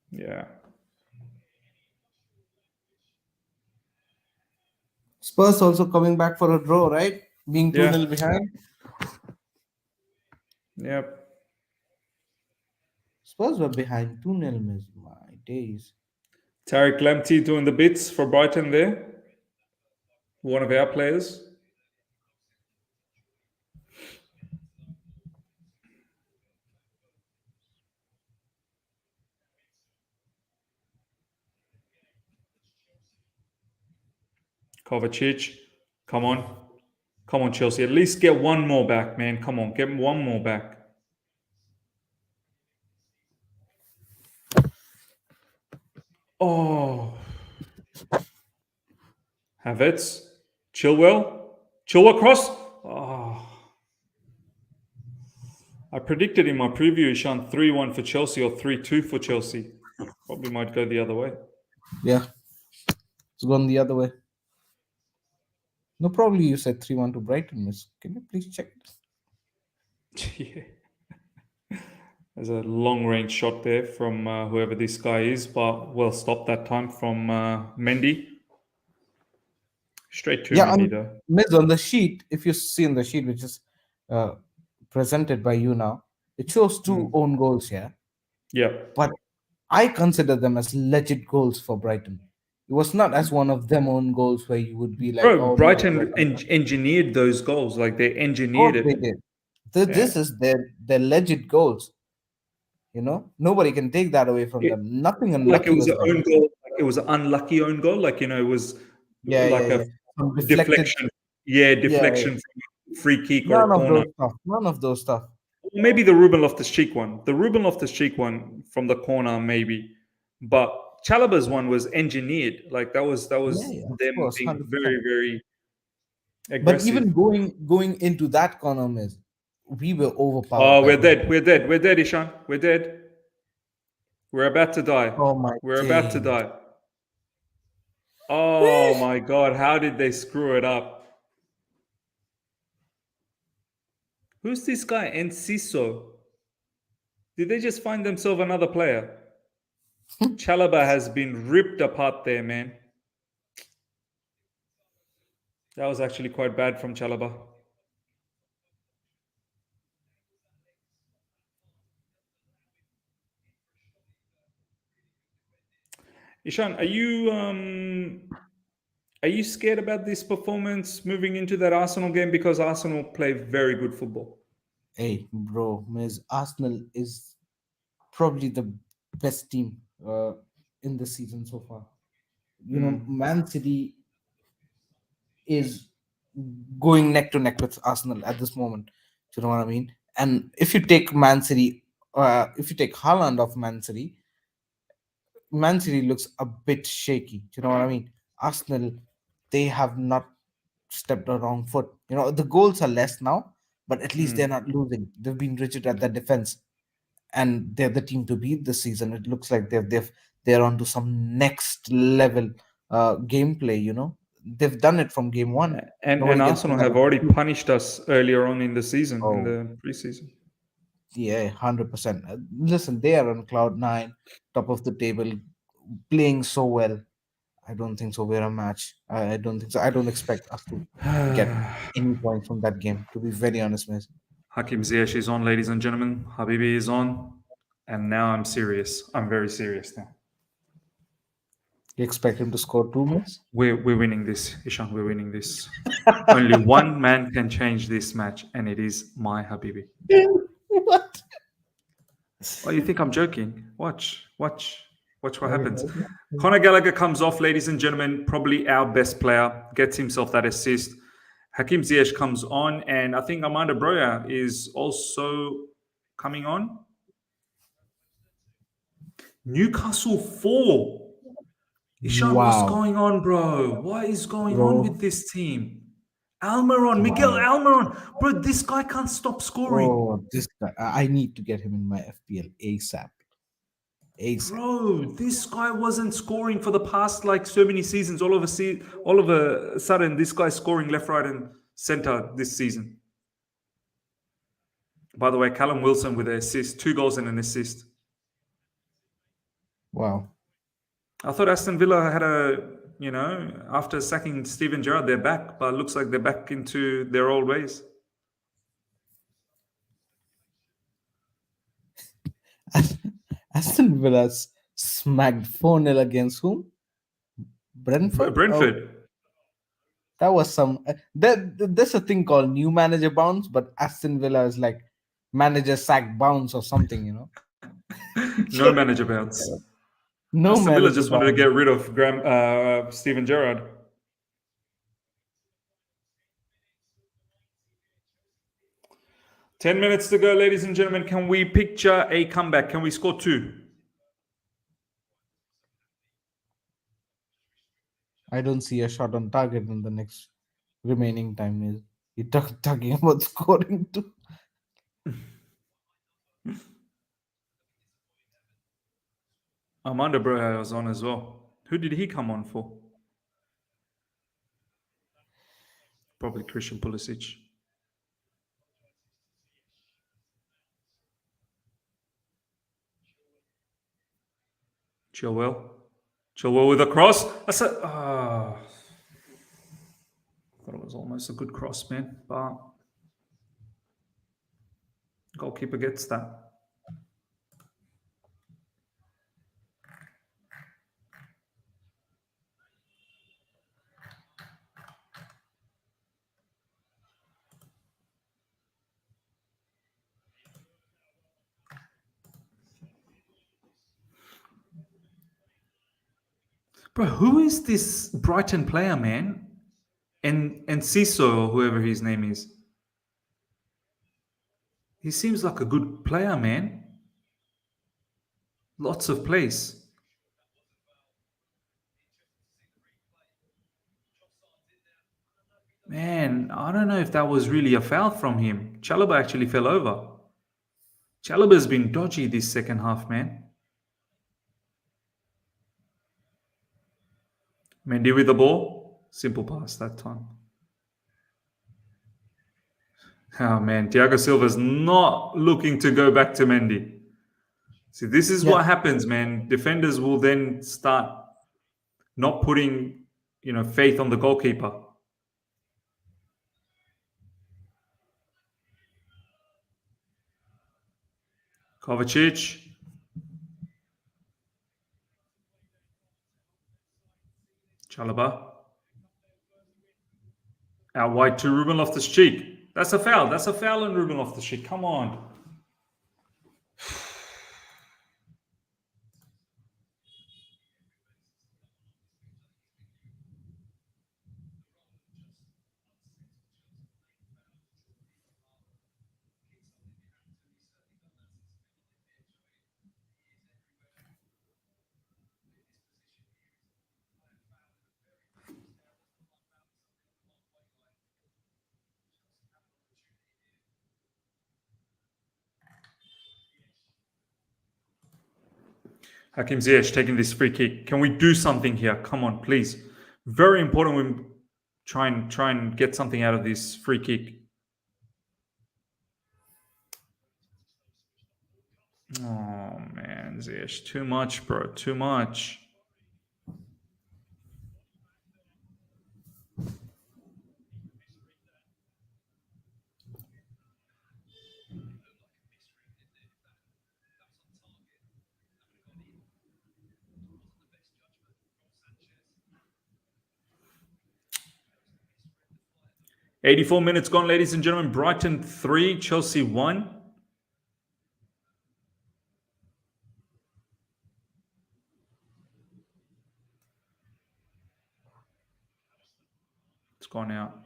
Yeah. Spurs also coming back for a draw, right? Being 2 Yeah. 0 behind. Yep. Spurs were behind 2 0, my days. Tariq Lamptey doing the bits for Brighton there. One of our players. Kovacic. Come on. Come on, Chelsea. At least get one more back, man. Come on. Get one more back. Oh. Havertz. Chilwell. Chilwell cross. Oh. I predicted in my preview, Sean, 3-1 for Chelsea or 3-2 for Chelsea. Probably might go the other way. Yeah, it's gone the other way. No, probably you said 3-1 to Brighton, miss. Can you please check it? Yeah. There's a long range shot there from whoever this guy is, but well stopped that time from Mendy. Straight to Yeah, Mendy though. miss, on the sheet, if you see in the sheet, which is uh, presented by you now, it shows two own goals here. Yeah. But I consider them as legit goals for Brighton. It was not as one of them own goals where you would be like, Bro, oh no, Brighton Brighton. engineered those goals. Like they Of engineered course it. they did. Yeah. This is their legit goals. Nobody can take that away from It, them. Nothing like it unlucky was was an there. own goal. Like it was an unlucky own goal. Like, it was Yeah, yeah, like yeah. a Some deflected. deflection. Yeah, Yeah, yeah. deflection from a free kick or a None of corner. those stuff. None of those stuff. Maybe the Ruben Loftus-Cheek one. The Ruben Loftus-Cheek one from the corner, maybe. But Chalobah's one was engineered. Like that was Yeah, yeah, of them course, being 100%. very, very But aggressive. even going into that corner, miss, we were overpowered Oh, by we're those. dead. We're dead. We're dead, Ishan. We're dead. We're about to die. Oh my We're about to days. die. Oh my God. How did they screw it up? Who's this guy? Enciso. Did they just find themselves another player? Chalobah has been ripped apart there, man. That was actually quite bad from Chalobah. Ishan, are you scared about this performance moving into that Arsenal game because Arsenal play very good football? Hey, bro, miss, Arsenal is probably the best team in the season so far. Man City is going neck to neck with Arsenal at this moment. Do you know what I mean? And if you take Man City, if you take Haaland off Man City, Man City looks a bit shaky. Do you know what I mean? Arsenal, they have not stepped the wrong foot. The goals are less now, but at least they're not losing. They've been rigid at their defense, and they're the team to beat this season. It looks like they're on to some next level gameplay. They've done it from game one. And Nobody can say Arsenal that. have already punished us earlier on in the season, in Oh, the preseason. yeah, 100%. Listen, they are on cloud nine, top of the table, playing so well. I don't think so. We're a match. I don't think so. I don't expect us to get any points from that game. To be very honest, miss. Hakim Ziyech is on, ladies and gentlemen. Habibi is on. And now I'm serious. I'm very serious now. You expect him to score 2, miss? We're winning this, Ishan. We're winning this. Only one man can change this match, and it is my Habibi. What? Oh, you think I'm joking? Watch what happens. Conor Gallagher comes off, ladies and gentlemen. Probably our best player. Gets himself that assist. Hakim Ziyech comes on, and I think Amanda Broja is also coming on. Newcastle 4. Ishan, what's going on, bro? What is going on with this team? Almiron, Miguel Almiron. Bro, this guy can't stop scoring. Oh, this guy. I need to get him in my FPL ASAP. Bro, this guy wasn't scoring for the past like so many seasons. All of a sudden, this guy's scoring left, right, and center this season. By the way, Callum Wilson with an assist, 2 goals and an assist. Wow. I thought Aston Villa had after sacking Steven Gerrard, they're back, but it looks like they're back into their old ways. Aston Villa smacked 4-0 against whom? Brentford? Brentford. Oh, that was some... There's a thing called new manager bounce, but Aston Villa is like manager sack bounce or something, you know? No manager bounce. No Aston manager Villa just wanted to bounce. get rid of Steven Gerrard. Ten minutes to go, ladies and gentlemen. Can we picture a comeback? Can we score 2? I don't see a shot on target in the next remaining time. Is you talking about scoring 2? Amanda Broja was on as well. Who did he come on for? Probably Christian Pulisic. Chilwell with a cross. I said, thought it was almost a good cross, man. But goalkeeper gets that. Bro, who is this Brighton player, man? And Ciso, or whoever his name is. He seems like a good player, man. Lots of plays. Man, I don't know if that was really a foul from him. Chalobah actually fell over. Chalobah's been dodgy this second half, man. Mendy with the ball. Simple pass that time. Oh, man. Thiago Silva's not looking to go back to Mendy. See, this is what happens, man. Defenders will then start not putting, faith on the goalkeeper. Kovacic. Chalobah. Out wide to Ruben Loftus-Cheek. That's a foul. That's a foul on Ruben Loftus-Cheek. Come on. Hakim Ziyech taking this free kick. Can we do something here? Come on, please. Very important we try and get something out of this free kick. Oh, man, Ziyech. Too much, bro. Too much. 84 minutes gone, ladies and gentlemen. Brighton 3, Chelsea 1. It's gone out.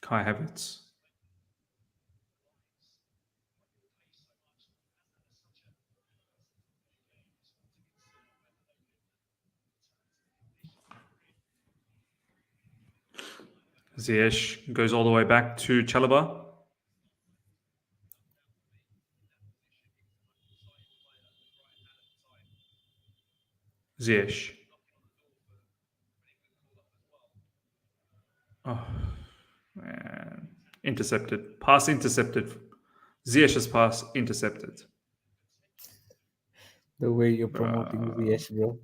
Kai Havertz. Ziyech goes all the way back to Chalobah. Ziyech. Oh, man. Intercepted. Pass intercepted. Ziyech's pass intercepted. The way you're promoting Ziyech, bro.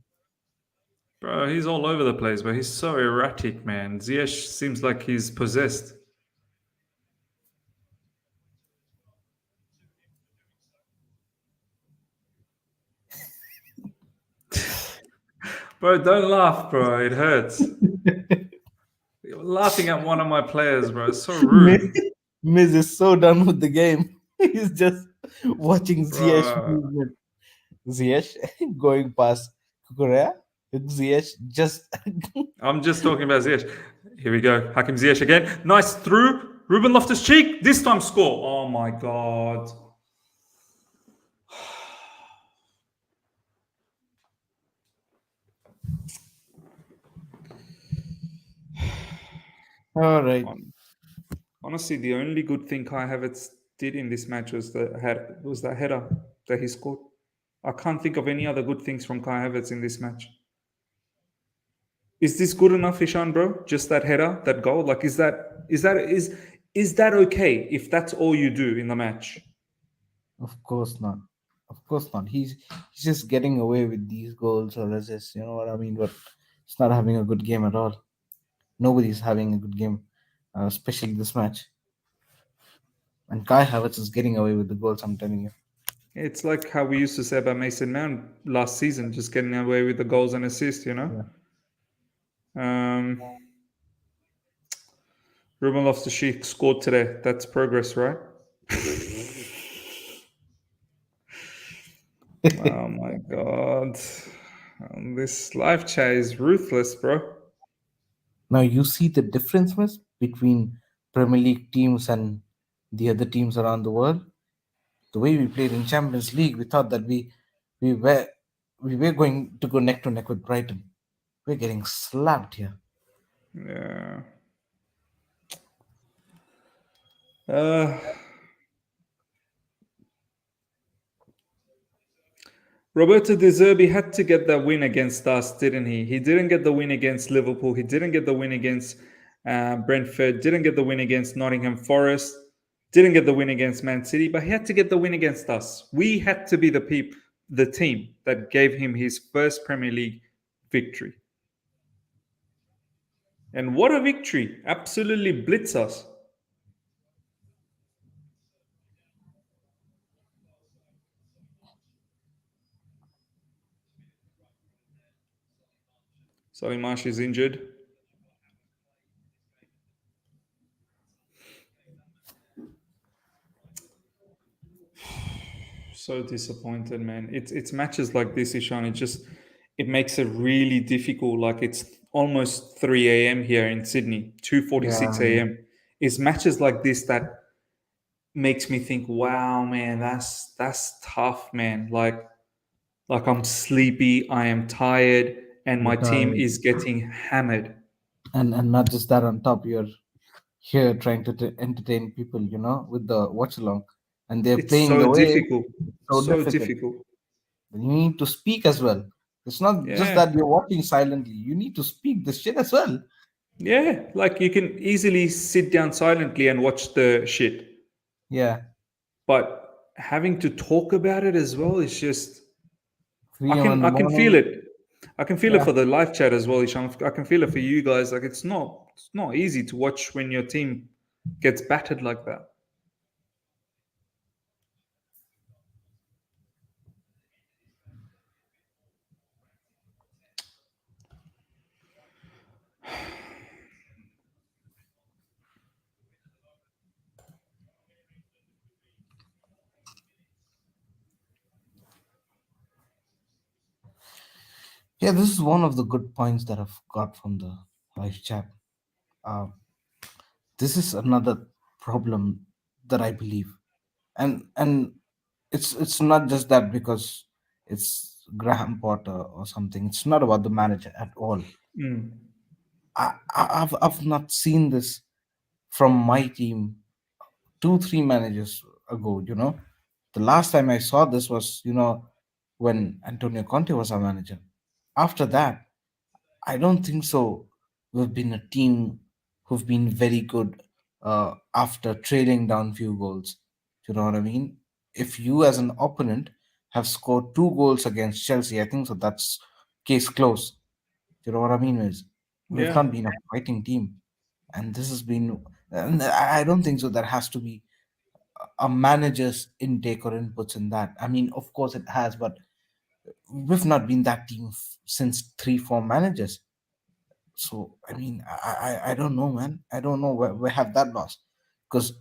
Bro, he's all over the place, but he's so erratic, man. Ziyech seems like he's possessed. Bro, don't laugh, bro. It hurts. You're laughing at one of my players, bro. It's so rude. Miz is so done with the game. He's just watching Ziyech Bruh. movement. Ziyech going past Cucurella. Ziyech just I'm just talking about Ziyech. Here we go. Hakim Ziyech again. Nice through. Ruben Loftus-Cheek. This time score. Oh my God. all right. Honestly, the only good thing Kai Havertz did in this match was that header that he scored. I can't think of any other good things from Kai Havertz in this match. Is this good enough, Ishan, bro? Just that header, that goal? Like, is that okay if that's all you do in the match? Of course not. Of course not. He's just getting away with these goals or assists. You know what I mean? But he's not having a good game at all. Nobody's having a good game, especially this match. And Kai Havertz is getting away with the goals. I'm telling you. It's like how we used to say about Mason Mount last season, just getting away with the goals and assists, you know? Ruben Loftus-Cheek scored today. That's progress, right? Oh my God. This live chat is ruthless, bro. Now you see the difference, miss, between Premier League teams and the other teams around the world. The way we played in Champions League, we thought that we were going to go neck to neck with Brighton. We're getting slapped here. Yeah. Roberto De Zerbi had to get that win against us, didn't he? He didn't get the win against Liverpool. He didn't get the win against Brentford. Didn't get the win against Nottingham Forest. Didn't get the win against Man City. But he had to get the win against us. We had to be the team that gave him his first Premier League victory. And what a victory. Absolutely blitz us. Solly Marsh is injured. So disappointed, man. It's matches like this, Ishan. It makes it really difficult. Like it's almost 3 a.m. here in Sydney, 2:46 a.m. It's matches like this that makes me think, wow, man, that's tough, man. Like I'm sleepy, I am tired, and my team is getting hammered. And not just that, on top, you're here trying to entertain people, you know, with the watch along, and they're It's playing so the way. difficult. So difficult. You need to speak as well. It's not just that you're watching silently. You need to speak this shit as well. Yeah, like you can easily sit down silently and watch the shit. Yeah. But having to talk about it as well is just I 3 a.m. in the can morning. feel it. I can feel it for the live chat as well, Ishan. I can feel it for you guys. Like it's not easy to watch when your team gets battered like that. Yeah, this is one of the good points that I've got from the live chat. Uh, this is another problem that I believe, and it's not just that because it's Graham Potter or something. It's not about the manager at all. Mm. I've not seen this from my team 2 3 managers ago. The last time I saw this was when Antonio Conte was our manager. After that, I don't think so. We've been a team who've been very good after trailing down few goals. You know what I mean? If you, as an opponent, have scored 2 goals against Chelsea, I think so. That's case closed. You know what I mean? Is we've Yeah. not been a fighting team, and this has been. And I don't think so. There has to be a manager's intake or inputs in that. I mean, of course it has, but we've not been that team since 3 4 managers. So I mean, I don't know, man. I don't know where have that lost, because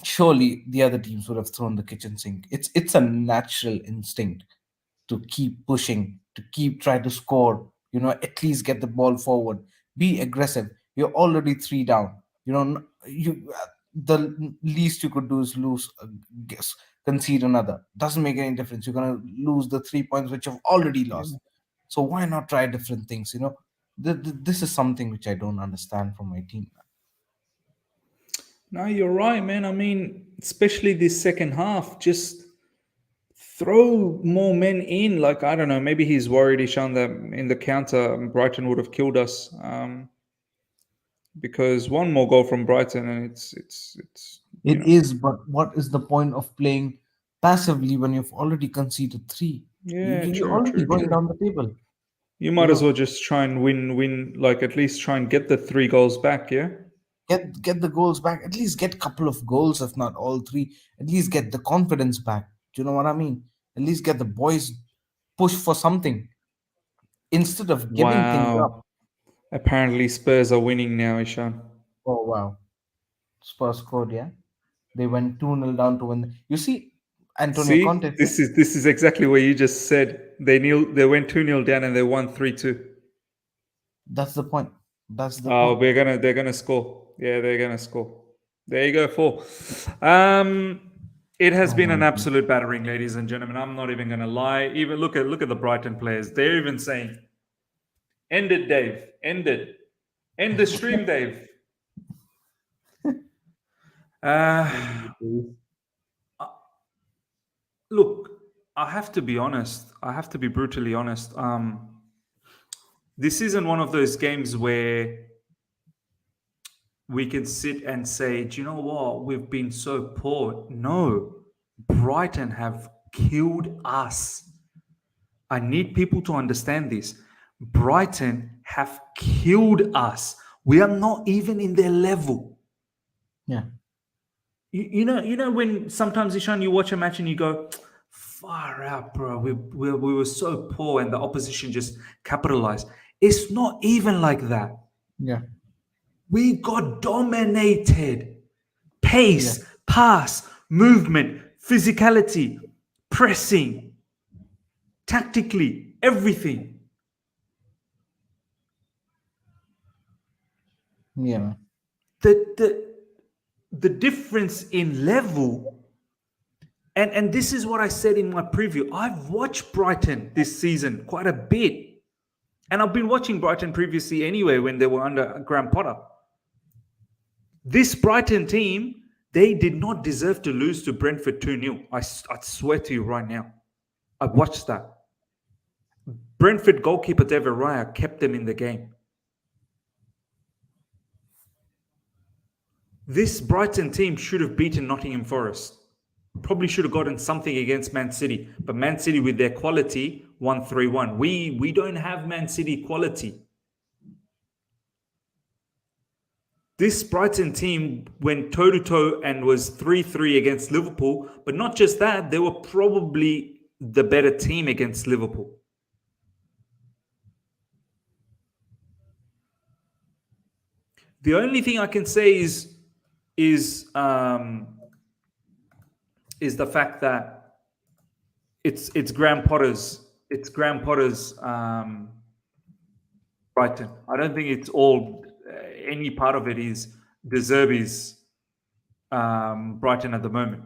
surely the other teams would have thrown the kitchen sink. It's a natural instinct to keep pushing, to keep try to score. At least get the ball forward, be aggressive. You're already 3 down. The least you could do is lose, concede another. Doesn't make any difference. You're gonna lose the 3 points which you've already lost. So why not try different things? This is something which I don't understand from my team. No, you're right, man. I mean, especially this second half, just throw more men in. Like, I don't know, maybe he's worried, Ishan, that in the counter, Brighton would have killed us. Because one more goal from Brighton, and It is, but what is the point of playing passively when you've already conceded 3? yeah, You're true, already true, going true. down the table. You You might as know, well just try and win, like at least try and get the 3 goals back, yeah? get the goals back. At least get a couple of goals, if not all 3. At least get the confidence back. Do you know what I mean? At least get the boys push for something instead of giving things up. Wow. Apparently Spurs are winning now, Ishan. Oh wow, Spurs scored. Yeah, they went 2-0 down to win. You see, Antonio See, Conte. this is exactly what you just said. They went 2-0 down and they won 3-2. That's the point. That's the Oh, point. they're gonna score. Yeah, they're gonna score. There you go, 4. Um, it has Oh been my an God. absolute battering, ladies and gentlemen. I'm not even gonna lie. Even look at the Brighton players. They're even saying, "End it, Dave. End it. End the stream, Dave." Uh, look, I have to be honest. I have to be brutally honest. This isn't one of those games where we can sit and say, do you know what? We've been so poor. No, Brighton have killed us. I need people to understand this. Brighton have killed us. We are not even in their level. Yeah. You know when sometimes, Ishan, you watch a match and you go, far out, bro. We were so poor and the opposition just capitalized. It's not even like that. Yeah. We got dominated. Yeah. Pace, pass, movement, physicality, pressing, tactically, everything. Yeah. The difference in level, and this is what I said in my preview. I've watched Brighton this season quite a bit. And I've been watching Brighton previously anyway when they were under Graham Potter. This Brighton team, they did not deserve to lose to Brentford 2-0. I swear to you right now. I watched that. Brentford goalkeeper David Raya kept them in the game. This Brighton team should have beaten Nottingham Forest. Probably should have gotten something against Man City. But Man City with their quality won 3-1. We don't have Man City quality. This Brighton team went toe-to-toe and was 3-3 against Liverpool. But not just that, they were probably the better team against Liverpool. The only thing I can say is the fact that it's Graham Potter's it's Graham Potter's Brighton. I don't think it's all any part of it is De Zerbi's Brighton at the moment.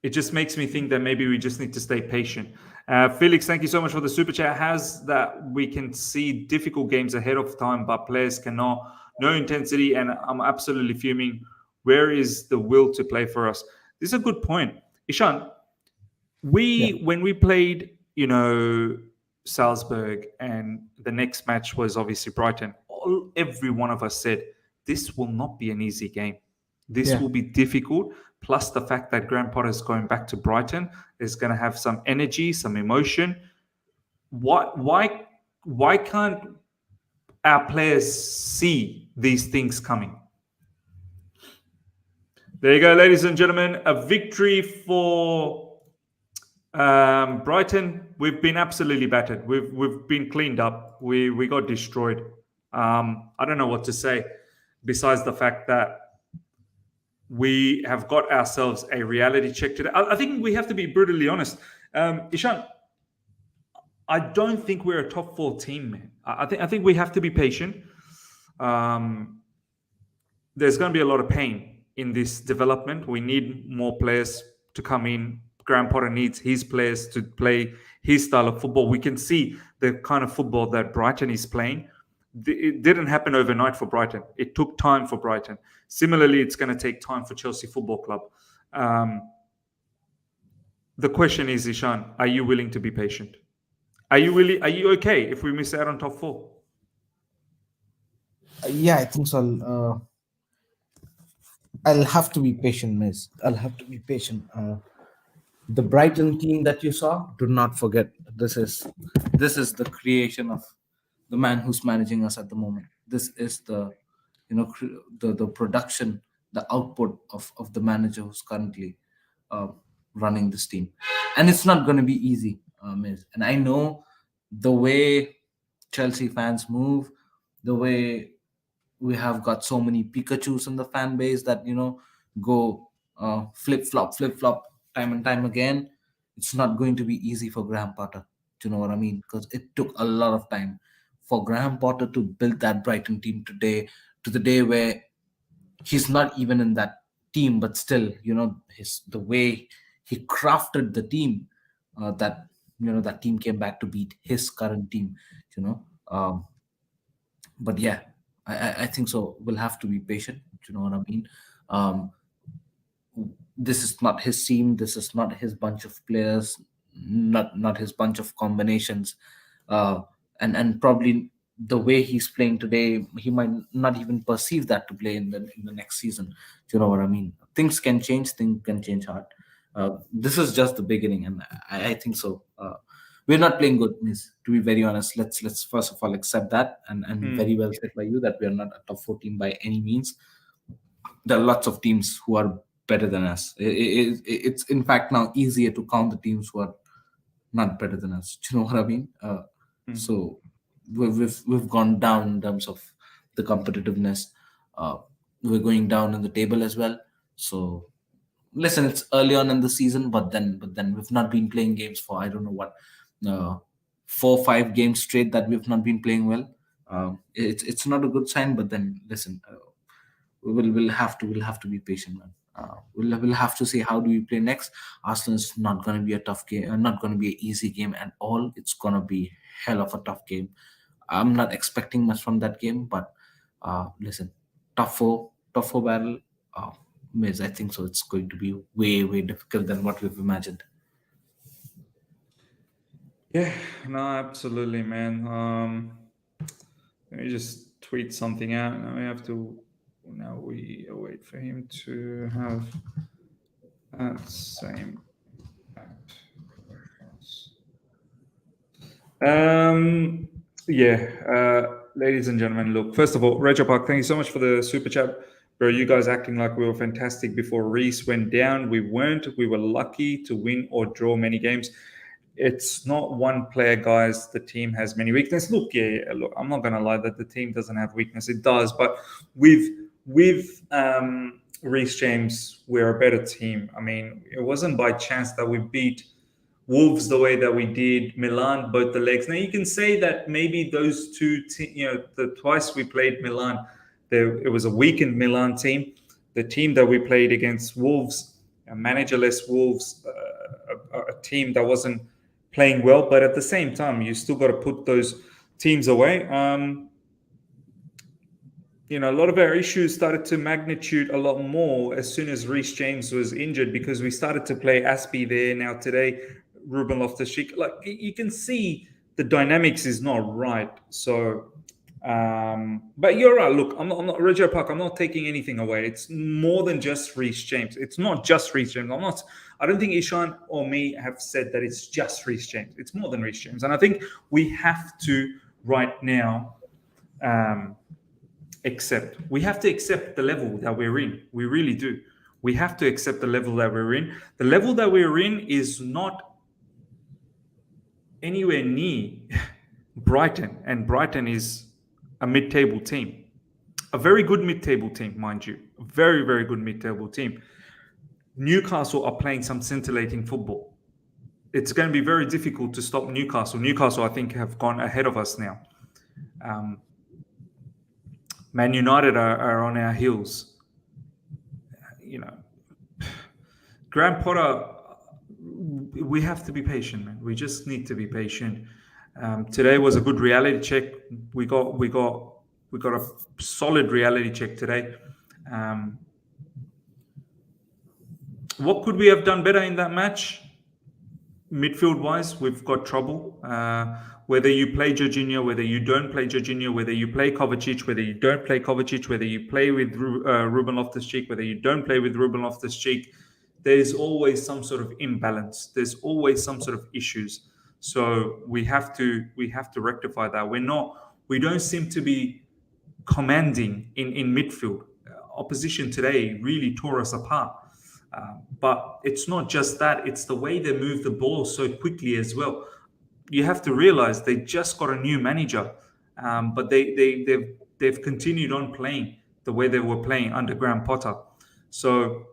It just makes me think that maybe we just need to stay patient. Felix, thank you so much for the super chat. Has that we can see difficult games ahead of time, but players cannot. No intensity, and I'm absolutely fuming. Where is the will to play for us? This is a good point. Ishan, when we played, Salzburg, and the next match was obviously Brighton, every one of us said, this will not be an easy game. This will be difficult. Plus the fact that Graham Potter is going back to Brighton is going to have some energy, some emotion. Why can't our players see these things coming? There you go, ladies and gentlemen. A victory for Brighton. We've been absolutely battered. We've been cleaned up. We got destroyed. I don't know what to say besides the fact that we have got ourselves a reality check today. I think we have to be brutally honest. Ishan, I don't think we're a top 4 team, man. I think we have to be patient. There's going to be a lot of pain in this development. We need more players to come in. Graham Potter needs his players to play his style of football. We can see the kind of football that Brighton is playing. It didn't happen overnight for Brighton. It took time for Brighton. Similarly, it's going to take time for Chelsea Football Club. The question is, Ishan, are you willing to be patient? Are you okay if we miss out on top 4? Yeah, I think so. I'll have to be patient, miss. I'll have to be patient. The Brighton team that you saw, do not forget, this is the creation of the man who's managing us at the moment. This is the production, the output of the manager who's currently running this team. And it's not going to be easy, miss. And I know the way Chelsea fans move, the way we have got so many Pikachus in the fan base that, go flip-flop, time and time again. It's not going to be easy for Graham Potter. Do you know what I mean? Because it took a lot of time for Graham Potter to build that Brighton team today, to the day where he's not even in that team, but still, the way he crafted the team, that team came back to beat his current team, but yeah, I think so. We'll have to be patient. You know what I mean? This is not his team. This is not his bunch of players. Not his bunch of combinations. And probably the way he's playing today, he might not even perceive that to play in the next season. Do you know what I mean? Things can change. Things can change hard. This is just the beginning, and I think so. We're not playing good, miss. To be very honest, let's first of all accept that, and very well said by you that we are not a top 4 team by any means. There are lots of teams who are better than us. It's in fact now easier to count the teams who are not better than us. Do you know what I mean? So we've gone down in terms of the competitiveness. We're going down in the table as well. So listen, it's early on in the season, but then we've not been playing games for I don't know what 4 or 5 games straight that we've not been playing well. It's not a good sign. But then listen, we'll have to be patient, man. We'll have to see how do we play next. Arsenal is not going to be a tough game, not going to be an easy game at all. It's going to be hell of a tough game. I'm not expecting much from that game, but listen, top four battle. Miss, I think so. It's going to be way difficult than what we've imagined. Yeah, no, absolutely, man. Let me just tweet something out. Now we wait for him to have that same impact. Ladies and gentlemen, look, first of all, Rachel Park, thank you so much for the super chat. Bro, you guys acting like we were fantastic before Reece went down. We weren't. We were lucky to win or draw many games. It's not one player, guys. The team has many weaknesses. Look, I'm not going to lie that the team doesn't have weakness. It does. But with Reece James, we're a better team. I mean, it wasn't by chance that we beat Wolves the way that we did, Milan both the legs. Now you can say that maybe those two, the twice we played Milan, it was a weakened Milan team. The team that we played against Wolves, a managerless Wolves, a team that wasn't playing well, but at the same time, you still got to put those teams away. A lot of our issues started to magnitude a lot more as soon as Reece James was injured, because we started to play Aspi there. Now today, Ruben Loftus-Cheek, like you can see the dynamics is not right. So, but you're right. Look, I'm not Reggie Park. I'm not taking anything away. It's more than just Reece James. It's not just Reece James. I don't think Ishan or me have said that it's just Reece James. It's more than Reece James, and I think we have to right now. We have to accept the level that we're in. We really do. We have to accept the level that we're in. The level that we're in is not anywhere near Brighton, and Brighton is a mid-table team. A very good mid-table team, mind you. A very, very good mid-table team. Newcastle are playing some scintillating football. It's going to be very difficult to stop Newcastle. Newcastle, I think, have gone ahead of us now. Man United are on our heels. Graham Potter, we have to be patient, man. We just need to be patient. Today was a good reality check. We got a solid reality check today. What could we have done better in that match? Midfield-wise, we've got trouble. Whether you play Jorginho, whether you don't play Jorginho, whether you play Kovacic, whether you don't play Kovacic, whether you play with Ruben Loftus-Cheek, whether you don't play with Ruben Loftus-Cheek, there's always some sort of imbalance. There's always some sort of issues. So we have to rectify that. We don't seem to be commanding in midfield. Opposition today really tore us apart. But it's not just that, it's the way they move the ball so quickly as well. You have to realize they just got a new manager, but they've continued on playing the way they were playing under Graham Potter. So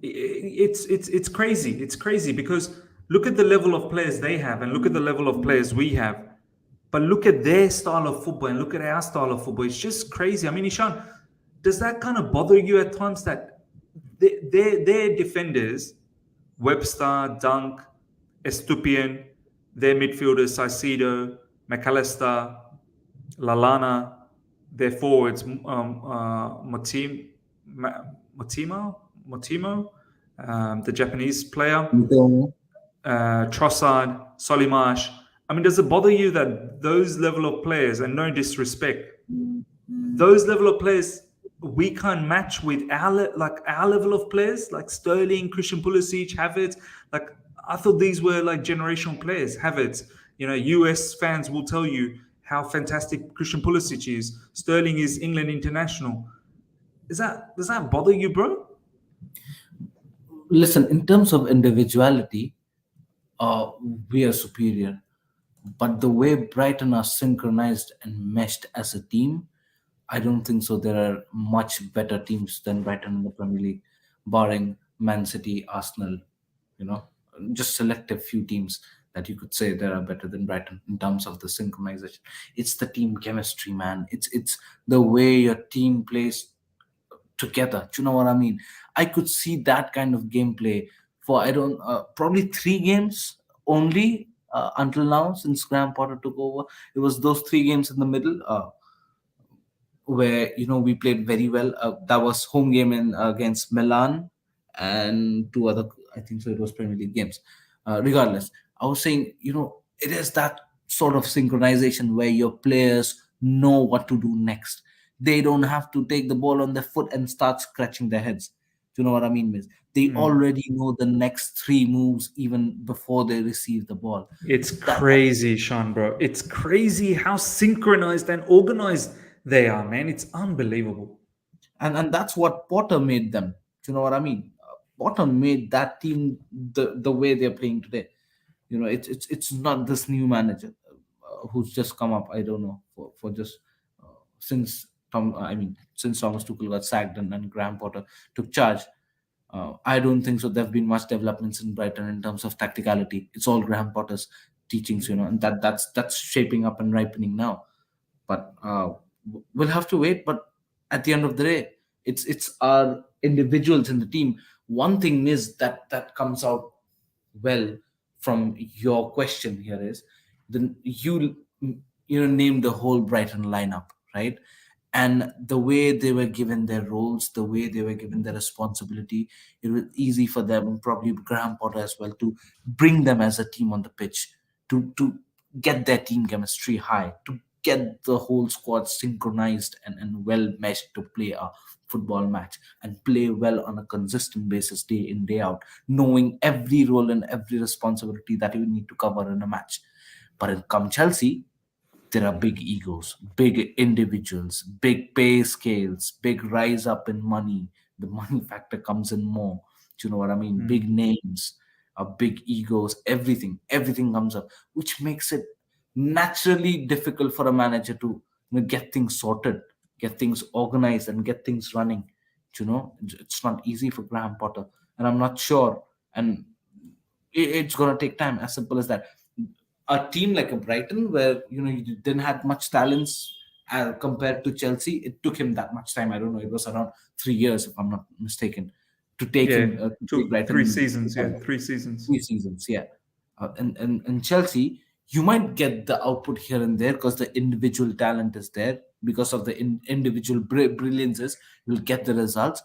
it's crazy. It's crazy because look at the level of players they have and look at the level of players we have. But look at their style of football and look at our style of football. It's just crazy. I mean, Ishan, does that kind of bother you at times that their defenders, Webster, Dunk, Estupian, their midfielders, Saicedo, McAllister, Lallana, their forwards, Motimo, the Japanese player, Trossard, Solimash. I mean, does it bother you that those level of players, and no disrespect, those level of players we can't match with our level of players, like Sterling, Christian Pulisic, Havertz? Like, I thought these were like generational players. Havertz, US fans will tell you how fantastic Christian Pulisic is. Sterling is England international. Does that bother you, bro? Listen, in terms of individuality, we are superior. But the way Brighton are synchronized and meshed as a team, I don't think so. There are much better teams than Brighton in the Premier League, barring Man City, Arsenal. Just select a few teams that you could say they are better than Brighton in terms of the synchronization. It's the team chemistry, man. It's the way your team plays together. Do you know what I mean? I could see that kind of gameplay for probably 3 games only until now since Graham Potter took over. It was those 3 games in the middle where we played very well. That was home game against Milan and 2 other, I think so it was Premier League games. Regardless, I was saying, it is that sort of synchronization where your players know what to do next. They don't have to take the ball on their foot and start scratching their heads. Do you know what I mean, Miz? They already know the next 3 moves even before they receive the ball. It's crazy, Sean, bro. It's crazy how synchronized and organized they are, man. It's unbelievable. And that's what Potter made them. Do you know what I mean? Potter made that team the way they're playing today. It's not this new manager who's just come up. I don't know for just since Thomas Tuchel got sacked and Graham Potter took charge. I don't think so. There have been much developments in Brighton in terms of tacticality. It's all Graham Potter's teachings, and that's shaping up and ripening now. But we'll have to wait. But at the end of the day, it's our individuals in the team. One thing is that comes out well from your question here is then named the whole Brighton lineup, right? And the way they were given their roles, the way they were given their responsibility, it was easy for them, probably Graham Potter as well, to bring them as a team on the pitch, to get their team chemistry high, to get the whole squad synchronized and well meshed to play a football match and play well on a consistent basis day in, day out, knowing every role and every responsibility that you need to cover in a match. But in come Chelsea, there are big egos, big individuals, big pay scales, big rise up in money. The money factor comes in more. Do you know what I mean? Big names, big egos, everything comes up, which makes it naturally difficult for a manager to get things sorted, get things organized, and get things running. It's not easy for Graham Potter, and I'm not sure. And it's gonna take time. As simple as that. A team like a Brighton, where you didn't have much talents compared to Chelsea, it took him that much time. I don't know. It was around 3 years, if I'm not mistaken, to take him. To take Brighton 3 seasons. Yeah, 3 seasons. 3 seasons. Yeah, and Chelsea, you might get the output here and there because the individual talent is there, because of the individual brilliances, you'll get the results.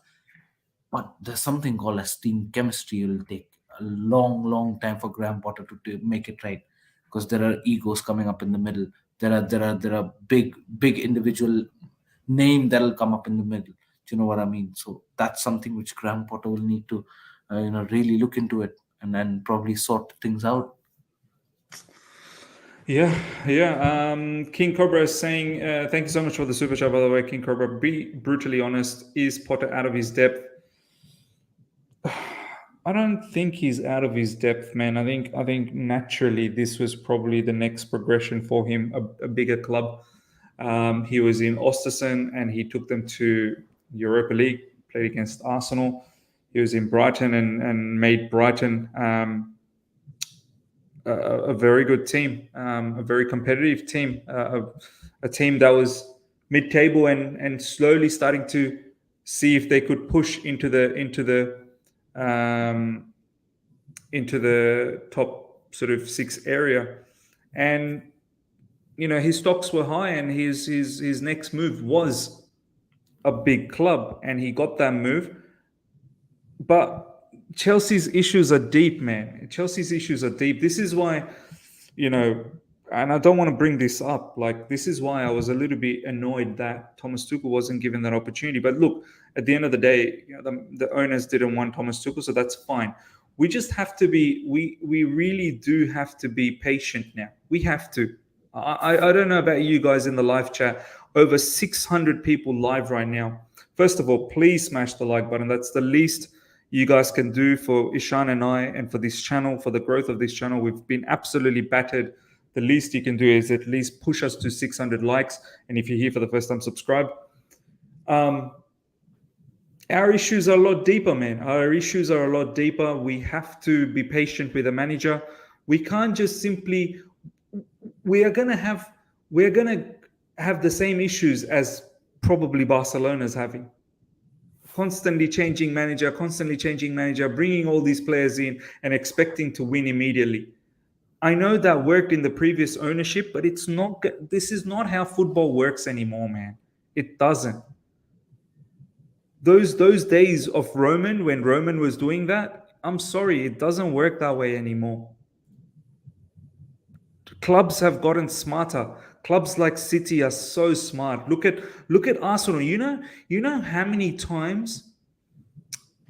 But there's something called as team chemistry. It will take a long time for Graham Potter to make it right, because there are egos coming up in the middle. There are big individual name that'll come up in the middle. Do you know what I mean? So that's something which Graham Potter will need to really look into it and then probably sort things out. Yeah. King Cobra is saying, thank you so much for the super chat, by the way, King Cobra. Be brutally honest, is Potter out of his depth? I don't think he's out of his depth, man. I think naturally this was probably the next progression for him, a bigger club. He was in Ostersund and he took them to Europa League, played against Arsenal. He was in Brighton and made Brighton a very good team, a very competitive team, a team that was mid-table and slowly starting to see if they could push into the top sort of 6 area. And his stocks were high, and his next move was a big club, and he got that move. But Chelsea's issues are deep, man. Chelsea's issues are deep. This is why, and I don't want to bring this up, this is why I was a little bit annoyed that Thomas Tuchel wasn't given that opportunity. But look, at the end of the day, the owners didn't want Thomas Tuchel, so that's fine. We just have to be, we really do have to be patient now. We have to. I don't know about you guys in the live chat. Over 600 people live right now. First of all, please smash the like button. That's the least you guys can do for Ishan and I, and for this channel, for the growth of this channel. We've been absolutely battered. The least you can do is at least push us to 600 likes. And if you're here for the first time, subscribe. Our issues are a lot deeper, man. Our issues are a lot deeper. We have to be patient with the manager. We can't just simply, we're going to have the same issues as probably Barcelona's having. Constantly changing manager, bringing all these players in and expecting to win immediately. I know that worked in the previous ownership, but it's not. This is not how football works anymore, man. It doesn't. Those days of Roman, when Roman was doing that, I'm sorry, it doesn't work that way anymore. Clubs have gotten smarter. Clubs like City are so smart. Look at Arsenal. You know how many times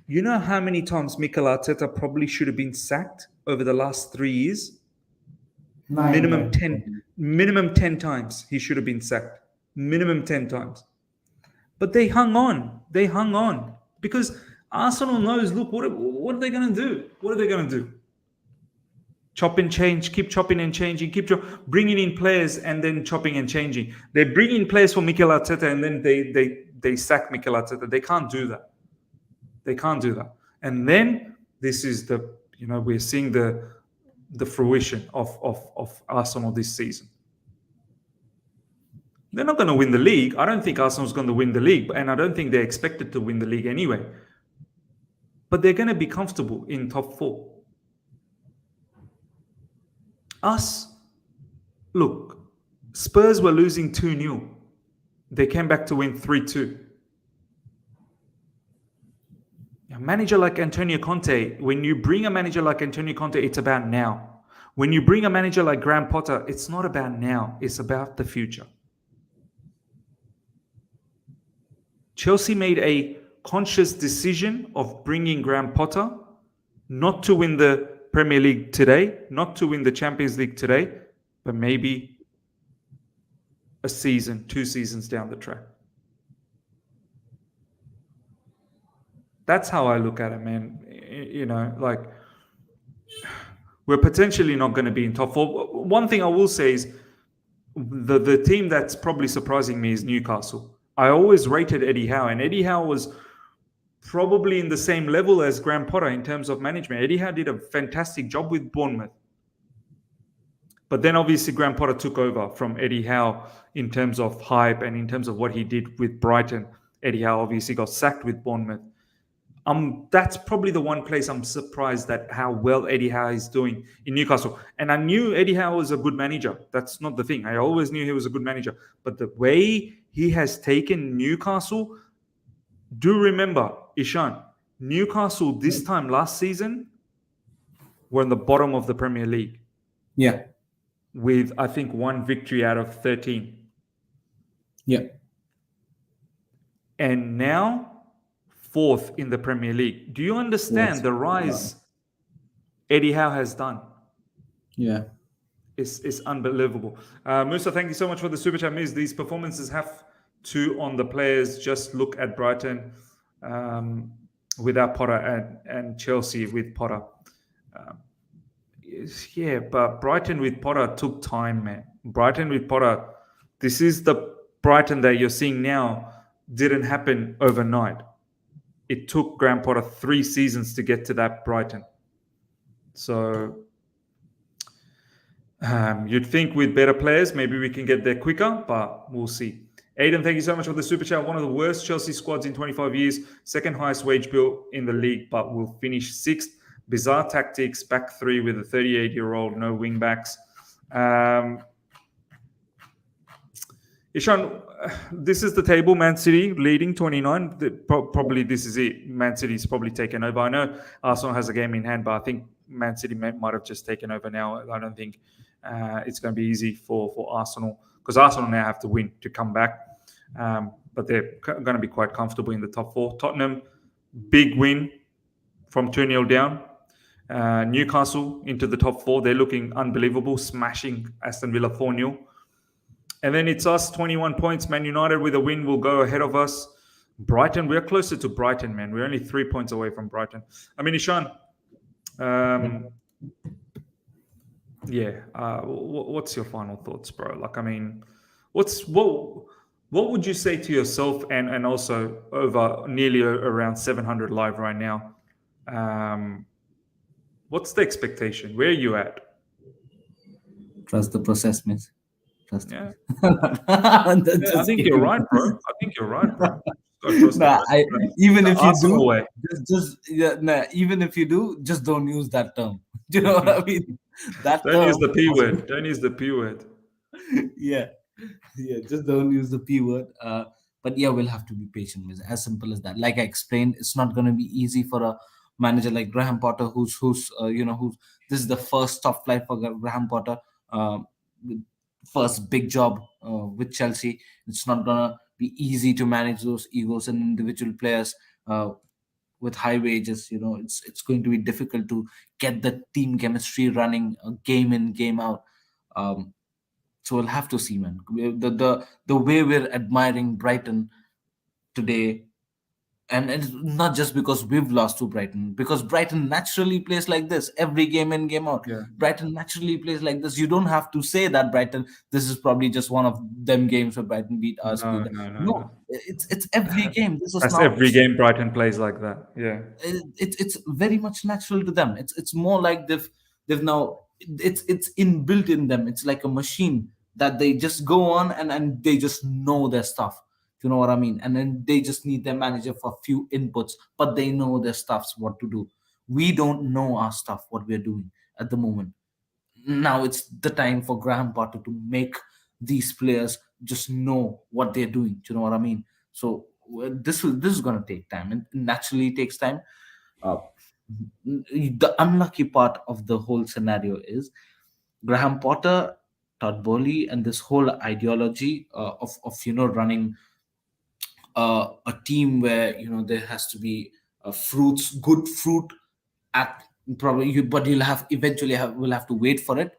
Mikel Arteta probably should have been sacked over the last 3 years? Minimum 10 times he should have been sacked. Minimum 10 times. But they hung on. Because Arsenal knows, look, what are they going to do? Chop and change, keep chopping and changing, bringing in players and then chopping and changing. They bring in players for Mikel Arteta and then they sack Mikel Arteta. They can't do that. And then this is we're seeing the fruition of Arsenal this season. They're not going to win the league. I don't think Arsenal's going to win the league, and I don't think they're expected to win the league anyway. But they're going to be comfortable in top 4. Look, Spurs were losing 2-0. They came back to win 3-2. A manager like Antonio Conte, when you bring a manager like Antonio Conte, it's about now. When you bring a manager like Graham Potter, it's not about now. It's about the future. Chelsea made a conscious decision of bringing Graham Potter not to win the Premier League today, not to win the Champions League today, but maybe a season, 2 seasons down the track. That's how I look at it, man. We're potentially not going to be in top 4. One thing I will say is the team that's probably surprising me is Newcastle. I always rated Eddie Howe, and Eddie Howe was probably in the same level as Graham Potter in terms of management. Eddie Howe did a fantastic job with Bournemouth. But then obviously Graham Potter took over from Eddie Howe in terms of hype and in terms of what he did with Brighton. Eddie Howe obviously got sacked with Bournemouth. That's probably the one place I'm surprised at how well Eddie Howe is doing in Newcastle. And I knew Eddie Howe was a good manager. That's not the thing. I always knew he was a good manager. But the way he has taken Newcastle, do remember, Ishan, Newcastle this time last season were in the bottom of the Premier League. Yeah. With, I think, 1 victory out of 13. Yeah. And now 4th in the Premier League. Do you understand the rise Eddie Howe has done? Yeah. It's unbelievable. Musa, thank you so much for the super chat. Miz, these performances have to on the players. Just look at Brighton without Potter and Chelsea with Potter. Yeah, but Brighton with Potter took time, man. Brighton with Potter, this is the Brighton that you're seeing now, didn't happen overnight. It took Graham Potter 3 seasons to get to that Brighton. So you'd think with better players, maybe we can get there quicker, but we'll see. Aiden, thank you so much for the super chat. One of the worst Chelsea squads in 25 years. Second highest wage bill in the league, but will finish 6th. Bizarre tactics, back 3 with a 38-year-old, no wing backs. Ishan, this is the table. Man City leading 29. Probably this is it. Man City's probably taken over. I know Arsenal has a game in hand, but I think Man City might have just taken over now. I don't think it's going to be easy for Arsenal, because Arsenal now have to win to come back. But they're going to be quite comfortable in the top 4. Tottenham, big win from 2-0 down. Newcastle into the top 4. They're looking unbelievable, smashing Aston Villa 4-0. And then it's us, 21 points. Man United with a win will go ahead of us. Brighton, we're closer to Brighton, man. We're only 3 points away from Brighton. I mean, Ishan, what's your final thoughts, bro? Like, I mean, what would you say to yourself and also over nearly around 700 live right now? What's the expectation? Where are you at? Trust the process, miss. Yeah. I think you're right, bro. Even if you do, just don't use that term. Do you know what I mean? Don't use the P word. Don't use the P word. Yeah, just don't use the P word. But yeah, we'll have to be patient. As simple as that. Like I explained, it's not going to be easy for a manager like Graham Potter, who's this is the first top flight for Graham Potter. First big job with Chelsea. It's not gonna be easy to manage those egos and individual players with high wages. It's going to be difficult to get the team chemistry running game in, game out. So we'll have to see, man. The way we're admiring Brighton today, And it's not just because we've lost to Brighton, because Brighton naturally plays like this every game in, game out. Yeah. Brighton naturally plays like this. You don't have to say that Brighton, this is probably just one of them games where Brighton beat us. No. It's every game. This is That's now every game Brighton plays like that. Yeah. it's very much natural to them. It's more like they've now it's inbuilt in them. It's like a machine that they just go on and they just know their stuff. You know what I mean? And then they just need their manager for a few inputs, but they know their stuffs, what to do. We don't know our stuff, what we're doing at the moment. Now it's the time for Graham Potter to make these players just know what they're doing. Do you know what I mean? So this is going to take time, and naturally it takes time. Uh, the unlucky part of the whole scenario is Graham Potter, Todd Bowley, and this whole ideology of running a team where there has to be good fruit at probably but you'll have eventually we'll have to wait for it.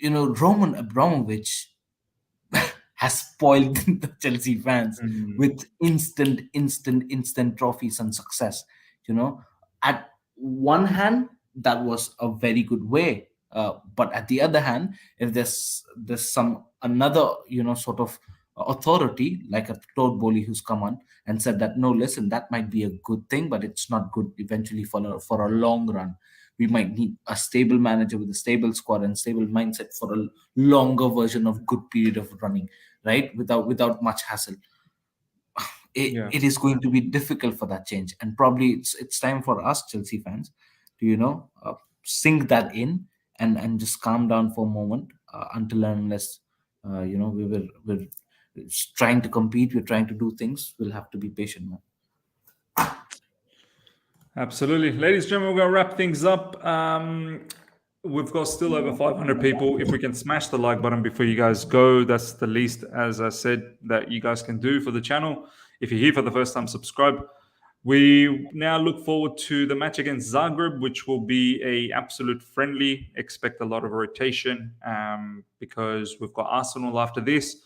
Roman Abramovich has spoiled the Chelsea fans with instant trophies and success. At one hand, that was a very good way, but at the other hand, if there's some another sort of authority like a Todd Bowley who's come on and said that no, listen, that might be a good thing, but it's not good eventually for a long run. We might need a stable manager with a stable squad and stable mindset for a longer version of good period of running, right? Without much hassle. It is going to be difficult for that change, and probably it's time for us Chelsea fans to sink that in and just calm down for a moment until and unless we're trying to compete, we're trying to do things. We'll have to be patient, man. Absolutely. Ladies and gentlemen, we're going to wrap things up. We've got still over 500 people. If we can smash the like button before you guys go, that's the least, as I said, that you guys can do for the channel. If you're here for the first time, subscribe. We now look forward to the match against Zagreb, which will be a absolute friendly. Expect a lot of rotation because we've got Arsenal after this.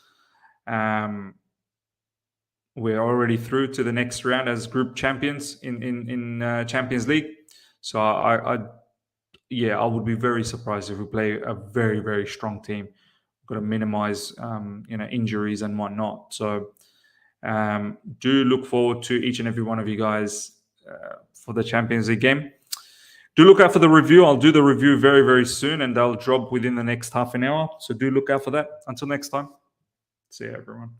We're already through to the next round as group champions in Champions League. So I would be very surprised if we play a very, very strong team. We've got to minimize injuries and whatnot. So do look forward to each and every one of you guys for the Champions League game. Do look out for the review. I'll do the review very, very soon, and they'll drop within the next half an hour. So do look out for that. Until next time, see you, everyone.